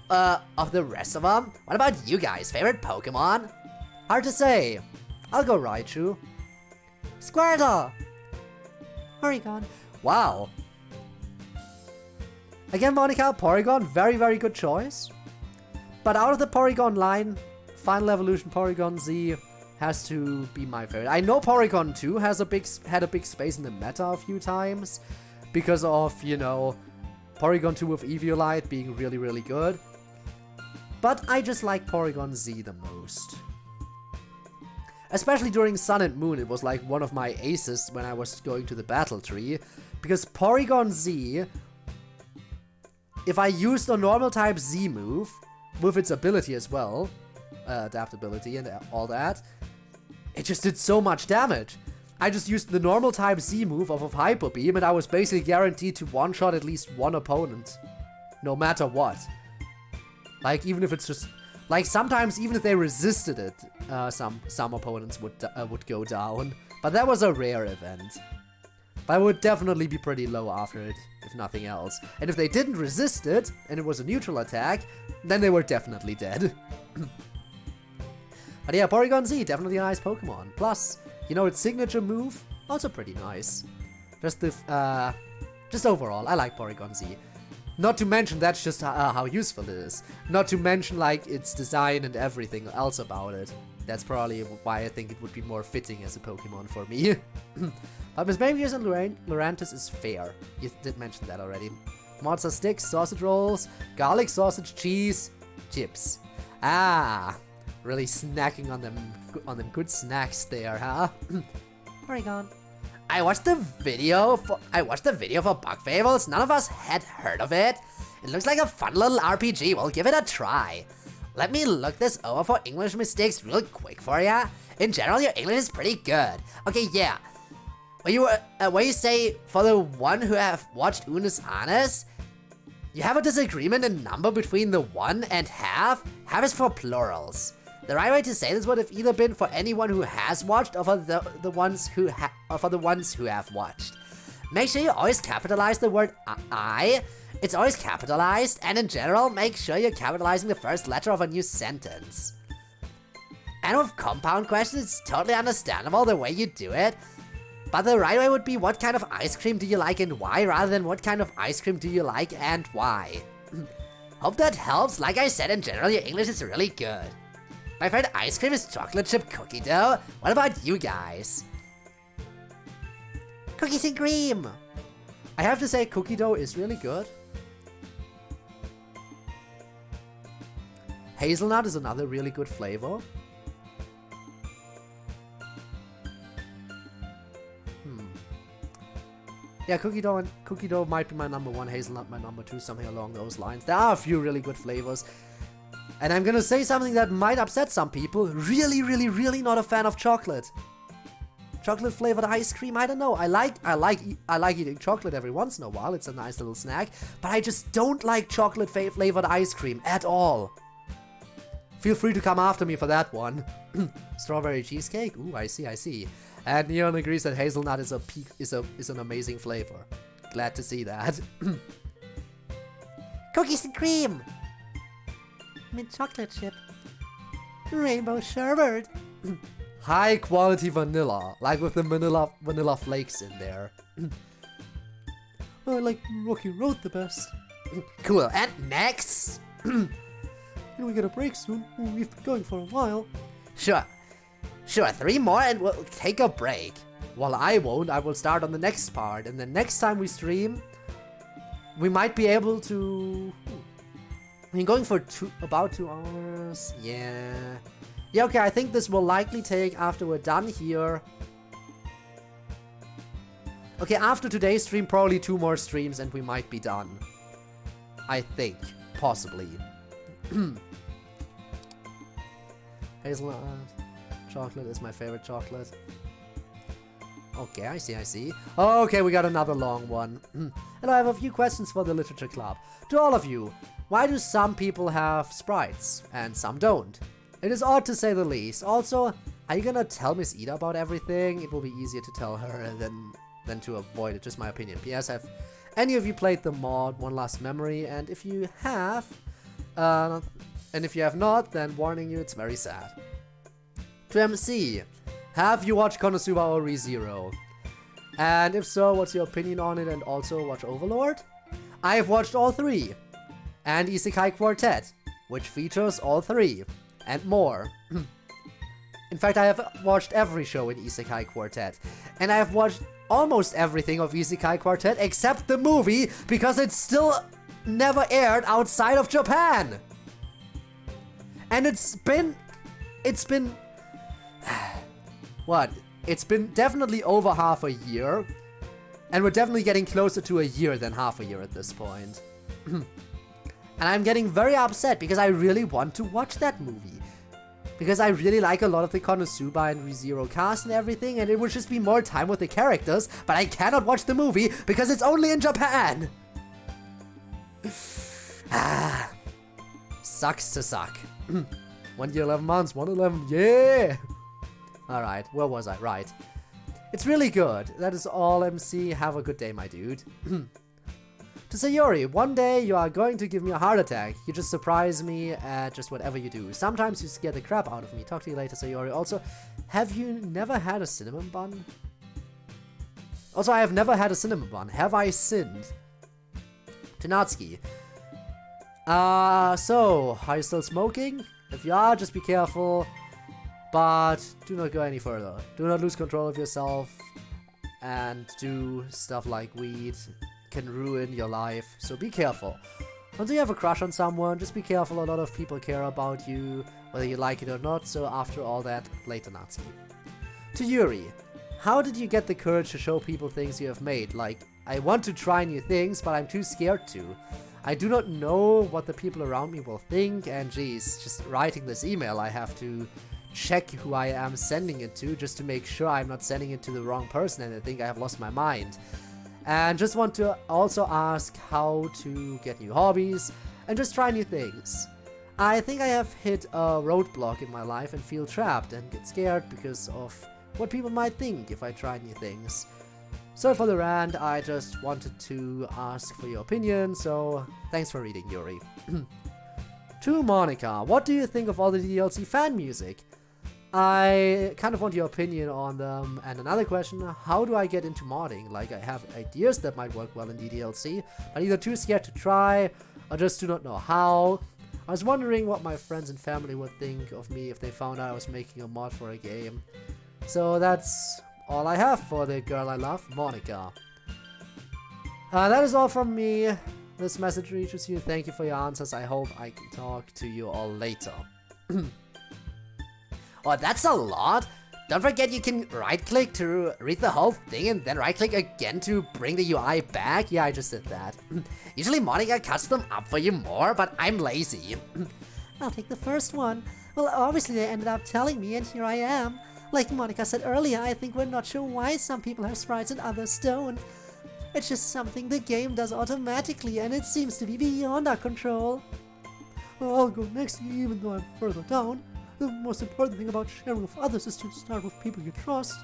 [SPEAKER 4] Of the rest of them. What about you guys? Favorite Pokemon?
[SPEAKER 1] Hard to say. I'll go Raichu.
[SPEAKER 2] Squirtle! Porygon.
[SPEAKER 1] Wow. Again, Monica, Porygon, very, very good choice. But out of the Porygon line, Final Evolution Porygon Z has to be my favorite. I know Porygon 2 had a big space in the meta a few times because of, you know, Porygon 2 with Eviolite being really, really good. But I just like Porygon Z the most. Especially during Sun and Moon, it was like one of my aces when I was going to the battle tree. Because Porygon Z, if I used a normal type Z move, with its ability as well, adaptability and all that, it just did so much damage. I just used the normal type Z move off of Hyper Beam and I was basically guaranteed to one-shot at least one opponent. No matter what. Like, even if it's just... Like, sometimes even if they resisted it, some opponents would go down. But that was a rare event. But I would definitely be pretty low after it, if nothing else. And if they didn't resist it, and it was a neutral attack, then they were definitely dead. But yeah, Porygon Z, definitely a nice Pokemon. Plus, you know, its signature move, also pretty nice. Just overall, I like Porygon Z. Not to mention, that's just how useful it is. Not to mention, like, its design and everything else about it. That's probably why I think it would be more fitting as a Pokemon for me. But Mismagius and Lurantis is fair. You did mention that already. Monster sticks, sausage rolls, garlic sausage, cheese, chips. Ah, really snacking on them good snacks there, huh?
[SPEAKER 2] Porygon.
[SPEAKER 4] I watched the video for Bug Fables. None of us had heard of it. It looks like a fun little RPG. We'll give it a try. Let me look this over for English mistakes real quick for ya. In general, your English is pretty good. Okay, yeah. Where you say for the one who have watched Unus Annus, you have a disagreement in number between the 1 and half. Half is for plurals. The right way to say this would have either been for anyone who has watched or for the ones who have watched. Make sure you always capitalize the word I. It's always capitalized, and in general, make sure you're capitalizing the first letter of a new sentence. And with compound questions, it's totally understandable the way you do it. But the right way would be what kind of ice cream do you like and why, rather than what kind of ice cream do you like and why. Hope that helps. Like I said, in general, your English is really good. My favorite ice cream is chocolate chip cookie dough. What about you guys?
[SPEAKER 2] Cookies and cream.
[SPEAKER 1] I have to say, cookie dough is really good. Hazelnut is another really good flavor. Yeah, cookie dough might be my number 1, hazelnut my number 2, something along those lines. There are a few really good flavors. And I'm gonna say something that might upset some people. Really, really, really not a fan of chocolate. Chocolate flavored ice cream, I don't know. I like eating chocolate every once in a while. It's a nice little snack. But I just don't like chocolate flavored ice cream at all. Feel free to come after me for that one. Strawberry cheesecake? Ooh, I see. And Neon agrees that hazelnut is an amazing flavor. Glad to see that.
[SPEAKER 2] Cookies and cream. Mint chocolate chip. Rainbow sherbet.
[SPEAKER 1] High quality vanilla, like with the vanilla flakes in there.
[SPEAKER 3] I like Rocky Road the best.
[SPEAKER 4] Cool, and next?
[SPEAKER 3] Can we get a break soon? We've been going for a while.
[SPEAKER 4] Sure, 3 more and we'll take a break.
[SPEAKER 1] Well, I won't. I will start on the next part. And then next time we stream, we might be able to... I mean, going for about 2 hours. Yeah. Yeah, okay, I think this will likely take, after we're done here... Okay, after today's stream, probably 2 more streams and we might be done. I think. Possibly. Hazelnut chocolate is my favorite chocolate. Okay, I see. Okay, we got another long one. And I have a few questions for the Literature Club. To all of you, why do some people have sprites and some don't? It is odd to say the least. Also, are you gonna tell Miss Ida about everything? It will be easier to tell her than to avoid it, just my opinion. P.S. Have any of you played the mod One Last Memory? And if you have, and if you have not, then warning you, it's very sad. To MC, have you watched Konosuba or ReZero? And if so, what's your opinion on it, and also watch Overlord? I have watched all 3. And Isekai Quartet, which features all 3. And more. In fact, I have watched every show in Isekai Quartet. And I have watched almost everything of Isekai Quartet except the movie, because it's still never aired outside of Japan. And it's been what? It's been definitely over half a year. And we're definitely getting closer to a year than half a year at this point. And I'm getting very upset because I really want to watch that movie. Because I really like a lot of the Konosuba and ReZero cast and everything, and it would just be more time with the characters, but I cannot watch the movie because it's only in Japan! Sucks to suck. 1 year, 11 months, 111, yeah! Alright, where was I? Right. It's really good. That is all, MC. Have a good day, my dude. To Sayori, one day you are going to give me a heart attack. You just surprise me at just whatever you do. Sometimes you scare the crap out of me. Talk to you later, Sayori. Also, have you never had a cinnamon bun? Also, I have never had a cinnamon bun. Have I sinned? To Natsuki. So, are you still smoking? If you are, just be careful. But do not go any further. Do not lose control of yourself. And do stuff like weed. Can ruin your life, so be careful. Once you have a crush on someone, just be careful. A lot of people care about you, whether you like it or not, so after all that, later Natsuki. To Yuri, how did you get the courage to show people things you have made? Like, I want to try new things, but I'm too scared to. I do not know what the people around me will think, and geez, just writing this email, I have to check who I am sending it to, just to make sure I'm not sending it to the wrong person and I think I have lost my mind. And just want to also ask how to get new hobbies and just try new things. I think I have hit a roadblock in my life and feel trapped and get scared because of what people might think if I try new things. Sorry for the rant, I just wanted to ask for your opinion, so thanks for reading, Yuri. To Monica, what do you think of all the DDLC fan music? I kind of want your opinion on them. And another question, how do I get into modding? Like, I have ideas that might work well in DDLC, but either too scared to try, or just do not know how. I was wondering what my friends and family would think of me if they found out I was making a mod for a game. So that's all I have for the girl I love, Monica. That is all from me. This message reaches you. Thank you for your answers. I hope I can talk to you all later. Oh, that's a lot! Don't forget you can right-click to read the whole thing and then right-click again to bring the UI back. Yeah, I just did that. Usually Monica cuts them up for you more, but I'm lazy.
[SPEAKER 2] I'll take the first one. Well, obviously they ended up telling me, and here I am. Like Monica said earlier, I think we're not sure why some people have sprites and others don't. It's just something the game does automatically, and it seems to be beyond our control.
[SPEAKER 3] Well, I'll go next, even though I'm further down. The most important thing about sharing with others is to start with people you trust.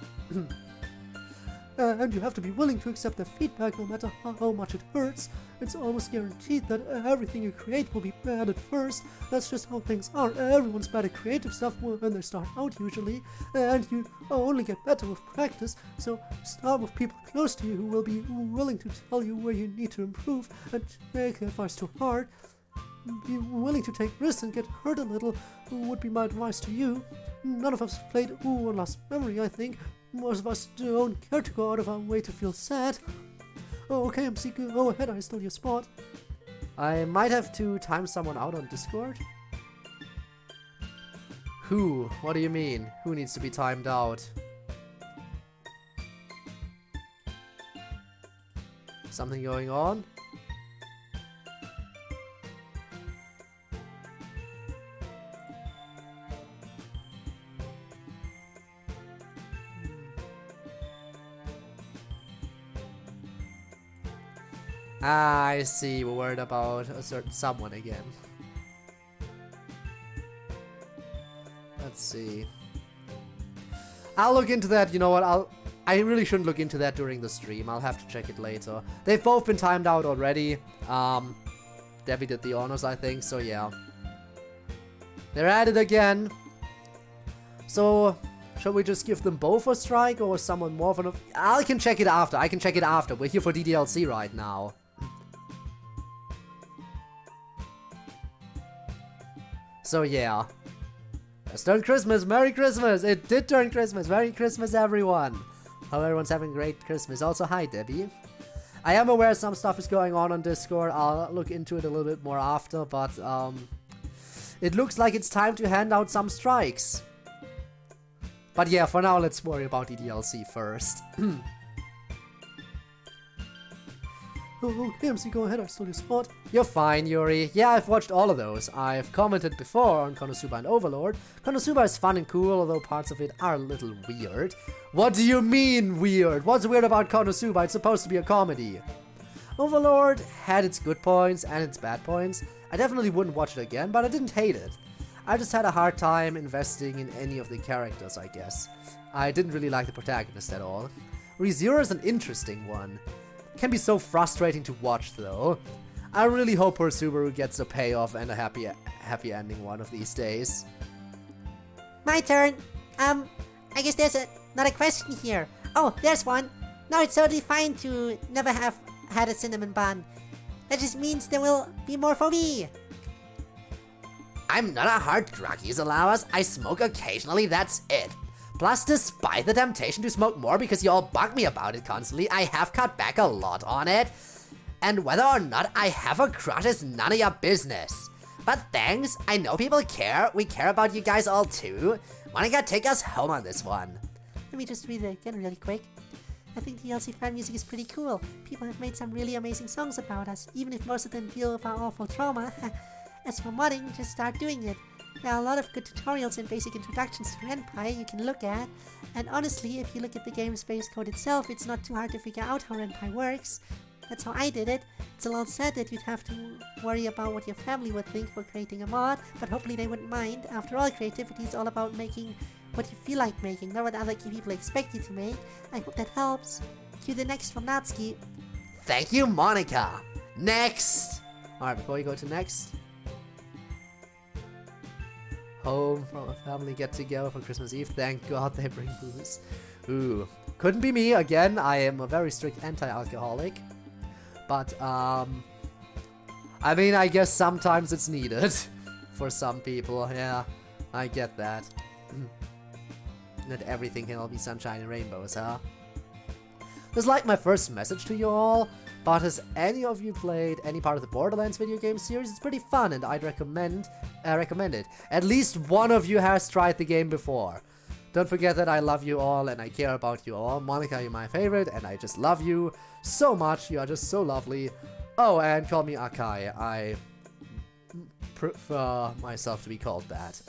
[SPEAKER 3] And you have to be willing to accept their feedback no matter how much it hurts. It's almost guaranteed that everything you create will be bad at first. That's just how things are. Everyone's bad at creative stuff when they start out usually. And you only get better with practice. So start with people close to you who will be willing to tell you where you need to improve and take advice to heart. Be willing to take risks and get hurt a little would be my advice to you. None of us played One Last Memory, I think. most of us don't care to go out of our way to feel sad. Oh, okay, MC, go ahead, I stole your spot.
[SPEAKER 1] I might have to time someone out on Discord. Who? What do you mean? Who needs to be timed out? Something going on? Ah, I see. We're worried about a certain someone again. Let's see. I'll look into that. You know what? I really shouldn't look into that during the stream. I'll have to check it later. They've both been timed out already. Debbie did the honors, I think. So yeah, they're at it again. So shall we just give them both a strike, or someone more of an? I can check it after. I can check it after. We're here for DDLC right now. So yeah. It's turned Christmas. Merry Christmas. It did turn Christmas. Merry Christmas, everyone. Hope everyone's having a great Christmas. Also, hi, Debbie. I am aware some stuff is going on Discord. I'll look into it a little bit more after, but it looks like it's time to hand out some strikes. But yeah, for now, let's worry about DDLC first.
[SPEAKER 3] Oh, okay, MC, go ahead, I stole your spot.
[SPEAKER 1] You're fine, Yuri. Yeah, I've watched all of those. I've commented before on Konosuba and Overlord. Konosuba is fun and cool, although parts of it are a little weird. What do you mean, weird? What's weird about Konosuba? It's supposed to be a comedy. Overlord had its good points and its bad points. I definitely wouldn't watch it again, but I didn't hate it. I just had a hard time investing in any of the characters, I guess. I didn't really like the protagonist at all. ReZero is an interesting one. Can be so frustrating to watch, though. I really hope her Subaru gets a payoff and a happy ending one of these days.
[SPEAKER 2] My turn. I guess there's another question here. Oh, there's one. No, it's totally fine to never have had a cinnamon bun. That just means there will be more for me.
[SPEAKER 4] I'm not a hard drug user, Lawas. I smoke occasionally, that's it. Plus, despite the temptation to smoke more because you all bug me about it constantly, I have cut back a lot on it. And whether or not I have a crush is none of your business. But thanks, I know people care. We care about you guys all too. Monica, take us home on this one.
[SPEAKER 2] Let me just read it again really quick. I think DLC fan music is pretty cool. People have made some really amazing songs about us, even if most of them deal with our awful trauma. As for modding, just start doing it. There are a lot of good tutorials and basic introductions to Ren'Py you can look at, and honestly, if you look at the game's base code itself, it's not too hard to figure out how Ren'Py works. That's how I did it. It's a little sad that you'd have to worry about what your family would think for creating a mod, but hopefully they wouldn't mind. After all, creativity is all about making what you feel like making, not what other people expect you to make. I hope that helps. Cue the next from Natsuki.
[SPEAKER 4] Thank you, Monica. Next!
[SPEAKER 1] Alright, before we go to next. Home from a family get-together for Christmas Eve. Thank God they bring booze. Ooh. Couldn't be me. Again, I am a very strict anti-alcoholic. But, I mean, I guess sometimes it's needed. For some people, yeah. I get that. Not everything can all be sunshine and rainbows, huh? This is like my first message to you all. But has any of you played any part of the Borderlands video game series? It's pretty fun and I'd recommend it. At least one of you has tried the game before. Don't forget that I love you all and I care about you all. Monica, you're my favorite and I just love you so much. You are just so lovely. Oh, and call me Akai. I prefer myself to be called that.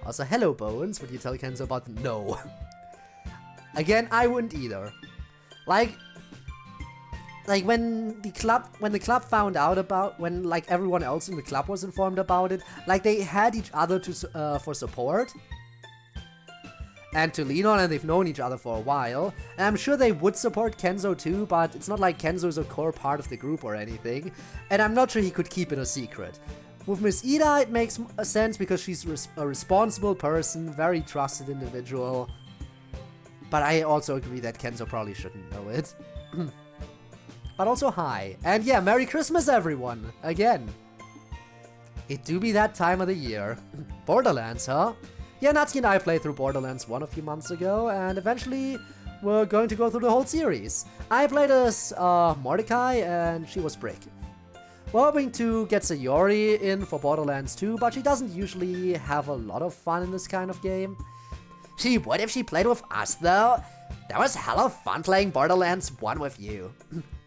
[SPEAKER 1] Also, hello Bones. Would you tell Kenzo about the no? Again, I wouldn't either. Like when the club found out about, when like everyone else in the club was informed about it, like they had each other to for support and to lean on, and they've known each other for a while. And I'm sure they would support Kenzo too, but it's not like Kenzo's a core part of the group or anything. And I'm not sure he could keep it a secret. With Miss Ida, it makes sense because she's a responsible person, very trusted individual. But I also agree that Kenzo probably shouldn't know it. But also hi. And yeah, Merry Christmas everyone, again. It do be that time of the year. Borderlands, huh? Yeah, Natsuki and I played through Borderlands 1 a few months ago, and eventually we're going to go through the whole series. I played as Mordecai, and she was Brick. We're hoping to get Sayori in for Borderlands 2, but she doesn't usually have a lot of fun in this kind of game.
[SPEAKER 4] She would if she played with us, though. That was hella fun playing Borderlands 1 with you.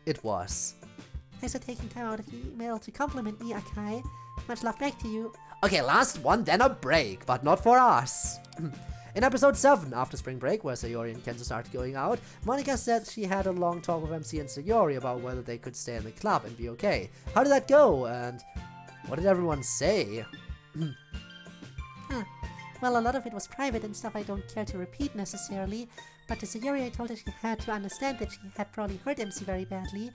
[SPEAKER 1] It was.
[SPEAKER 2] Thanks for taking time out of your email to compliment me, Akai. Much love back to you.
[SPEAKER 4] Okay, last one, then a break.
[SPEAKER 1] But not for us. In episode 7, after spring break, where Sayori and Kenzo started going out, Monika said she had a long talk with MC and Sayori about whether they could stay in the club and be okay. How did that go, and what did everyone say?
[SPEAKER 2] Well, a lot of it was private and stuff I don't care to repeat necessarily, but to Sayori I told her she had to understand that she had probably hurt MC very badly,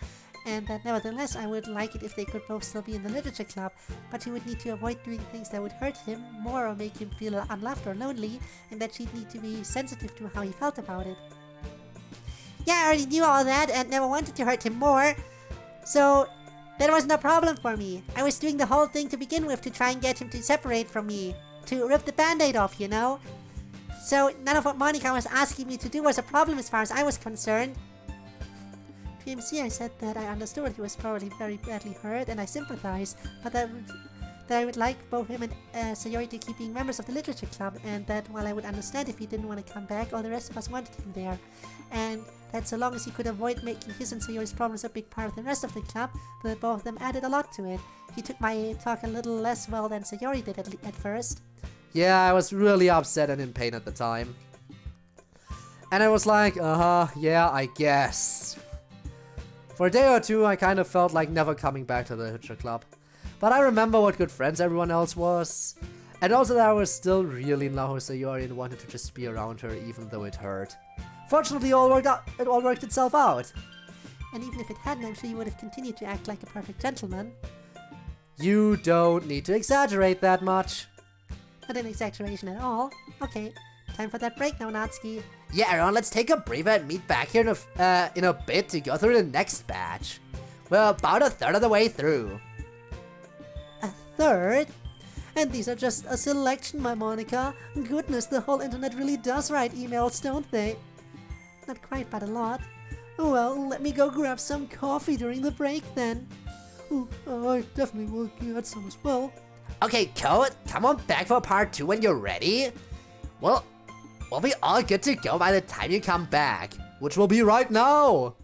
[SPEAKER 2] and that nevertheless I would like it if they could both still be in the literature club, but she would need to avoid doing things that would hurt him more or make him feel unloved or lonely, and that she'd need to be sensitive to how he felt about it. Yeah, I already knew all that and never wanted to hurt him more, so that wasn't a problem for me. I was doing the whole thing to begin with to try and get him to separate from me, to rip the band-aid off, you know? So none of what Monika was asking me to do was a problem as far as I was concerned. To MC I said that I understood he was probably very badly hurt and I sympathized, but that I would like both him and Sayori to keep being members of the literature club, and that while I would understand if he didn't want to come back, all the rest of us wanted him there. And that so long as he could avoid making his and Sayori's problems a big part of the rest of the club, the both of them added a lot to it. He took my talk a little less well than Sayori did at first.
[SPEAKER 1] Yeah, I was really upset and in pain at the time. And I was like, yeah, I guess. For a day or two, I kind of felt like never coming back to the literature club. But I remember what good friends everyone else was. And also that I was still really in love with Sayori and wanted to just be around her even though it hurt. Fortunately, it all worked itself out.
[SPEAKER 2] And even if it hadn't, I'm sure you would have continued to act like a perfect gentleman.
[SPEAKER 1] You don't need to exaggerate that much.
[SPEAKER 2] Not an exaggeration at all. Okay, time for that break now, Natsuki.
[SPEAKER 4] Yeah, everyone, let's take a breather and meet back here in a bit to go through the next batch. We're about a third of the way through.
[SPEAKER 2] A third? And these are just a selection, my Monika. Goodness, the whole internet really does write emails, don't they? Not quite, but a lot. Well, let me go grab some coffee during the break then.
[SPEAKER 3] I definitely will get some as well.
[SPEAKER 4] Okay, Code, come on back for part 2 when you're ready. Well, we'll be all good to go by the time you come back.
[SPEAKER 1] Which will be right now!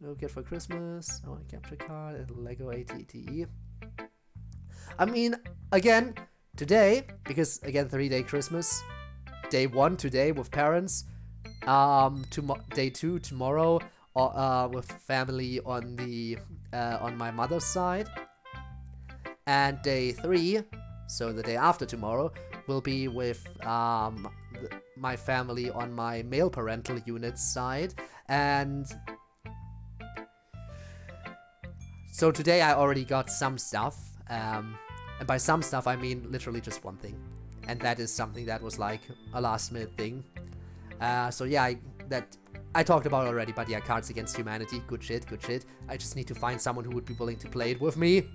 [SPEAKER 1] No get for Christmas, I want a capture card, and Lego ATTE. I mean, again, today, because again 3-day Christmas, day 1 today with parents, day 2 tomorrow with family on the on my mother's side, and day 3, so the day after tomorrow, will be with my family on my male parental unit's side, and so today I already got some stuff, and by some stuff I mean literally just one thing, and that is something that was like a last minute thing. So yeah, that I talked about already, but yeah, Cards Against Humanity, good shit, good shit. I just need to find someone who would be willing to play it with me.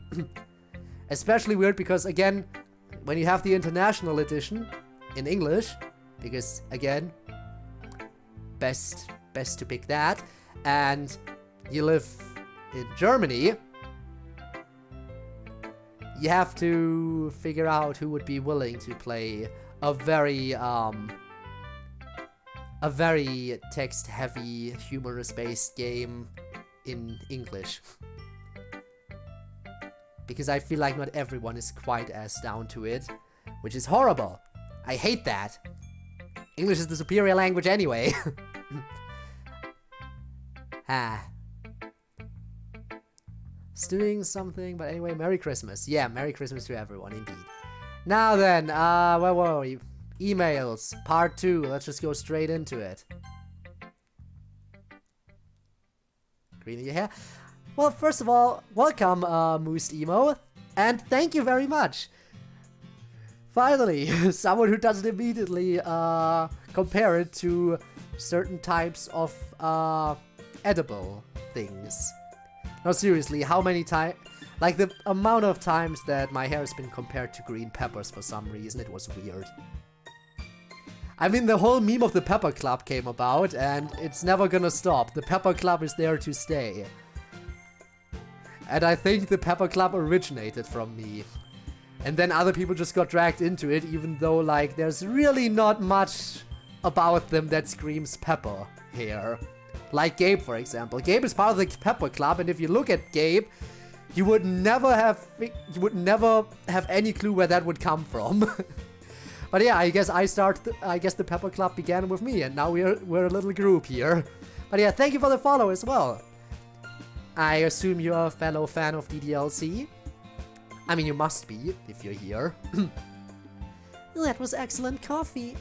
[SPEAKER 1] Especially weird because, again, when you have the international edition in English, because, again, best to pick that, and you live in Germany, you have to figure out who would be willing to play a very text-heavy, humorous-based game in English. Because I feel like not everyone is quite as down to it, which is horrible. I hate that. English is the superior language anyway. Doing something, but anyway, Merry Christmas. Yeah, Merry Christmas to everyone, indeed. Now then, where were we? Emails, part 2. Let's just go straight into it. Green in your hair. Well, first of all, welcome, Moose Emo, and thank you very much. Finally, someone who doesn't immediately compare it to certain types of edible things. No, seriously, how many times? Like, the amount of times that my hair has been compared to green peppers for some reason, it was weird. I mean, the whole meme of the Pepper Club came about, and it's never gonna stop. The Pepper Club is there to stay. And I think the Pepper Club originated from me. And then other people just got dragged into it, even though, like, there's really not much about them that screams Pepper here. Like Gabe, for example. Gabe is part of the Pepper Club, and if you look at Gabe, you would never have any clue where that would come from. But yeah, I guess the Pepper Club began with me, and now we're a little group here. But yeah, thank you for the follow as well. I assume you're a fellow fan of DDLC. I mean, you must be, if you're here.
[SPEAKER 3] That was excellent coffee.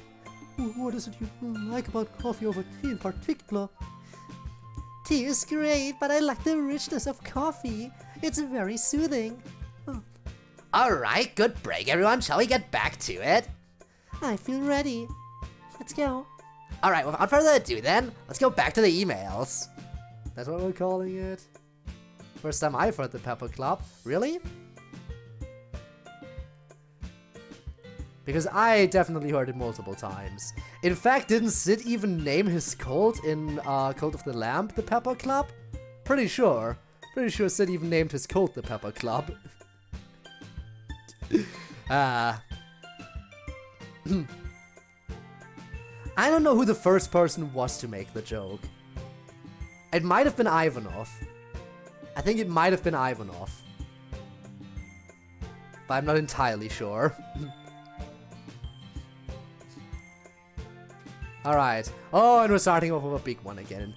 [SPEAKER 3] What is it you like about coffee over tea in particular?
[SPEAKER 2] Tea is great, but I like the richness of coffee. It's very soothing.
[SPEAKER 4] Alright, good break everyone. Shall we get back to it?
[SPEAKER 2] I feel ready. Let's go.
[SPEAKER 4] Alright, without further ado then, let's go back to the emails.
[SPEAKER 1] That's what we're calling it. First time I've heard the Pepper Club. Really? Because I definitely heard it multiple times. In fact, didn't Sid even name his cult in Cult of the Lamb the Pepper Club? Pretty sure. Pretty sure Sid even named his cult the Pepper Club. I don't know who the first person was to make the joke. It might have been Ivanov. I think it might have been Ivanov. But I'm not entirely sure. Alright. Oh, and we're starting off with a big one again.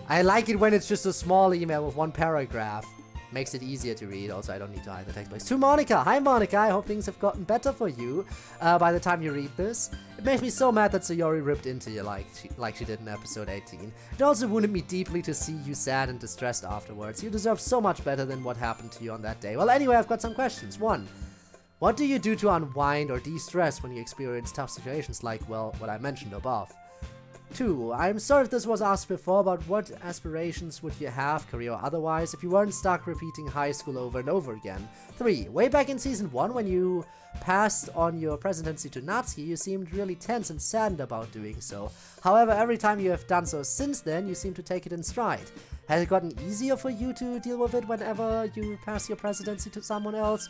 [SPEAKER 1] I like it when it's just a small email with one paragraph. Makes it easier to read. Also, I don't need to hide the text box. To Monica. Hi, Monica. I hope things have gotten better for you by the time you read this. It makes me so mad that Sayori ripped into you like she did in episode 18. It also wounded me deeply to see you sad and distressed afterwards. You deserve so much better than what happened to you on that day. Well, anyway, I've got some questions. 1. What do you do to unwind or de-stress when you experience tough situations like, well, what I mentioned above? 2. I'm sorry if this was asked before, but what aspirations would you have, career or otherwise, if you weren't stuck repeating high school over and over again? 3. Way back in Season 1, when you passed on your presidency to Natsuki, you seemed really tense and saddened about doing so. However, every time you have done so since then, you seem to take it in stride. Has it gotten easier for you to deal with it whenever you pass your presidency to someone else?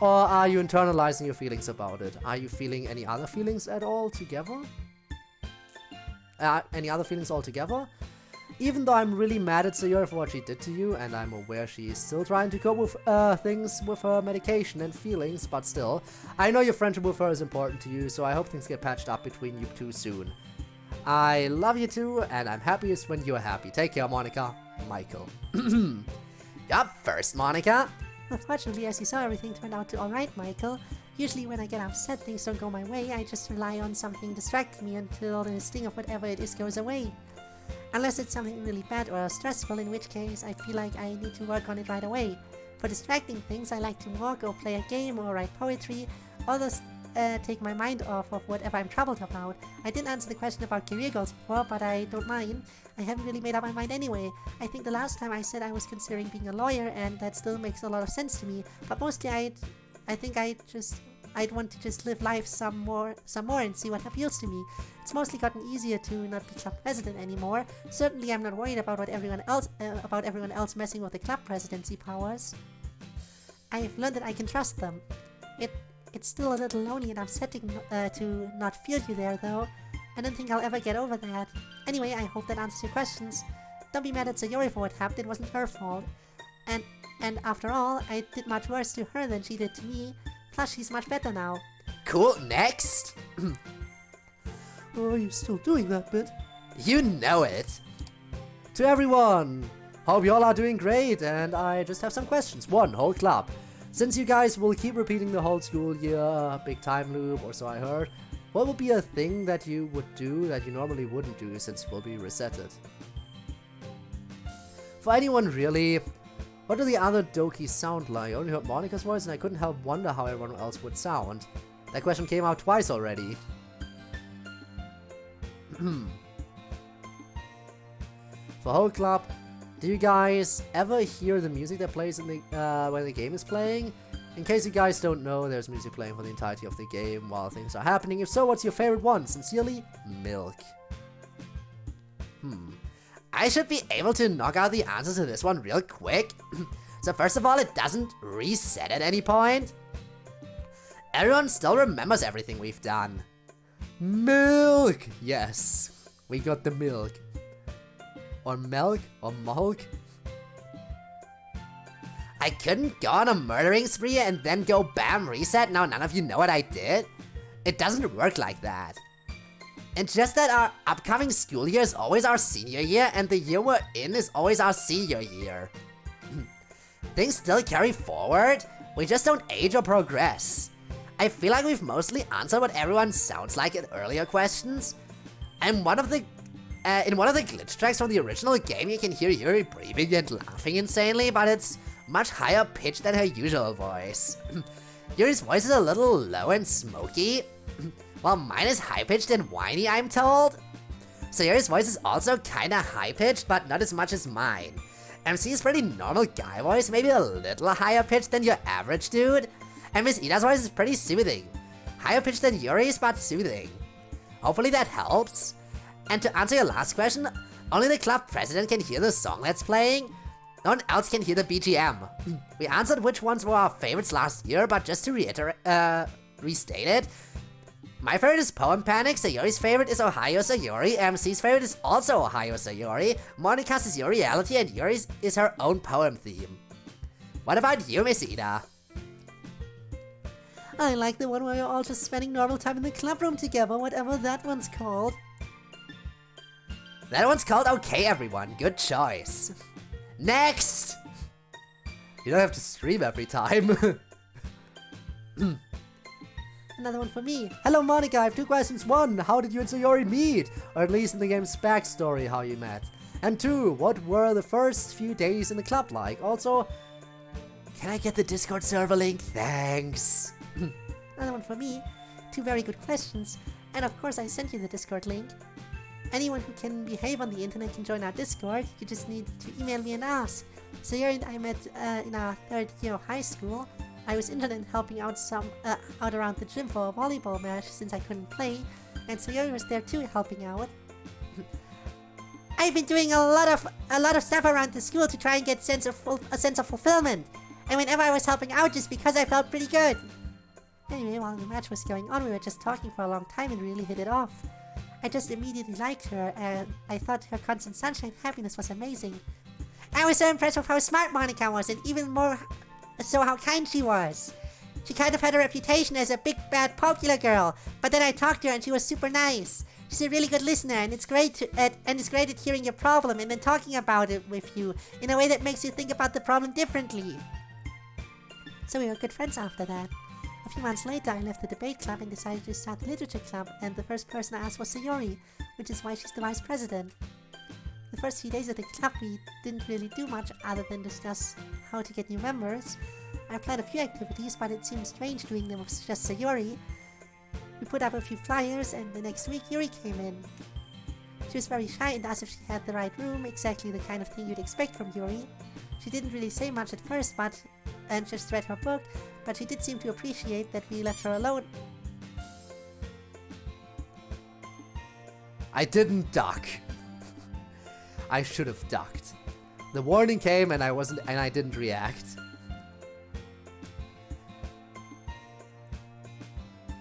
[SPEAKER 1] Or are you internalizing your feelings about it? Are you feeling any other feelings at all together? Any other feelings altogether? Even though I'm really mad at Sayori for what she did to you, and I'm aware she's still trying to cope with things with her medication and feelings, but still, I know your friendship with her is important to you, so I hope things get patched up between you two soon. I love you too, and I'm happiest when you're happy. Take care, Monica. Michael.
[SPEAKER 4] Yup, first, Monica.
[SPEAKER 2] Unfortunately, as you saw, everything turned out alright, Michael. Usually when I get upset, things don't go my way. I just rely on something distracting me until the sting of whatever it is goes away. Unless it's something really bad or stressful, in which case I feel like I need to work on it right away. For distracting things, I like to walk or play a game or write poetry. All those take my mind off of whatever I'm troubled about. I didn't answer the question about career goals before, but I don't mind. I haven't really made up my mind anyway. I think the last time I said I was considering being a lawyer, and that still makes a lot of sense to me. But mostly I'd want to just live life some more and see what appeals to me. It's mostly gotten easier to not be club president anymore. Certainly I'm not worried about everyone else messing with the club presidency powers. I've learned that I can trust them. It's still a little lonely and upsetting to not feel you there though. I don't think I'll ever get over that. Anyway, I hope that answers your questions. Don't be mad at Sayori for what happened, it wasn't her fault. And after all, I did much worse to her than she did to me. Plus, she's much better now.
[SPEAKER 4] Cool, next.
[SPEAKER 3] Are you still doing that bit?
[SPEAKER 4] You know it.
[SPEAKER 1] To everyone! Hope you all are doing great, and I just have some questions. 1. Whole club. Since you guys will keep repeating the whole school year, big time loop, or so I heard, what would be a thing that you would do that you normally wouldn't do since you will be resetted? For anyone really, what do the other Dokis sound like? I only heard Monica's voice and I couldn't help wonder how everyone else would sound. That question came out twice already. For whole club, do you guys ever hear the music that plays in the when the game is playing? In case you guys don't know, there's music playing for the entirety of the game while things are happening. If so, what's your favorite one? Sincerely, Milk. I should be able to knock out the answer to this one real quick. So first of all, it doesn't reset at any point. Everyone still remembers everything we've done. Milk! Yes, we got the milk. Or milk, or mulk.
[SPEAKER 4] I couldn't go on a murdering spree and then go bam reset. Now none of you know what I did. It doesn't work like that. It's just that our upcoming school year is always our senior year and the year we're in is always our senior year. Things still carry forward, we just don't age or progress. I feel like we've mostly answered what everyone sounds like in earlier questions. And in one of the glitch tracks from the original game, you can hear Yuri breathing and laughing insanely, but it's much higher pitched than her usual voice. Yuri's voice is a little low and smoky, while mine is high pitched and whiny, I'm told. So Yuri's voice is also kinda high pitched, but not as much as mine. MC's pretty normal guy voice, maybe a little higher pitched than your average dude. And Miss Ida's voice is pretty soothing. Higher pitched than Yuri's, but soothing. Hopefully that helps. And to answer your last question, only the club president can hear the song that's playing. No one else can hear the BGM. We answered which ones were our favorites last year, but just to restate it, my favorite is Poem Panic, Sayori's favorite is Ohio Sayori, MC's favorite is also Ohio Sayori, Monica's is Your Reality, and Yuri's is her own poem theme. What about you, Miss Ida?
[SPEAKER 2] I like the one where you're all just spending normal time in the club room together, whatever that one's called.
[SPEAKER 4] That one's called Okay Everyone, good choice. Next!
[SPEAKER 1] You don't have to stream every time.
[SPEAKER 2] Another one for me.
[SPEAKER 1] Hello Monica, I have two questions. One, how did you and Sayori meet? Or at least in the game's backstory, how you met. And two, what were the first few days in the club like? Also, can I get the Discord server link? Thanks.
[SPEAKER 2] Another one for me. Two very good questions. And of course I sent you the Discord link. Anyone who can behave on the internet can join our Discord. You just need to email me and ask. Sayori and I met in our third year of high school. I was interested in helping out out around the gym for a volleyball match since I couldn't play, and Sayori was there too helping out. I've been doing a lot of stuff around the school to try and get a sense of fulfillment, and whenever I was helping out, just because I felt pretty good. Anyway, while the match was going on, we were just talking for a long time and really hit it off. I just immediately liked her, and I thought her constant sunshine happiness was amazing. I was so impressed with how smart Monica was, and even more so how kind she was. She kind of had a reputation as a big bad popular girl, but then I talked to her and she was super nice. She's a really good listener, and it's great at hearing your problem and then talking about it with you in a way that makes you think about the problem differently. So we were good friends after that. A few months later, I left the debate club and decided to start the literature club, and the first person I asked was Sayori, which is why she's the vice president. The first few days at the club, we didn't really do much other than discuss how to get new members. I planned a few activities, but it seemed strange doing them with just Sayori. We put up a few flyers, and the next week Yuri came in. She was very shy and asked if she had the right room, exactly the kind of thing you'd expect from Yuri. She didn't really say much at first, and just read her book, but she did seem to appreciate that we left her alone.
[SPEAKER 1] I didn't duck. I should have ducked. The warning came and I didn't react.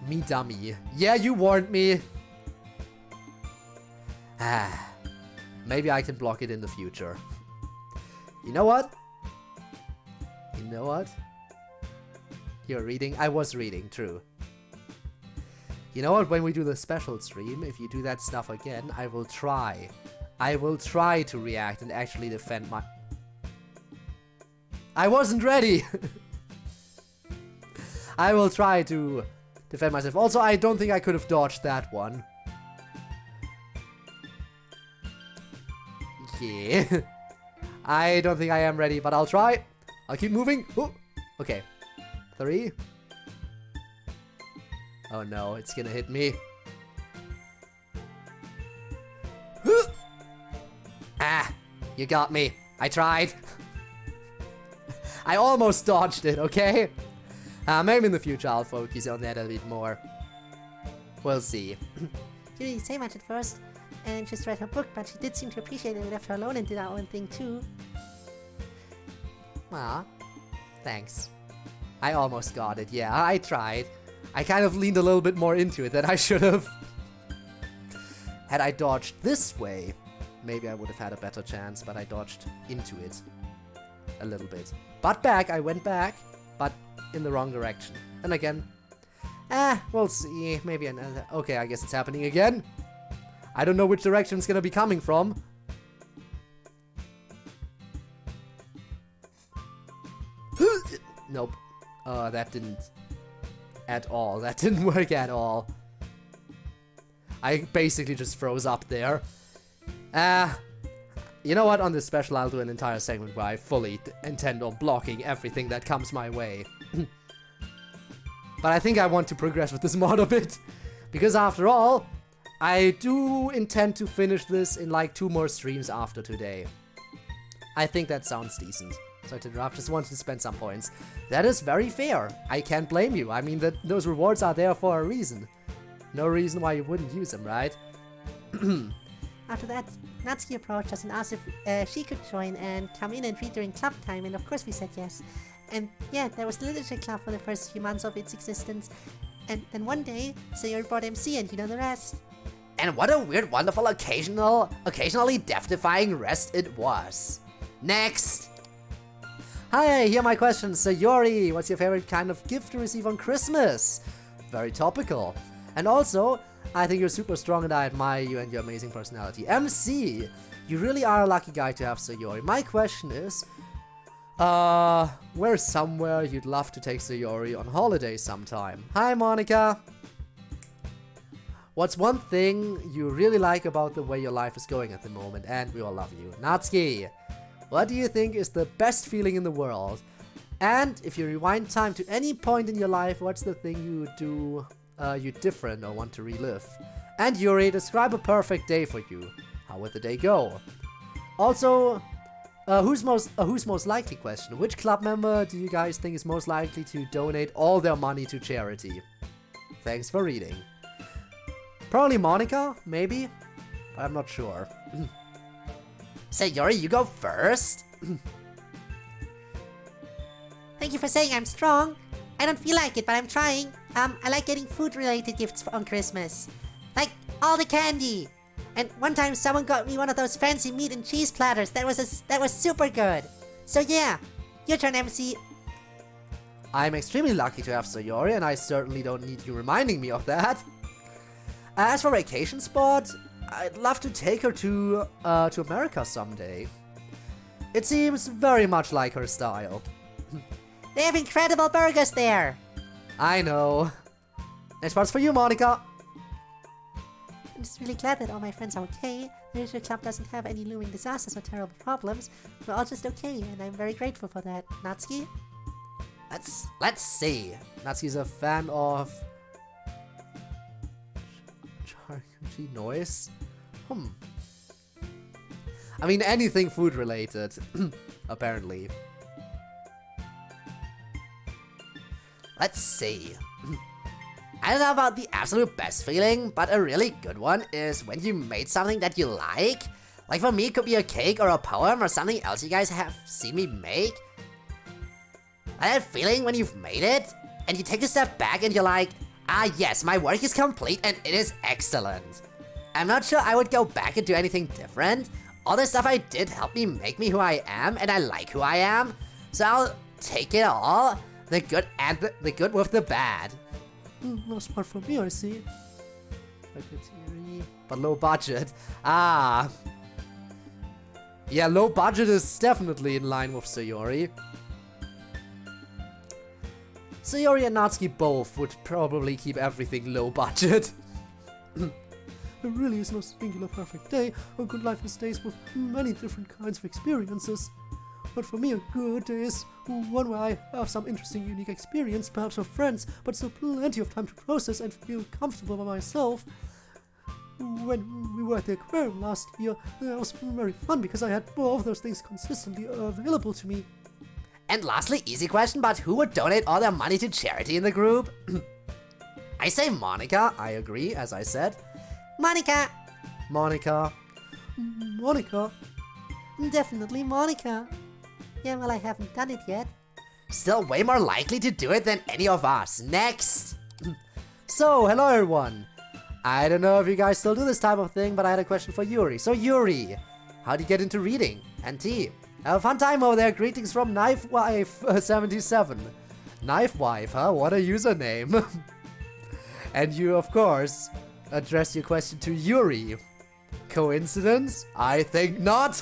[SPEAKER 1] Me dummy. Yeah, you warned me. Maybe I can block it in the future. You know what? You know what? You're reading? I was reading, true. You know what? When we do the special stream, if you do that stuff again, I will try to react and actually defend my... I wasn't ready! I will try to defend myself. Also, I don't think I could have dodged that one. Yeah. I don't think I am ready, but I'll try. I'll keep moving. Ooh. Okay. 3. Oh no, it's gonna hit me. Ah, you got me. I tried. I almost dodged it, okay? Maybe in the future I'll focus on that a bit more. We'll see.
[SPEAKER 2] She didn't say much at first, and just read her book, but she did seem to appreciate it and left her alone and did our own thing too.
[SPEAKER 1] Aw, thanks. I almost got it, yeah, I tried. I kind of leaned a little bit more into it than I should have. Had I dodged this way, maybe I would have had a better chance, but I dodged into it a little bit. But back, I went back, but in the wrong direction. And again, we'll see, maybe another, okay, I guess it's happening again. I don't know which direction it's gonna be coming from. Nope. That didn't at all. That didn't work at all. I basically just froze up there. You know what? On this special, I'll do an entire segment where I fully intend on blocking everything that comes my way. But I think I want to progress with this mod a bit. Because after all, I do intend to finish this in like 2 more streams after today. I think that sounds decent. Sorry to interrupt, just wanted to spend some points. That is very fair. I can't blame you. I mean, those rewards are there for a reason. No reason why you wouldn't use them, right?
[SPEAKER 2] After that, Natsuki approached us and asked if she could join and come in and read during club time, and of course we said yes. And yeah, there was the literature club for the first few months of its existence. And then one day, Sayori brought MC and you know the rest.
[SPEAKER 4] And what a weird, wonderful, occasionally death-defying rest it was. Next!
[SPEAKER 1] Hi, here are my questions. Sayori, what's your favorite kind of gift to receive on Christmas? Very topical. And also, I think you're super strong and I admire you and your amazing personality. MC, you really are a lucky guy to have Sayori. My question is, where's somewhere you'd love to take Sayori on holiday sometime? Hi, Monica. What's one thing you really like about the way your life is going at the moment? And we all love you. Natsuki, what do you think is the best feeling in the world? And if you rewind time to any point in your life, what's the thing you would do you different or want to relive? And Yuri, describe a perfect day for you. How would the day go? Also, who's most likely question. Which club member do you guys think is most likely to donate all their money to charity? Thanks for reading. Probably Monica, maybe? But I'm not sure.
[SPEAKER 4] Sayori, you go first?
[SPEAKER 2] Thank you for saying I'm strong. I don't feel like it, but I'm trying. I like getting food-related gifts on Christmas. Like all the candy. And one time someone got me one of those fancy meat and cheese platters. That was super good. So yeah, your turn, MC.
[SPEAKER 1] I'm extremely lucky to have Sayori, and I certainly don't need you reminding me of that. As for vacation spot, I'd love to take her to America someday. It seems very much like her style.
[SPEAKER 2] They have incredible burgers there.
[SPEAKER 1] I know. Next part's for you, Monica.
[SPEAKER 2] I'm just really glad that all my friends are okay. The literature club doesn't have any looming disasters or terrible problems. We're all just okay, and I'm very grateful for that. Natsuki?
[SPEAKER 4] Let's see.
[SPEAKER 1] Natsuki's a fan of charcuterie noise. I mean, anything food related, apparently.
[SPEAKER 4] Let's see. I don't know about the absolute best feeling, but a really good one is when you made something that you like. Like for me, it could be a cake or a poem or something else you guys have seen me make. That feeling when you've made it, and you take a step back and you're like, ah yes, my work is complete and it is excellent. I'm not sure I would go back and do anything different. All the stuff I did helped me make me who I am, and I like who I am. So I'll take it all, the good and the good with the bad.
[SPEAKER 3] No smart for me, I see.
[SPEAKER 1] But low budget. Ah. Yeah, low budget is definitely in line with Sayori. Sayori and Natsuki both would probably keep everything low budget.
[SPEAKER 3] There really is no singular perfect day. A good life is days with many different kinds of experiences. But for me, a good day is one where I have some interesting, unique experience, perhaps with friends, but still plenty of time to process and feel comfortable by myself. When we were at the aquarium last year, that was very fun because I had both of those things consistently available to me.
[SPEAKER 4] And lastly, easy question, but who would donate all their money to charity in the group? I say Monica, I agree, as I said.
[SPEAKER 2] Monica!
[SPEAKER 1] Monica.
[SPEAKER 3] Monica.
[SPEAKER 2] Definitely Monica. Yeah, well, I haven't done it yet.
[SPEAKER 4] Still way more likely to do it than any of us. Next!
[SPEAKER 1] So, hello everyone. I don't know if you guys still do this type of thing, but I had a question for Yuri. So Yuri, how do you get into reading? And T, have a fun time over there. Greetings from KnifeWife77. Knifewife, huh? What a username. And you, of course, address your question to Yuri. Coincidence? I think not.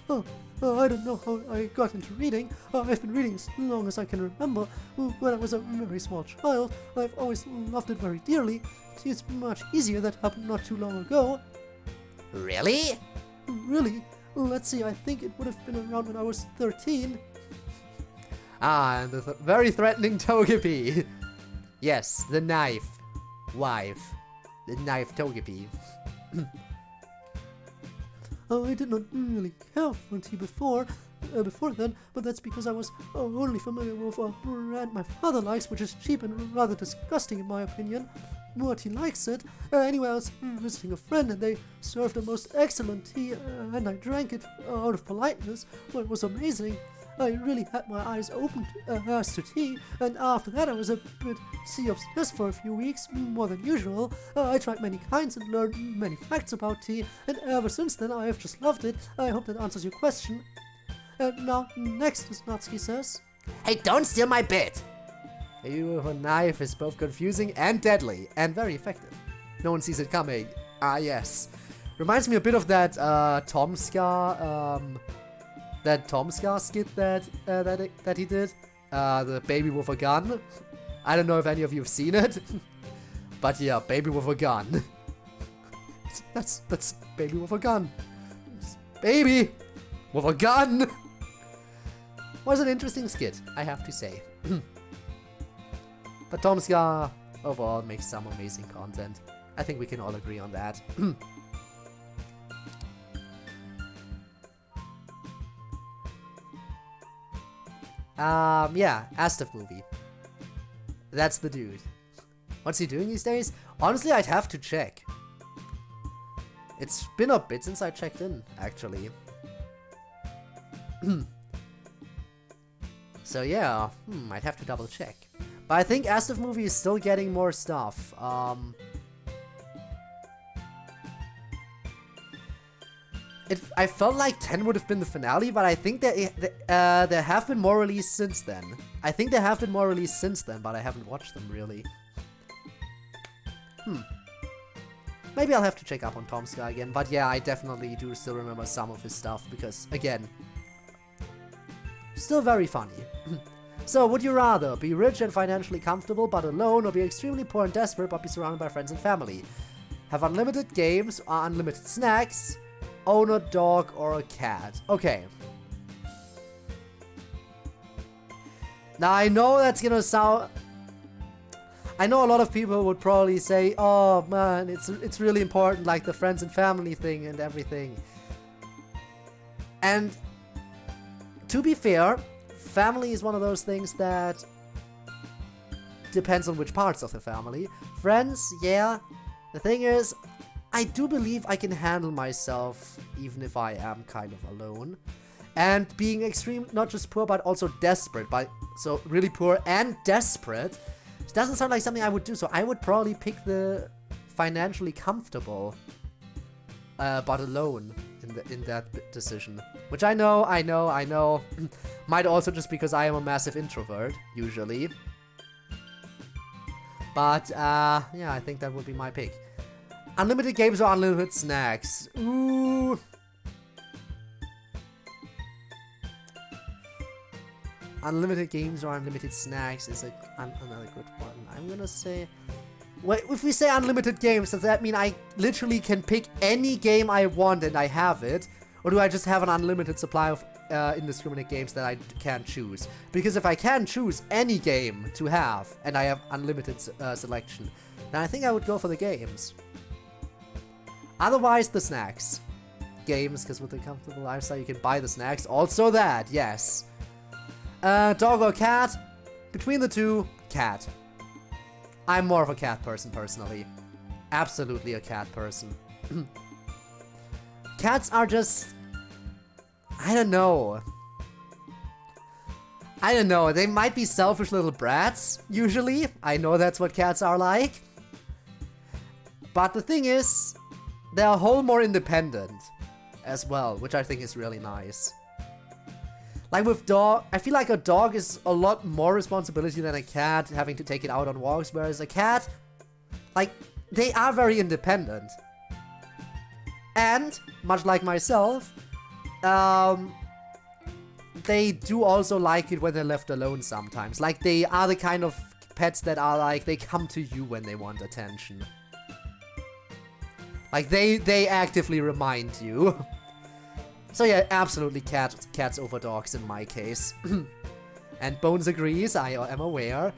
[SPEAKER 3] I don't know how I got into reading. I've been reading as long as I can remember. When I was a very small child, I've always loved it very dearly. It's much easier. That happened not too long ago.
[SPEAKER 4] Really?
[SPEAKER 3] Really? Let's see, I think it would have been around when I was 13.
[SPEAKER 1] Ah, and the very threatening Togepi. Yes, the knife. Wife. The knife Togepi.
[SPEAKER 3] I did not really care for tea before then, but that's because I was only familiar with a brand my father likes, which is cheap and rather disgusting in my opinion. But he likes it. Anyway, I was visiting a friend and they served the most excellent tea, and I drank it out of politeness. Well, it was amazing. I really had my eyes opened as to tea, and after that I was a bit tea obsessed for a few weeks, more than usual. I tried many kinds and learned many facts about tea, and ever since then I have just loved it. I hope that answers your question. And now, next, as Natsuki says.
[SPEAKER 4] Hey, don't steal my bit!
[SPEAKER 1] You with a knife is both confusing and deadly, and very effective. No one sees it coming. Ah, yes. Reminds me a bit of that Tomska skit that he did. The baby with a gun. I don't know if any of you have seen it, but yeah, baby with a gun. that's baby with a gun. Baby with a gun. Was an interesting skit, I have to say. But Tomska overall makes some amazing content. I think we can all agree on that. Yeah, Astov movie. That's the dude. What's he doing these days? Honestly, I'd have to check. It's been a bit since I checked in, actually. So yeah, I'd have to double check. But I think Astov movie is still getting more stuff. I felt like 10 would have been the finale, but I think that there have been more released since then. I think there have been more released since then, but I haven't watched them really. Maybe I'll have to check up on Tomska again, but yeah, I definitely do still remember some of his stuff, because, again, still very funny. So, would you rather be rich and financially comfortable but alone, or be extremely poor and desperate but be surrounded by friends and family? Have unlimited games or unlimited snacks? Own a dog or a cat? Okay. Now, I know that's gonna sound... I know a lot of people would probably say, oh man, it's really important, like the friends and family thing and everything. And to be fair, family is one of those things that depends on which parts of the family. Friends, yeah. The thing is, I do believe I can handle myself even if I am kind of alone. And being extreme, not just poor, but also desperate. So really poor and desperate. It doesn't sound like something I would do, so I would probably pick the financially comfortable, but alone in that decision. Which I know. Might also just because I am a massive introvert, usually. But, yeah, I think that would be my pick. Unlimited games or unlimited snacks? Ooh. Unlimited games or unlimited snacks is another good one. I'm gonna say... Wait, if we say unlimited games, does that mean I literally can pick any game I want and I have it? Or do I just have an unlimited supply of indiscriminate games that I can't choose? Because if I can choose any game to have, and I have unlimited selection, then I think I would go for the games. Otherwise, the snacks. Games, because with a comfortable lifestyle you can buy the snacks. Also that, yes. Dog or cat? Between the two, cat. I'm more of a cat person, personally. Absolutely a cat person. Cats are just... I don't know. They might be selfish little brats, usually. I know that's what cats are like. But the thing is, they're a whole more independent as well, which I think is really nice. Like with dog, I feel like a dog is a lot more responsibility than a cat, having to take it out on walks, whereas a cat, like, they are very independent. And, much like myself, they do also like it when they're left alone sometimes. Like, they are the kind of pets that are like, they come to you when they want attention. Like, they actively remind you. So yeah, absolutely cats over dogs in my case. And Bones agrees, I am aware.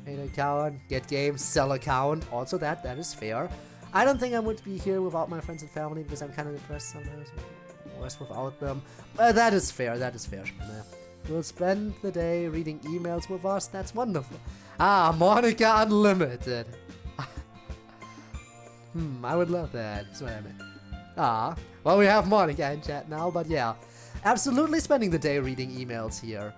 [SPEAKER 1] Hate account, get games, sell account. Also that is fair. I don't think I would be here without my friends and family because I'm kind of depressed sometimes. Worse without them. That is fair, that is fair. We'll spend the day reading emails with us, that's wonderful. Ah, Monica Unlimited. I would love that. That's what I meant. Ah, well, we have Monica in chat now, but yeah. Absolutely spending the day reading emails here.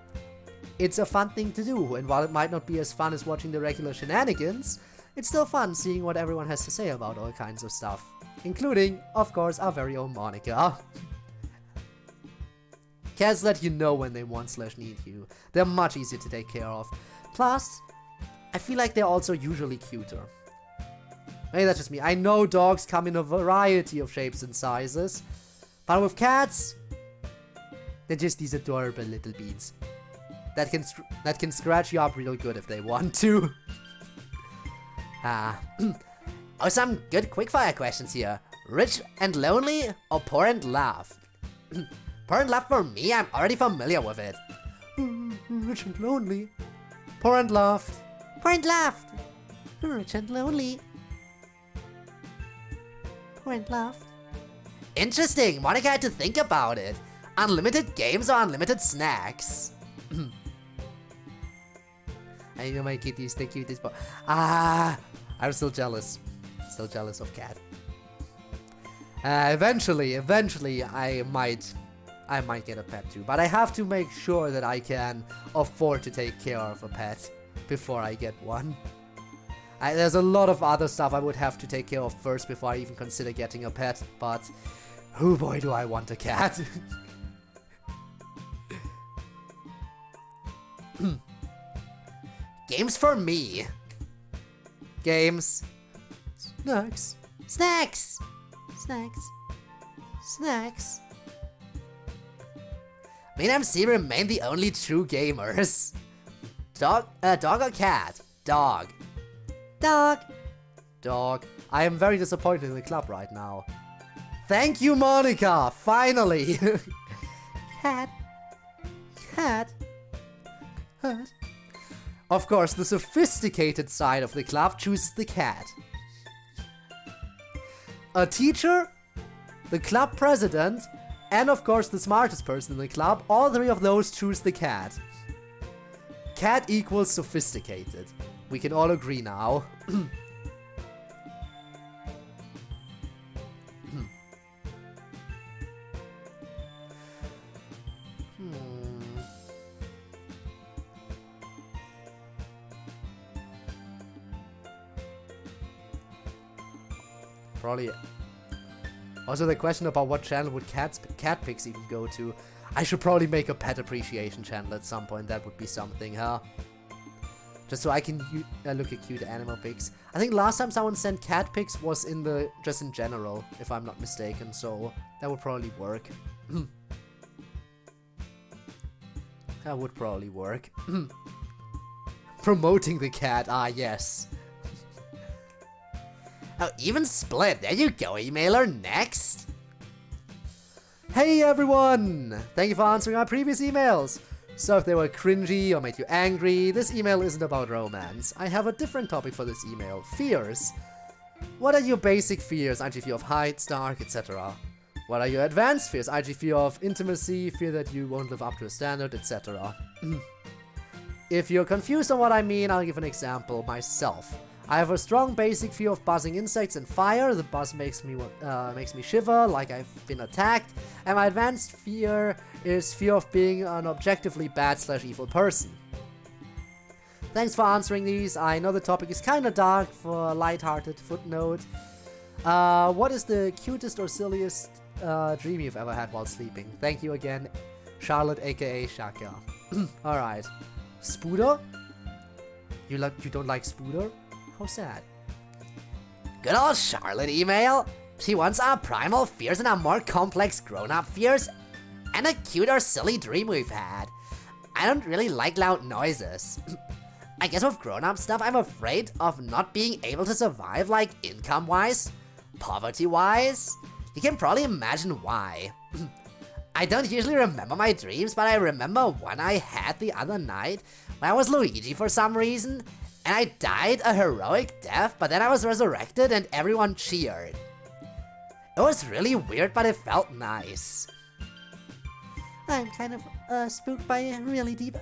[SPEAKER 1] It's a fun thing to do, and while it might not be as fun as watching the regular shenanigans, it's still fun seeing what everyone has to say about all kinds of stuff. Including, of course, our very own Monica. Cats let you know when they want/need you. They're much easier to take care of. Plus, I feel like they're also usually cuter. Maybe that's just me. I know dogs come in a variety of shapes and sizes, but with cats, they're just these adorable little beans that can scratch you up real good if they want to. Oh, some good quickfire questions here. Rich and lonely or poor and loved? Poor and loved for me, I'm already familiar with it.
[SPEAKER 3] Rich and lonely. Poor and loved.
[SPEAKER 2] Poor and loved. Rich and lonely. Poor and loved.
[SPEAKER 4] Interesting, Monica had to think about it. Unlimited games or unlimited snacks?
[SPEAKER 1] I know my kitty's the cutest, but I'm still jealous. Still jealous of cat. Eventually, I might get a pet too, but I have to make sure that I can afford to take care of a pet before I get one. There's a lot of other stuff I would have to take care of first before I even consider getting a pet, but oh boy do I want a cat.
[SPEAKER 4] Games for me.
[SPEAKER 1] Games.
[SPEAKER 3] Snacks.
[SPEAKER 2] Snacks. Snacks. Snacks.
[SPEAKER 4] Me and MC remain the only true gamers. Dog or cat? Dog.
[SPEAKER 2] Dog.
[SPEAKER 1] Dog. I am very disappointed in the club right now. Thank you, Monica! Finally!
[SPEAKER 2] Cat. Cat.
[SPEAKER 3] Hat.
[SPEAKER 1] Of course, the sophisticated side of the club chooses the cat. A teacher, the club president, and of course the smartest person in the club, all three of those choose the cat. Cat equals sophisticated. We can all agree now. Probably. Also, the question about what channel would cat pics even go to. I should probably make a pet appreciation channel at some point. That would be something, huh? Just so I can look at cute animal pics. I think last time someone sent cat pics was just in general, if I'm not mistaken. So that would probably work. That would probably work. Promoting the cat. Ah, yes.
[SPEAKER 4] Oh, even split. There you go, emailer. Next.
[SPEAKER 1] Hey everyone! Thank you for answering our previous emails. So if they were cringy or made you angry, this email isn't about romance. I have a different topic for this email. Fears. What are your basic fears? IG fear of heights, dark, etc. What are your advanced fears? IG fear of intimacy, fear that you won't live up to a standard, etc. if you're confused on what I mean, I'll give an example myself. I have a strong basic fear of buzzing insects and fire. The buzz makes me shiver, like I've been attacked. And my advanced fear is fear of being an objectively bad/evil person. Thanks for answering these. I know the topic is kinda dark for a light-hearted footnote. What is the cutest or silliest dream you've ever had while sleeping? Thank you again, Charlotte, aka Shaka. Alright. Spooder? You don't like Spooder? How sad.
[SPEAKER 4] Good old Charlotte email. She wants our primal fears and our more complex grown-up fears, and a cute or silly dream we've had. I don't really like loud noises. I guess with grown-up stuff, I'm afraid of not being able to survive, like income-wise, poverty-wise. You can probably imagine why. I don't usually remember my dreams, but I remember one I had the other night when I was Luigi for some reason, and I died a heroic death, but then I was resurrected and everyone cheered. It was really weird, but it felt nice.
[SPEAKER 2] I'm kind of spooked by a really deep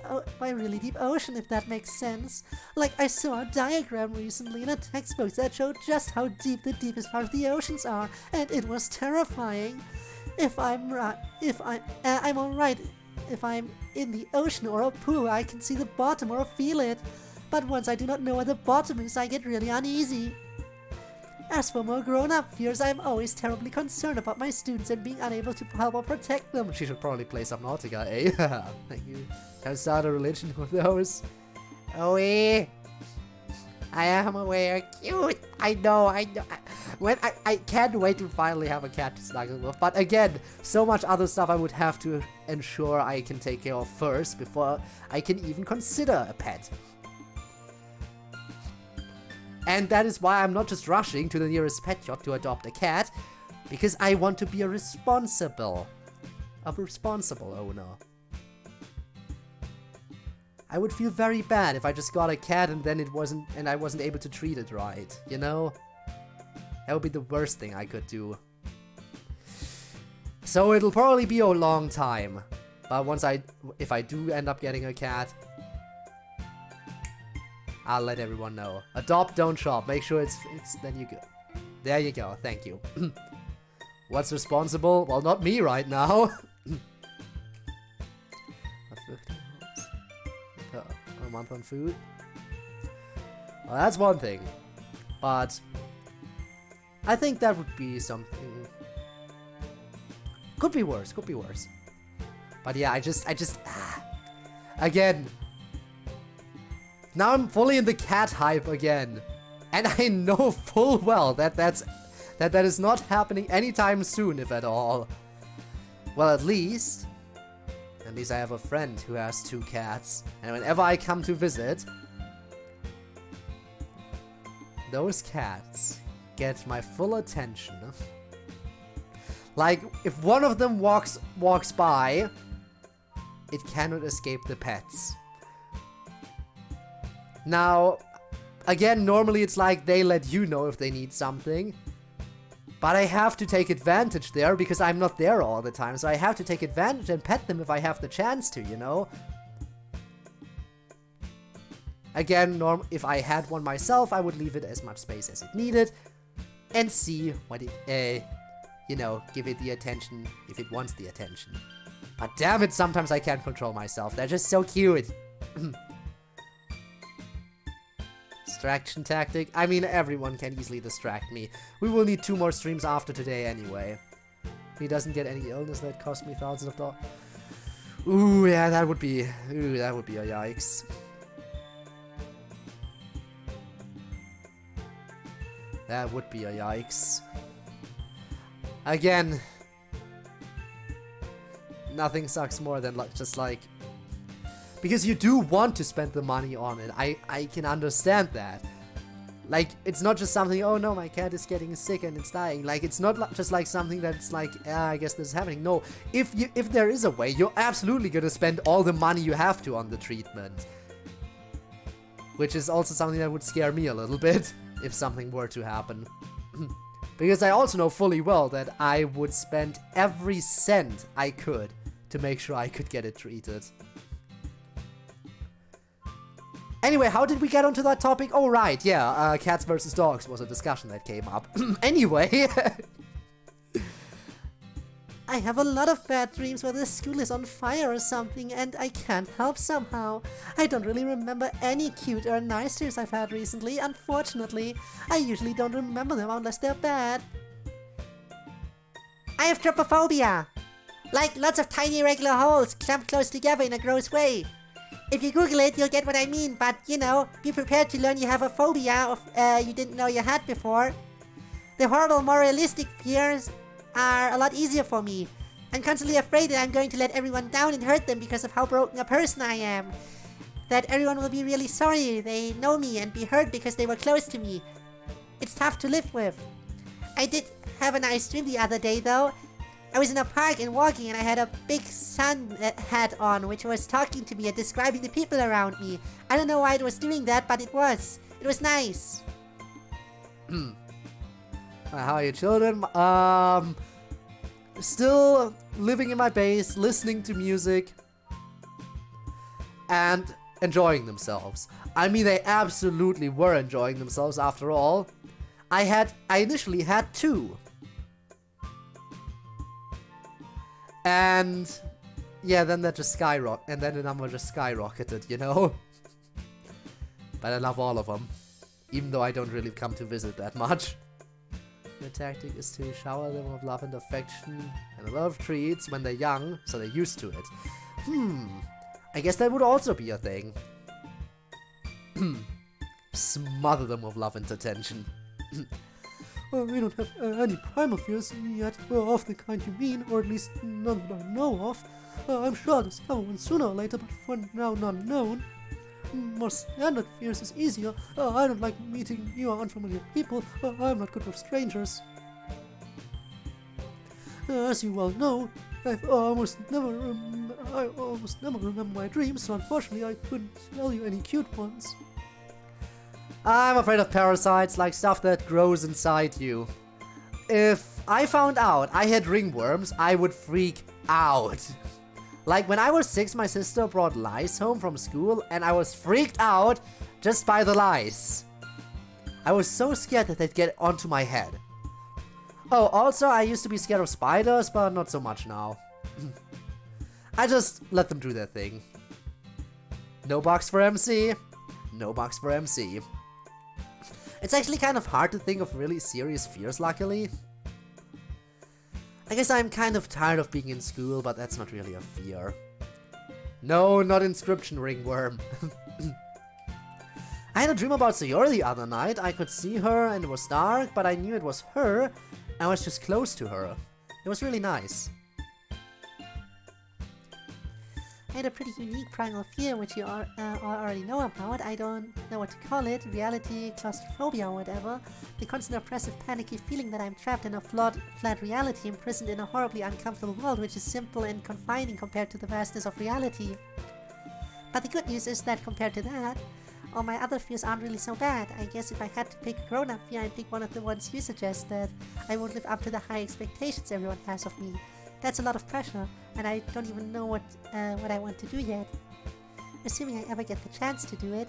[SPEAKER 2] ocean, if that makes sense. Like, I saw a diagram recently in a textbook that showed just how deep the deepest part of the oceans are, and it was terrifying. I'm alright. If I'm in the ocean or a pool, I can see the bottom or feel it. But once I do not know where the bottom is, I get really uneasy. As for more grown-up fears, I'm always terribly concerned about my students and being unable to help or protect them.
[SPEAKER 1] She should probably play some Nautica, eh? Thank you. Can I start a religion with those?
[SPEAKER 4] Oh, I am aware. Cute. I know.
[SPEAKER 1] I can't wait to finally have a cat to snuggle with. But again, so much other stuff I would have to ensure I can take care of first before I can even consider a pet. And that is why I'm not just rushing to the nearest pet shop to adopt a cat, because I want to be a responsible owner. I would feel very bad if I just got a cat and then I wasn't able to treat it right, you know? That would be the worst thing I could do. So it'll probably be a long time, but if I do end up getting a cat, I'll let everyone know. Adopt, don't shop. Make sure it's then you go. There you go. Thank you. What's responsible? Well, not me right now. A month on food. Well, that's one thing. But I think that would be something. Could be worse. Could be worse. But yeah, I just again. Now I'm fully in the cat hype again. And I know full well that that is not happening anytime soon, if at all. Well, at least I have a friend who has 2 cats. And whenever I come to visit, those cats get my full attention. Like, if one of them walks by, it cannot escape the pets. Now, again, normally it's like they let you know if they need something. But I have to take advantage there because I'm not there all the time. So I have to take advantage and pet them if I have the chance to, you know? Again, if I had one myself, I would leave it as much space as it needed. And see what it, you know, give it the attention if it wants the attention. But damn it, sometimes I can't control myself. They're just so cute. Distraction tactic. I mean, everyone can easily distract me. We will need 2 more streams after today anyway. He doesn't get any illness that cost me thousands of dollars. Ooh, yeah, that would be a yikes. That would be a yikes. Again, nothing sucks more than just like, because you do want to spend the money on it. I can understand that. Like, it's not just something, oh no, my cat is getting sick and it's dying. Like, it's not just like something that's like, I guess this is happening. No, if there is a way, you're absolutely gonna spend all the money you have to on the treatment. Which is also something that would scare me a little bit if something were to happen. Because I also know fully well that I would spend every cent I could to make sure I could get it treated. Anyway, how did we get onto that topic? Oh, right, yeah, cats versus dogs was a discussion that came up. Anyway.
[SPEAKER 2] I have a lot of bad dreams where the school is on fire or something, and I can't help somehow. I don't really remember any cute or nice dreams I've had recently, unfortunately. I usually don't remember them unless they're bad. I have trypophobia. Like lots of tiny irregular holes clumped close together in a gross way. If you Google it, you'll get what I mean, but, you know, be prepared to learn you have a phobia of you didn't know you had before. The horrible moralistic fears are a lot easier for me. I'm constantly afraid that I'm going to let everyone down and hurt them because of how broken a person I am. That everyone will be really sorry they know me and be hurt because they were close to me. It's tough to live with. I did have a nice dream the other day, though. I was in a park and walking, and I had a big sun hat on, which was talking to me and describing the people around me. I don't know why it was doing that, but it was. It was nice.
[SPEAKER 1] How are you, children? Still living in my base, listening to music, and enjoying themselves. I mean, they absolutely were enjoying themselves after all. I initially had 2. And yeah, then that just and then the number just skyrocketed, you know? But I love all of them, even though I don't really come to visit that much. The tactic is to shower them with love and affection and a lot of treats when they're young, so they're used to it. I guess that would also be a thing. Smother them with love and attention.
[SPEAKER 3] We don't have any primal fears yet, of the kind you mean, or at least none that I know of. I'm sure I'll discover one sooner or later, but for now none known. More standard fears is easier. I don't like meeting new or unfamiliar people. I'm not good with strangers. As you well know, I almost never remember my dreams, so unfortunately I couldn't tell you any cute ones.
[SPEAKER 1] I'm afraid of parasites, like stuff that grows inside you. If I found out I had ringworms, I would freak out. Like when I was 6, my sister brought lice home from school and I was freaked out just by the lice. I was so scared that they'd get onto my head. Oh, also I used to be scared of spiders, but not so much now. I just let them do their thing. No box for MC. No box for MC. It's actually kind of hard to think of really serious fears, luckily. I guess I'm kind of tired of being in school, but that's not really a fear. No, not inscription ringworm. I had a dream about Sayori the other night. I could see her and it was dark, but I knew it was her and I was just close to her. It was really nice.
[SPEAKER 2] I had a pretty unique primal fear, which you already know about. I don't know what to call it, reality, claustrophobia or whatever. The constant oppressive panicky feeling that I'm trapped in a flat reality, imprisoned in a horribly uncomfortable world which is simple and confining compared to the vastness of reality. But the good news is that compared to that, all my other fears aren't really so bad. I guess if I had to pick a grown-up fear, I'd pick one of the ones you suggested. I won't live up to the high expectations everyone has of me. That's a lot of pressure, and I don't even know what I want to do yet. Assuming I ever get the chance to do it.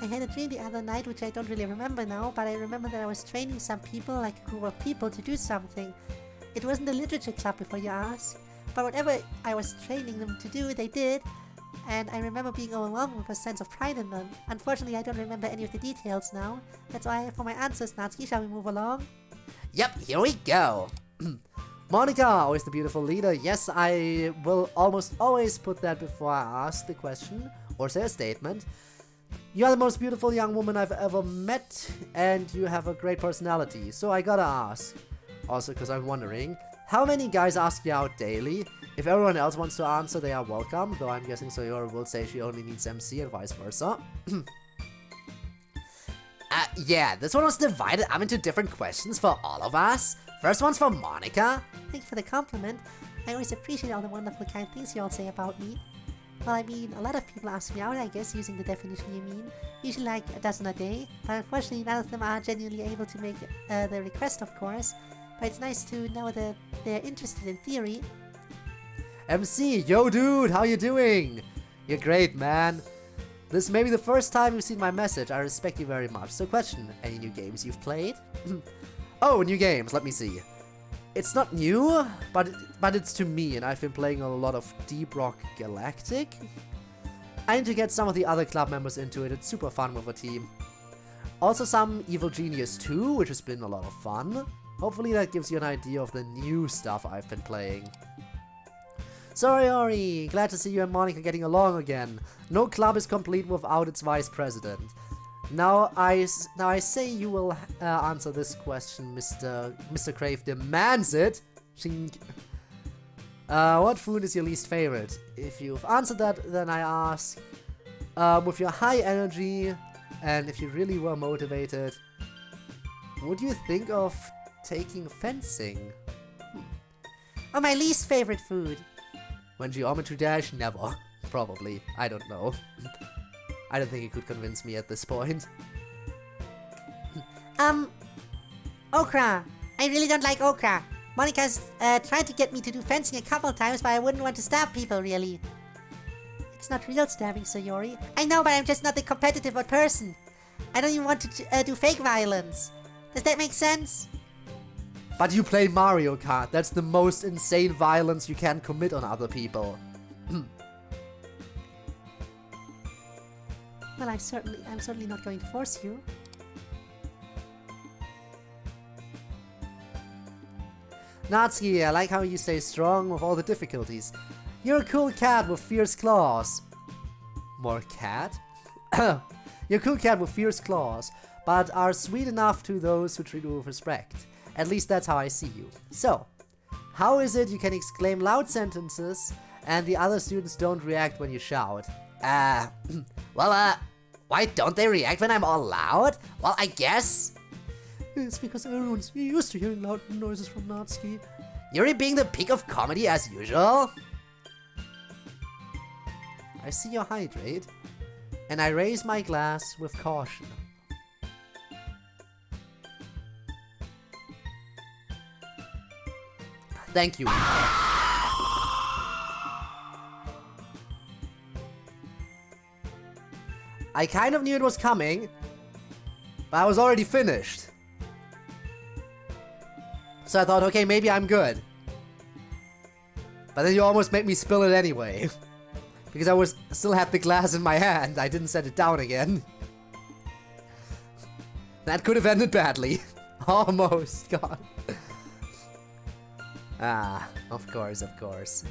[SPEAKER 2] I had a dream the other night which I don't really remember now, but I remember that I was training some people, like a group of people, to do something. It wasn't a literature club before you ask, but whatever I was training them to do, they did, and I remember being overwhelmed with a sense of pride in them. Unfortunately, I don't remember any of the details now. That's all I have for my answers, Natsuki. Shall we move along?
[SPEAKER 1] Yep, here we go. Monica, always the beautiful leader. Yes, I will almost always put that before I ask the question or say a statement. You are the most beautiful young woman I've ever met, and you have a great personality. So I gotta ask, also because I'm wondering, how many guys ask you out daily? If everyone else wants to answer, they are welcome, though I'm guessing Sayori will say she only needs MC and vice versa. Yeah, this one was divided up into different questions for all of us. First one's for Monica.
[SPEAKER 2] Thank you for the compliment. I always appreciate all the wonderful kind things you all say about me. Well, I mean, a lot of people ask me out, I guess, using the definition you mean. Usually like a dozen a day, but unfortunately none of them are genuinely able to make the request, of course. But it's nice to know that they're interested in theory.
[SPEAKER 1] MC, yo dude, how you doing? You're great, man. This may be the first time you've seen my message. I respect you very much. So question, any new games you've played? Oh, new games, let me see. It's not new, but it's to me, and I've been playing a lot of Deep Rock Galactic. I need to get some of the other club members into it. It's super fun with a team. Also some Evil Genius 2, which has been a lot of fun. Hopefully that gives you an idea of the new stuff I've been playing. Sorry, Ori, glad to see you and Monica getting along again. No club is complete without its vice president. Now I say you will answer this question, Mr. Crave demands it. Shink. What food is your least favorite? If you've answered that, then I ask, with your high energy, and if you really were motivated, would you think of taking fencing?
[SPEAKER 2] Oh, my least favorite food.
[SPEAKER 1] When Geometry Dash? Never. Probably. I don't know. I don't think it could convince me at this point.
[SPEAKER 2] Okra. I really don't like okra. Monica's tried to get me to do fencing a couple times, but I wouldn't want to stab people, really. It's not real stabbing, Sayori. I know, but I'm just not the competitive person. I don't even want to do fake violence. Does that make sense?
[SPEAKER 1] But you play Mario Kart. That's the most insane violence you can commit on other people.
[SPEAKER 2] Well, I'm certainly not going to force you.
[SPEAKER 1] Natsuki, I like how you stay strong with all the difficulties. You're a cool cat with fierce claws. More cat? You're a cool cat with fierce claws, but are sweet enough to those who treat you with respect. At least that's how I see you. So, how is it you can exclaim loud sentences and the other students don't react when you shout?
[SPEAKER 4] Why don't they react when I'm all loud? Well, I guess
[SPEAKER 3] It's because everyone's used to hearing loud noises from Natsuki.
[SPEAKER 4] Yuri being the peak of comedy as usual.
[SPEAKER 1] I see you hydrate, and I raise my glass with caution. Thank you. I kind of knew it was coming, but I was already finished. So I thought, okay, maybe I'm good. But then you almost made me spill it anyway. Because I still had the glass in my hand. I didn't set it down again. That could have ended badly. Almost, God. Ah, of course, of course.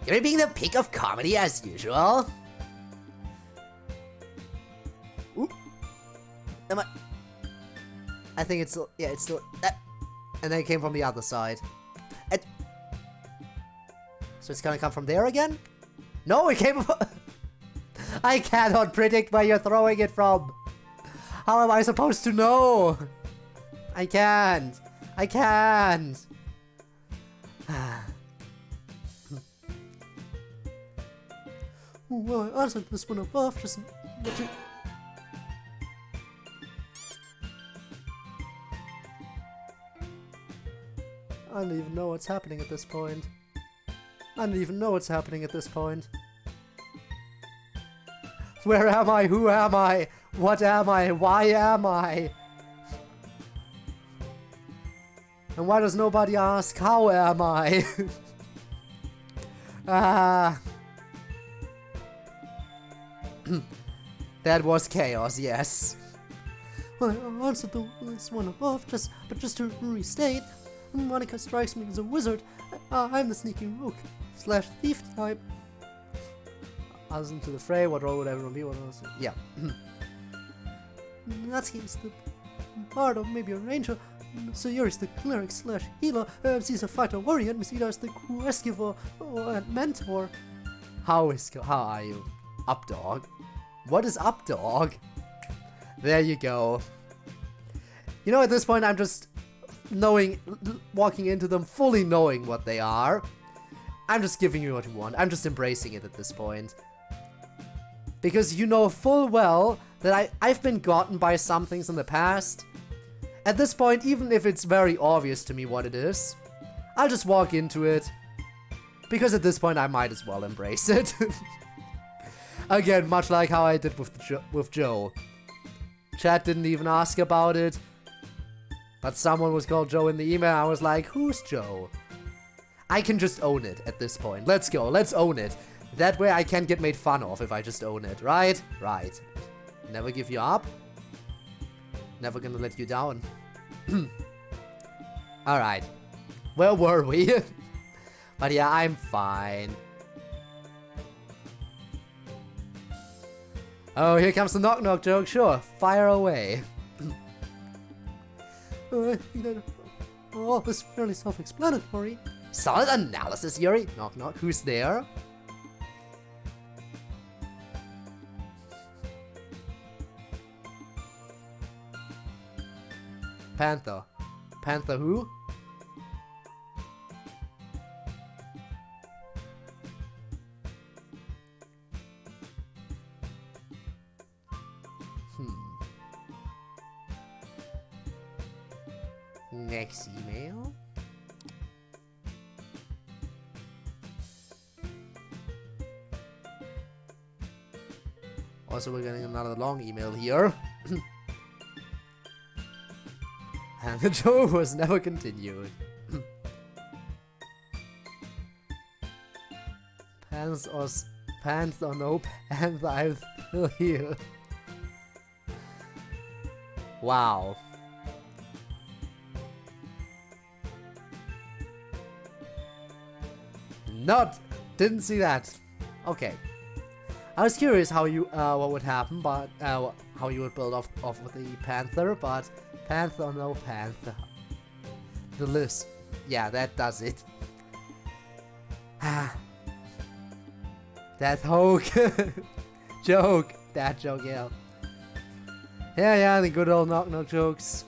[SPEAKER 4] Yuri being the peak of comedy as usual.
[SPEAKER 1] Oop. I think it's still, yeah, it's still, and then it came from the other side. So it's gonna come from there again? No, it came from... I cannot predict where you're throwing it from. How am I supposed to know? I can't. I can't.
[SPEAKER 3] Well, I answered this one above, just...
[SPEAKER 1] I don't even know what's happening at this point. I don't even know what's happening at this point. Where am I? Who am I? What am I? Why am I? And why does nobody ask, how am I? Ah. That was chaos, yes.
[SPEAKER 3] Well, I answered this one above, but just to restate, Monica strikes me as a wizard. I'm the sneaky rogue / thief type.
[SPEAKER 1] Others into the fray, what role would everyone be? What else? Yeah.
[SPEAKER 3] Natsuki's the bard, or maybe a ranger. Sayori's the cleric / healer. MC's a fighter warrior, and Miss Ida is the quest giver and mentor.
[SPEAKER 1] How are you? Up dog? What is up dog? There you go. You know, at this point I'm just walking into them fully knowing what they are. I'm just giving you what you want. I'm just embracing it at this point. Because you know full well that I've been gotten by some things in the past. At this point, even if it's very obvious to me what it is, I'll just walk into it. Because at this point I might as well embrace it. Again, much like how I did with Joe. Chat didn't even ask about it. But someone was called Joe in the email. I was like, who's Joe? I can just own it at this point. Let's go. Let's own it. That way I can't get made fun of if I just own it. Right? Right. Never give you up. Never gonna let you down. Alright. Where were we? But yeah, I'm fine. Oh, here comes the knock-knock joke. Sure, fire away.
[SPEAKER 3] I think that all is fairly self-explanatory.
[SPEAKER 4] Solid analysis, Yuri.
[SPEAKER 1] Knock-knock. Who's there? Panther. Panther who? Next email. Also, we're getting another long email here. And the joke was never continued. Pants or no pants, I'm still here. Wow. Didn't see that. Okay. I was curious how you, what would happen, but, how you would build off with the Panther, but Panther or no Panther. The list. Yeah, that does it. Ah. That joke. Joke. That joke, yeah. Yeah, the good old knock-knock jokes.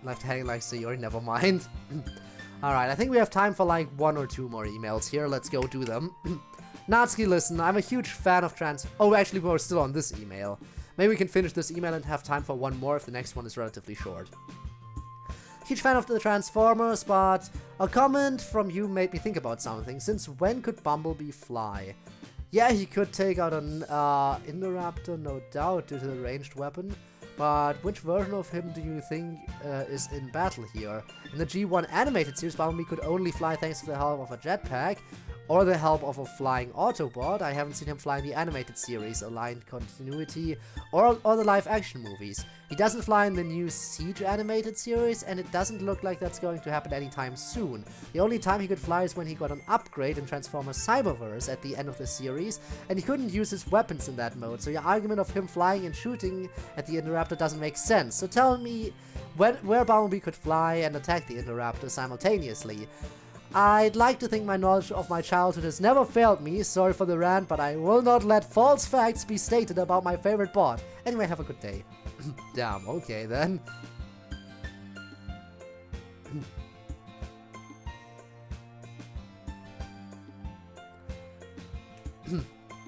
[SPEAKER 1] Left hanging like Sayori, never mind. Alright, I think we have time for like 1 or 2 more emails here. Let's go do them. Natsuki, listen, I'm a huge fan of Oh, actually, we're still on this email. Maybe we can finish this email and have time for 1 more if the next one is relatively short. Huge fan of the Transformers, but a comment from you made me think about something. Since when could Bumblebee fly? Yeah, he could take out an Indoraptor, no doubt, due to the ranged weapon. But which version of him do you think is in battle here? In the G1 animated series, Bumblebee could only fly thanks to the help of a jetpack, or the help of a flying Autobot. I haven't seen him fly in the animated series, Aligned Continuity, or the live-action movies. He doesn't fly in the new Siege animated series, and it doesn't look like that's going to happen anytime soon. The only time he could fly is when he got an upgrade in Transformers Cyberverse at the end of the series, and he couldn't use his weapons in that mode, so your argument of him flying and shooting at the Indoraptor doesn't make sense. So tell me where Bumblebee could fly and attack the Indoraptor simultaneously. I'd like to think my knowledge of my childhood has never failed me, sorry for the rant, but I will not let false facts be stated about my favorite bot. Anyway, have a good day. Damn, okay then.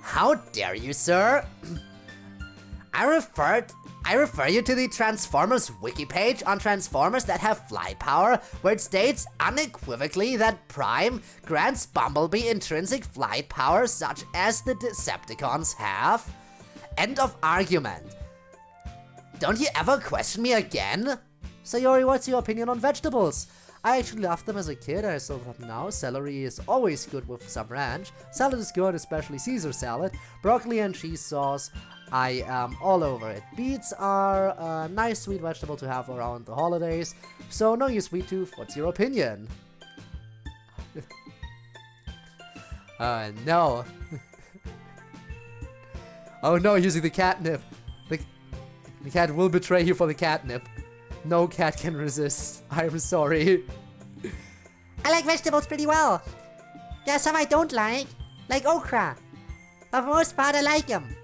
[SPEAKER 4] How dare you, sir? I refer you to the Transformers wiki page on Transformers that have fly power, where it states unequivocally that Prime grants Bumblebee intrinsic flight power such as the Decepticons have. End of argument. Don't you ever question me again?
[SPEAKER 1] Sayori, what's your opinion on vegetables? I actually loved them as a kid, and I still love them now. Celery is always good with some ranch. Salad is good, especially Caesar salad. Broccoli and cheese sauce, I am all over it. Beets are a nice sweet vegetable to have around the holidays. So, no, you sweet tooth, what's your opinion? No. Oh no, using the catnip. The cat will betray you for the catnip. No cat can resist. I'm sorry.
[SPEAKER 2] I like vegetables pretty well. There are some I don't like okra. But for the most part, I like them.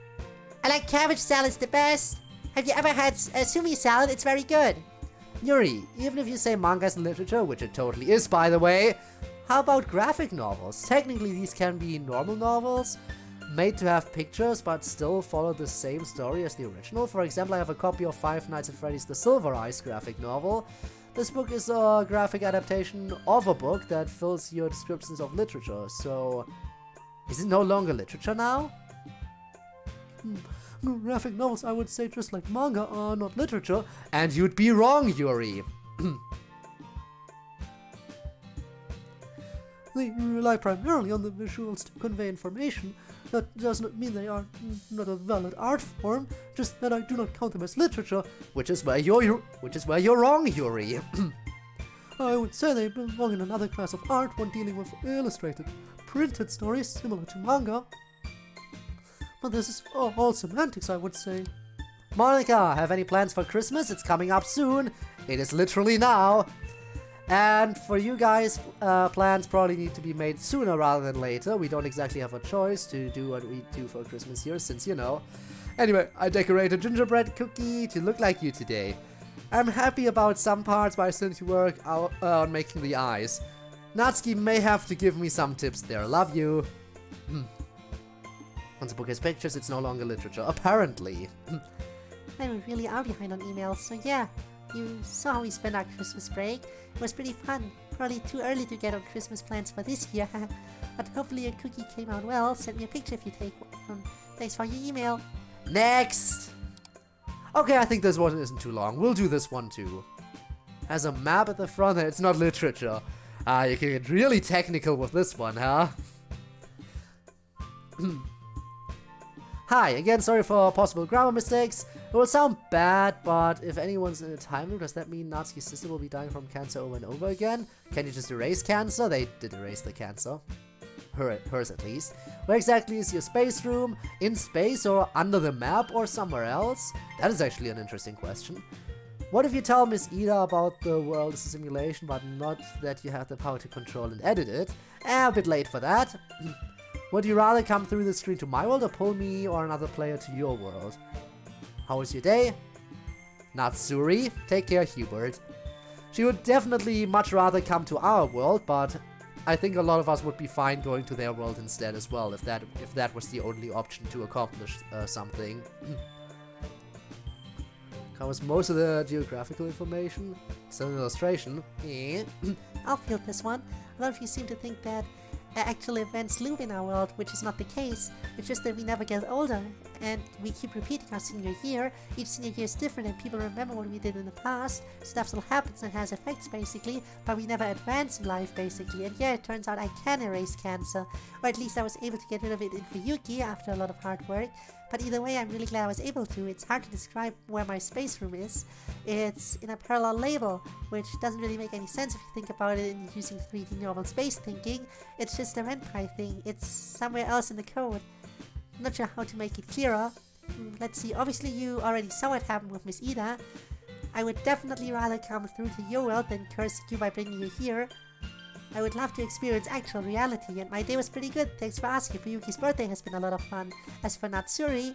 [SPEAKER 2] I like cabbage salads the best. Have you ever had sumi salad? It's very good.
[SPEAKER 1] Yuri, even if you say manga is literature, which it totally is by the way, how about graphic novels? Technically these can be normal novels, made to have pictures but still follow the same story as the original. For example, I have a copy of Five Nights at Freddy's The Silver Eyes graphic novel. This book is a graphic adaptation of a book that fills your descriptions of literature, so is it no longer literature now?
[SPEAKER 3] Graphic novels, I would say, just like manga, are not literature.
[SPEAKER 1] And you'd be wrong, Yuri.
[SPEAKER 3] They rely primarily on the visuals to convey information. That does not mean they are not a valid art form, just that I do not count them as literature.
[SPEAKER 1] Which is where you're wrong, Yuri.
[SPEAKER 3] I would say they belong in another class of art, one dealing with illustrated, printed stories similar to manga. But this is all semantics, I would say.
[SPEAKER 1] Monica, have any plans for Christmas? It's coming up soon. It is literally now. And for you guys, plans probably need to be made sooner rather than later. We don't exactly have a choice to do what we do for Christmas here, since you know. Anyway, I decorated a gingerbread cookie to look like you today. I'm happy about some parts, but I still need to work out on making the eyes. Natsuki may have to give me some tips there. Love you. Once a book has pictures, it's no longer literature. Apparently.
[SPEAKER 2] We really are behind on emails, so yeah. You saw how we spent our Christmas break. It was pretty fun. Probably too early to get on Christmas plans for this year. But hopefully your cookie came out well. Send me a picture if you take one. Thanks for your email.
[SPEAKER 1] Next! Okay, I think this one isn't too long. We'll do this one too. Has a map at the front and it's not literature. You can get really technical with this one, huh? Hi, again, sorry for possible grammar mistakes. It will sound bad, but if anyone's in a time loop, does that mean Natsuki's sister will be dying from cancer over and over again? Can you just erase cancer? They did erase the cancer. Hers at least. Where exactly is your space room? In space or under the map or somewhere else? That is actually an interesting question. What if you tell Miss Ida about the world as a simulation, but not that you have the power to control and edit it? A bit late for that. Would you rather come through the screen to my world or pull me or another player to your world? How was your day? Natsuri, take care, Hubert. She would definitely much rather come to our world, but I think a lot of us would be fine going to their world instead as well, if that was the only option to accomplish something. Covers most of the geographical information. It's an illustration.
[SPEAKER 2] I'll field this one. A lot of you seem to think that actual events loop in our world, which is not the case. It's just that we never get older, and we keep repeating our senior year. Each senior year is different, and people remember what we did in the past. Stuff still happens and has effects, basically, but we never advance in life, basically. And yeah, it turns out I can erase cancer, or at least I was able to get rid of it in Fuyuki after a lot of hard work. But either way, I'm really glad I was able to. It's hard to describe where my space room is. It's in a parallel label, which doesn't really make any sense if you think about it in using 3D normal space thinking. It's just a ren'pai thing. It's somewhere else in the code. I'm not sure how to make it clearer. Let's see, obviously you already saw what happened with Miss Ida. I would definitely rather come through to your world than curse you by bringing you here. I would love to experience actual reality, and my day was pretty good. Thanks for asking. Fuyuki's birthday has been a lot of fun. As for Natsuri...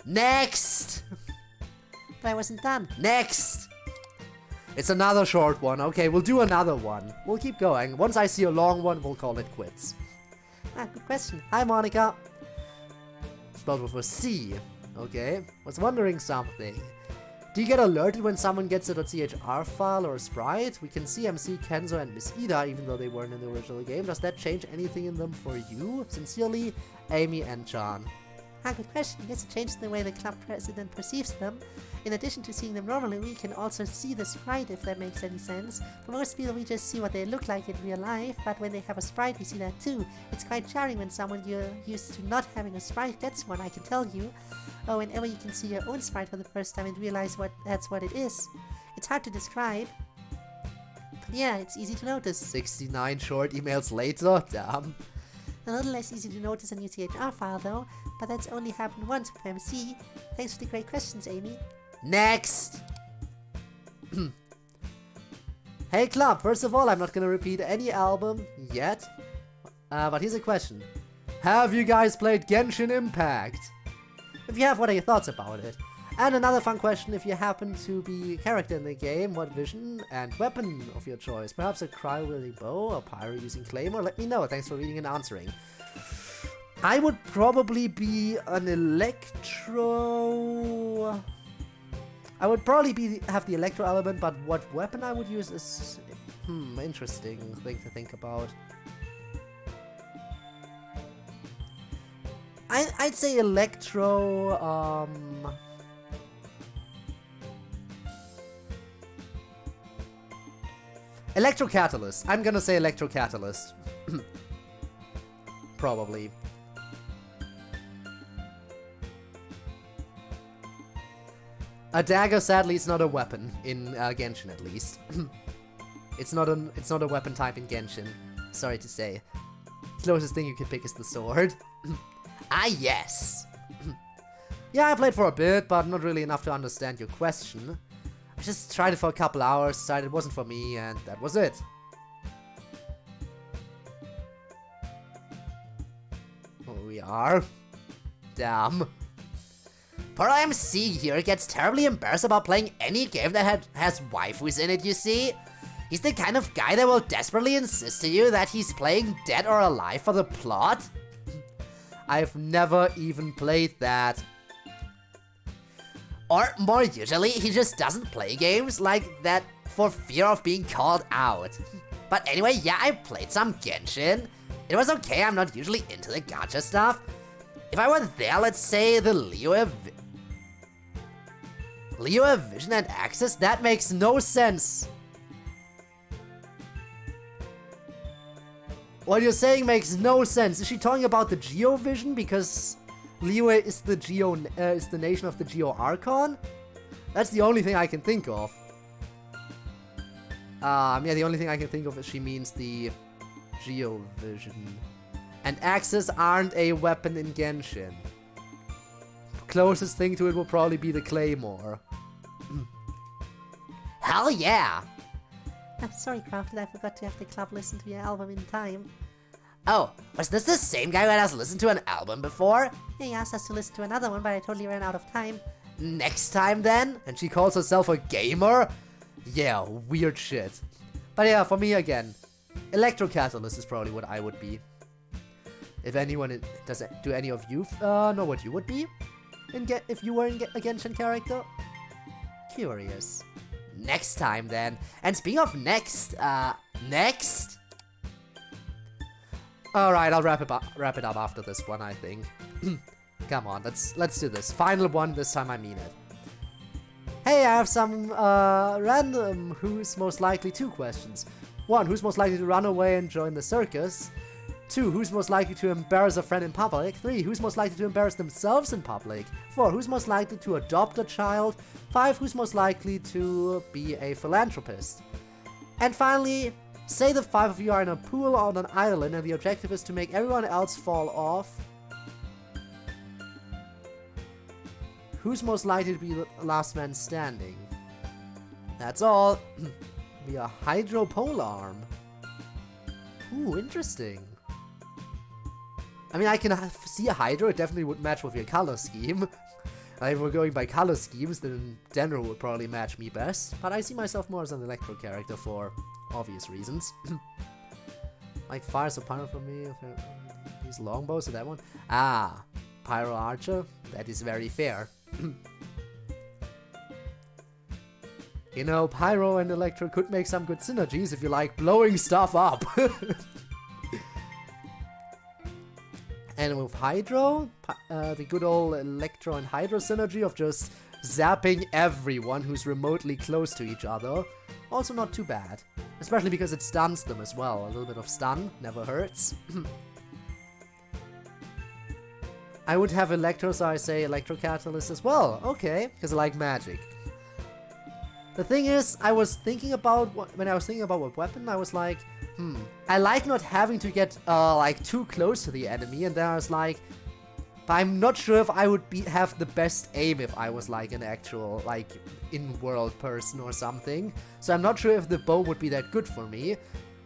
[SPEAKER 1] Next!
[SPEAKER 2] But I wasn't done.
[SPEAKER 1] Next! It's another short one. Okay, we'll do another one. We'll keep going. Once I see a long one, we'll call it quits.
[SPEAKER 2] Good question.
[SPEAKER 1] Hi, Monica. Spelled with a C. Okay. Was wondering something. Do you get alerted when someone gets a .chr file or a sprite? We can see MC, Kenzo, and Miss Ida, even though they weren't in the original game. Does that change anything in them for you? Sincerely, Amy and John.
[SPEAKER 2] Good question. Yes, it changes the way the club president perceives them. In addition to seeing them normally, we can also see the sprite, if that makes any sense. For most people, we just see what they look like in real life, but when they have a sprite, we see that too. It's quite jarring when someone you're used to not having a sprite gets one, I can tell you. Or whenever you can see your own sprite for the first time and realize that's what it is. It's hard to describe. But yeah, it's easy to notice.
[SPEAKER 1] 69 short emails later? Damn.
[SPEAKER 2] A little less easy to notice a new CHR file though, but that's only happened once with MC. Thanks for the great questions, Amy.
[SPEAKER 1] Next! Hey club, first of all, I'm not gonna repeat any album yet, but here's a question. Have you guys played Genshin Impact? If you have, what are your thoughts about it? And another fun question, if you happen to be a character in the game, what vision and weapon of your choice? Perhaps a cry-wielding bow, a pyro using claymore? Let me know, thanks for reading and answering. I would probably be an electro... I would probably have the electro element, but what weapon I would use is interesting thing to think about. I'd say electro. Electrocatalyst. I'm gonna say electrocatalyst. Probably. A dagger, sadly, is not a weapon in Genshin, at least. It's not a weapon type in Genshin. Sorry to say. Closest thing you can pick is the sword.
[SPEAKER 4] Ah, yes.
[SPEAKER 1] Yeah, I played for a bit, but not really enough to understand your question. I just tried it for a couple hours, decided it wasn't for me, and that was it. Oh, we are. Damn.
[SPEAKER 4] Poor MC here gets terribly embarrassed about playing any game that has waifus in it, you see. He's the kind of guy that will desperately insist to you that he's playing Dead or Alive for the plot.
[SPEAKER 1] I've never even played that.
[SPEAKER 4] Or more usually, he just doesn't play games like that for fear of being called out. But anyway, yeah, I played some Genshin. It was okay, I'm not usually into the gacha stuff. If I were there, let's say the Liyue Vision and Access, that makes no sense.
[SPEAKER 1] What you're saying makes no sense. Is she talking about the Geo Vision? Because Liyue is the nation of the Geo Archon? That's the only thing I can think of. Yeah, the only thing I can think of is she means the Geo Vision. And axes aren't a weapon in Genshin. Closest thing to it will probably be the Claymore.
[SPEAKER 4] Hell yeah!
[SPEAKER 2] Sorry, Crafted, I forgot to have the club listen to your album in time.
[SPEAKER 4] Oh, was this the same guy who had us listen to an album before?
[SPEAKER 2] He asked us to listen to another one, but I totally ran out of time.
[SPEAKER 4] Next time then?
[SPEAKER 1] And she calls herself a gamer? Yeah, weird shit. But yeah, for me again, Electrocatalyst is probably what I would be. If anyone do any of you know what you would be? If you were a Genshin character? Curious.
[SPEAKER 4] Next time then. And speaking of next, next?
[SPEAKER 1] Alright, I'll wrap it up after this one, I think. Come on, let's do this. Final one, this time I mean it. Hey, I have some random who's most likely 2 questions. 1, who's most likely to run away and join the circus? 2, who's most likely to embarrass a friend in public? 3, who's most likely to embarrass themselves in public? 4, who's most likely to adopt a child? 5, who's most likely to be a philanthropist? And finally, say the 5 of you are in a pool on an island and the objective is to make everyone else fall off. Who's most likely to be the last man standing? That's all. Be a hydro pole arm. Ooh, interesting. I mean, I can see a hydro, it definitely would match with your color scheme. If we're going by color schemes, then General would probably match me best. But I see myself more as an electro character for obvious reasons. Like fires a pyro for me, these longbows, so that one. Ah, pyro archer, that is very fair. You know, pyro and electro could make some good synergies if you like blowing stuff up. And with hydro, the good old electro and hydro synergy of just zapping everyone who's remotely close to each other. Also not too bad. Especially because it stuns them as well. A little bit of stun never hurts. I would have Electro, so I say Electrocatalyst as well. Okay, because I like magic. The thing is, I was thinking about, when I was thinking about what weapon, I was like, I like not having to get, like, too close to the enemy, and then I was like, but I'm not sure if I would have the best aim if I was, like, an actual, like, in-world person or something. So I'm not sure if the bow would be that good for me.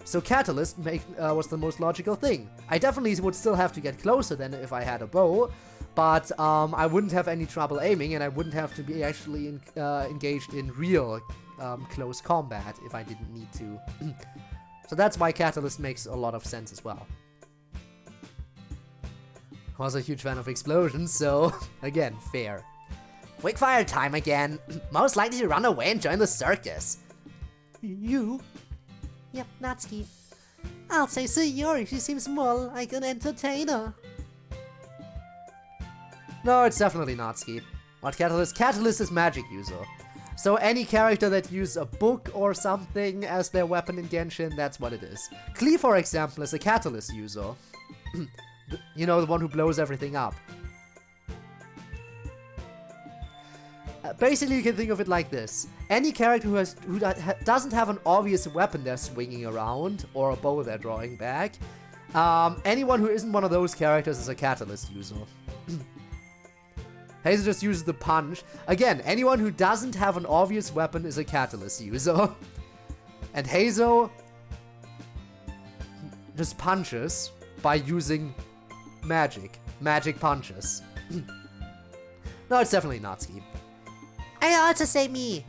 [SPEAKER 1] So Catalyst was the most logical thing. I definitely would still have to get closer than if I had a bow, but I wouldn't have any trouble aiming, and I wouldn't have to be actually engaged in real close combat if I didn't need to. So that's why Catalyst makes a lot of sense as well. I was a huge fan of explosions, so again, fair.
[SPEAKER 4] Quickfire time again. Most likely to run away and join the circus.
[SPEAKER 3] You?
[SPEAKER 2] Yep, Natsuki. I'll say Sayori, she seems more like an entertainer.
[SPEAKER 1] No, it's definitely Natsuki. What Catalyst? Catalyst is magic user. So any character that uses a book or something as their weapon in Genshin, that's what it is. Klee, for example, is a Catalyst user. You know, the one who blows everything up. Basically, you can think of it like this. Any character who doesn't have an obvious weapon they're swinging around, or a bow they're drawing back, anyone who isn't one of those characters is a Catalyst user. Hazel just uses the punch. Again, anyone who doesn't have an obvious weapon is a Catalyst user. And Hazel just punches by using magic. Magic punches. No, it's definitely Natsuki.
[SPEAKER 2] I also say me.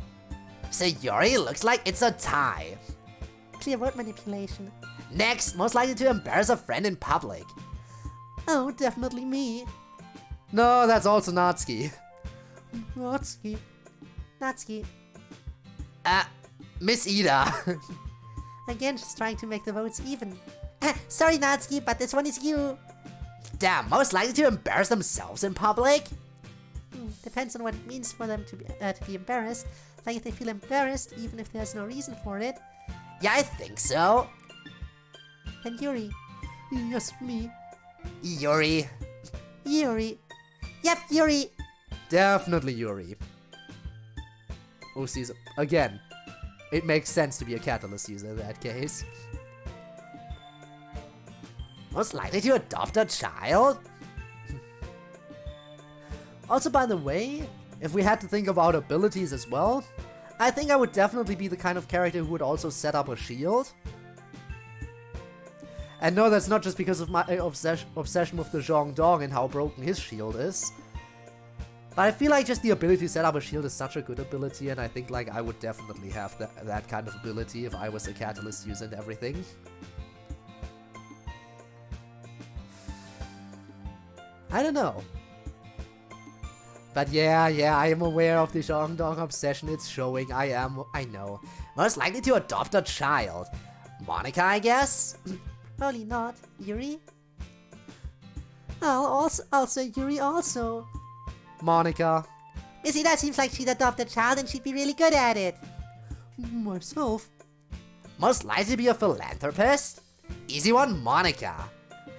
[SPEAKER 4] Sayori looks like it's a tie.
[SPEAKER 2] Clear word manipulation.
[SPEAKER 4] Next, most likely to embarrass a friend in public.
[SPEAKER 2] Oh, definitely me.
[SPEAKER 1] No, that's also Natsuki.
[SPEAKER 3] Natsuki.
[SPEAKER 2] Natsuki.
[SPEAKER 4] Miss Ida.
[SPEAKER 2] Again, she's trying to make the votes even. Sorry, Natsuki, but this one is you.
[SPEAKER 4] Damn, most likely to embarrass themselves in public?
[SPEAKER 2] Depends on what it means for them to be embarrassed. Like if they feel embarrassed, even if there's no reason for it.
[SPEAKER 4] Yeah, I think so.
[SPEAKER 2] And Yuri.
[SPEAKER 3] Yes, me.
[SPEAKER 4] Yuri.
[SPEAKER 2] Yuri. Yep, Yuri.
[SPEAKER 1] Definitely Yuri. Usi's, again, it makes sense to be a Catalyst user in that case.
[SPEAKER 4] Most likely to adopt a child?
[SPEAKER 1] Also, by the way, if we had to think about abilities as well, I think I would definitely be the kind of character who would also set up a shield. And no, that's not just because of my obsession with the Zhongdong and how broken his shield is. But I feel like just the ability to set up a shield is such a good ability, and I think like I would definitely have that kind of ability if I was a Catalyst user and everything. I don't know. But yeah, I am aware of the Zhongdong obsession, it's showing, I know.
[SPEAKER 4] Most likely to adopt a child. Monica, I guess?
[SPEAKER 2] Probably not. Yuri?
[SPEAKER 3] I'll say Yuri also.
[SPEAKER 1] Monica.
[SPEAKER 2] Missy, that seems like she'd adopt a child and she'd be really good at it.
[SPEAKER 3] Myself.
[SPEAKER 4] Most likely to be a philanthropist? Easy one, Monica.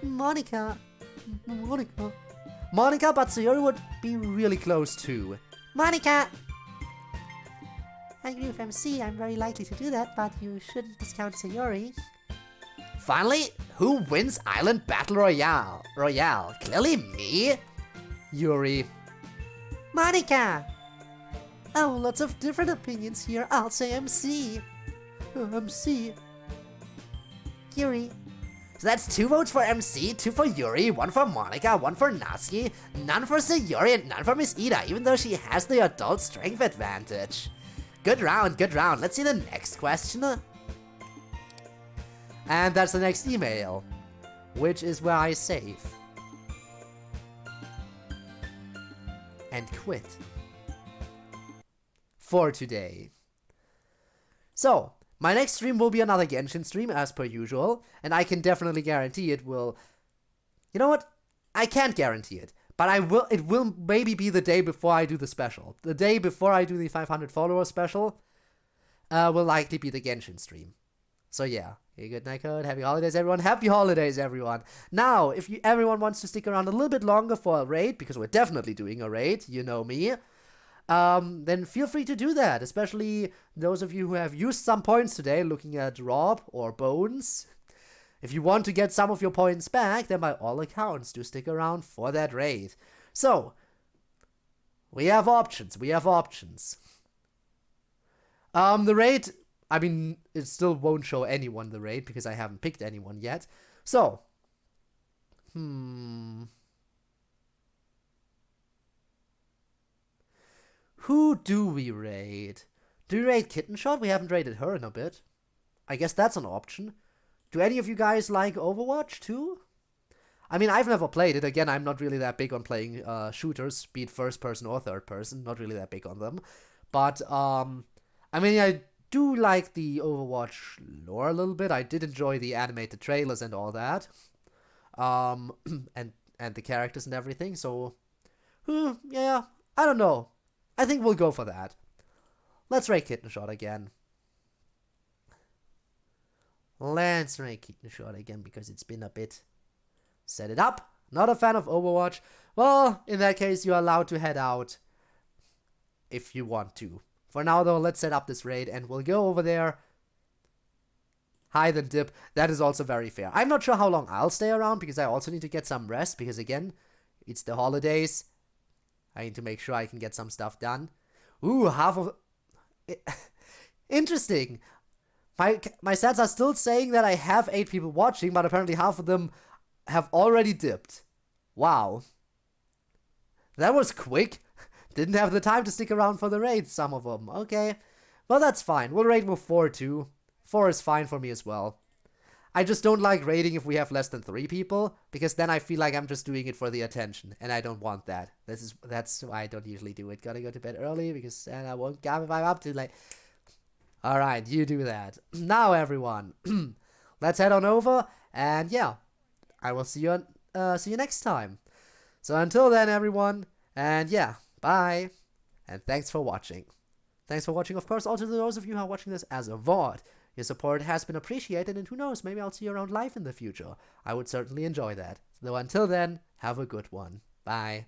[SPEAKER 3] Monica.
[SPEAKER 1] Monica, but Sayori would be really close too.
[SPEAKER 2] Monica! I agree with MC, I'm very likely to do that, but you shouldn't discount Sayori.
[SPEAKER 4] Finally, who wins Island Battle Royale? Clearly me?
[SPEAKER 1] Yuri.
[SPEAKER 2] Monica!
[SPEAKER 3] Oh, lots of different opinions here. I'll say MC. MC.
[SPEAKER 2] Yuri.
[SPEAKER 4] So that's 2 votes for MC, 2 for Yuri, 1 for Monica, 1 for Natsuki, none for Sayori, and none for Miss Ida, even though she has the adult strength advantage. Good round, good round. Let's see the next question.
[SPEAKER 1] And that's the next email, which is where I save. And quit. For today. So, my next stream will be another Genshin stream, as per usual, and I can definitely guarantee it will... You know what? I can't guarantee it, but it will maybe be the day before I do the special. The day before I do the 500 follower special will likely be the Genshin stream. So yeah, okay, good night, code. Happy holidays, everyone. Happy holidays, everyone. Now, if everyone wants to stick around a little bit longer for a raid, because we're definitely doing a raid, you know me, then feel free to do that, especially those of you who have used some points today looking at Rob or Bones. If you want to get some of your points back, then by all accounts, do stick around for that raid. So, we have options, The raid, I mean, it still won't show anyone the raid because I haven't picked anyone yet. So, who do we raid? Do we raid Kitten Shot? We haven't raided her in a bit. I guess that's an option. Do any of you guys like Overwatch too? I mean, I've never played it. Again, I'm not really that big on playing shooters, be it first person or third person. Not really that big on them. But, I mean, I do like the Overwatch lore a little bit. I did enjoy the animated trailers and all that. And the characters and everything. So, yeah, I don't know. I think we'll go for that. Let's rate Kitten Shot again. Let's rate Kitten Shot again because it's been a bit. Set it up. Not a fan of Overwatch. Well, in that case, you're allowed to head out if you want to. For now, though, let's set up this raid and we'll go over there. Hide and dip. That is also very fair. I'm not sure how long I'll stay around because I also need to get some rest because, again, it's the holidays. I need to make sure I can get some stuff done. Ooh, half of... Interesting. My stats are still saying that I have 8 people watching, but apparently half of them have already dipped. Wow. That was quick. Didn't have the time to stick around for the raid, some of them. Okay. Well, that's fine. We'll raid with 4 too. 4 is fine for me as well. I just don't like raiding if we have less than 3 people, because then I feel like I'm just doing it for the attention, and I don't want that. That's why I don't usually do it. Gotta go to bed early, because then I won't get if I'm up too late. Alright, you do that. Now, everyone, let's head on over, and yeah, I will see you next time. So until then, everyone, and yeah, bye, and thanks for watching. Thanks for watching, of course, also to those of you who are watching this as a VOD. Your support has been appreciated, and who knows, maybe I'll see you around live in the future. I would certainly enjoy that. So until then, have a good one. Bye.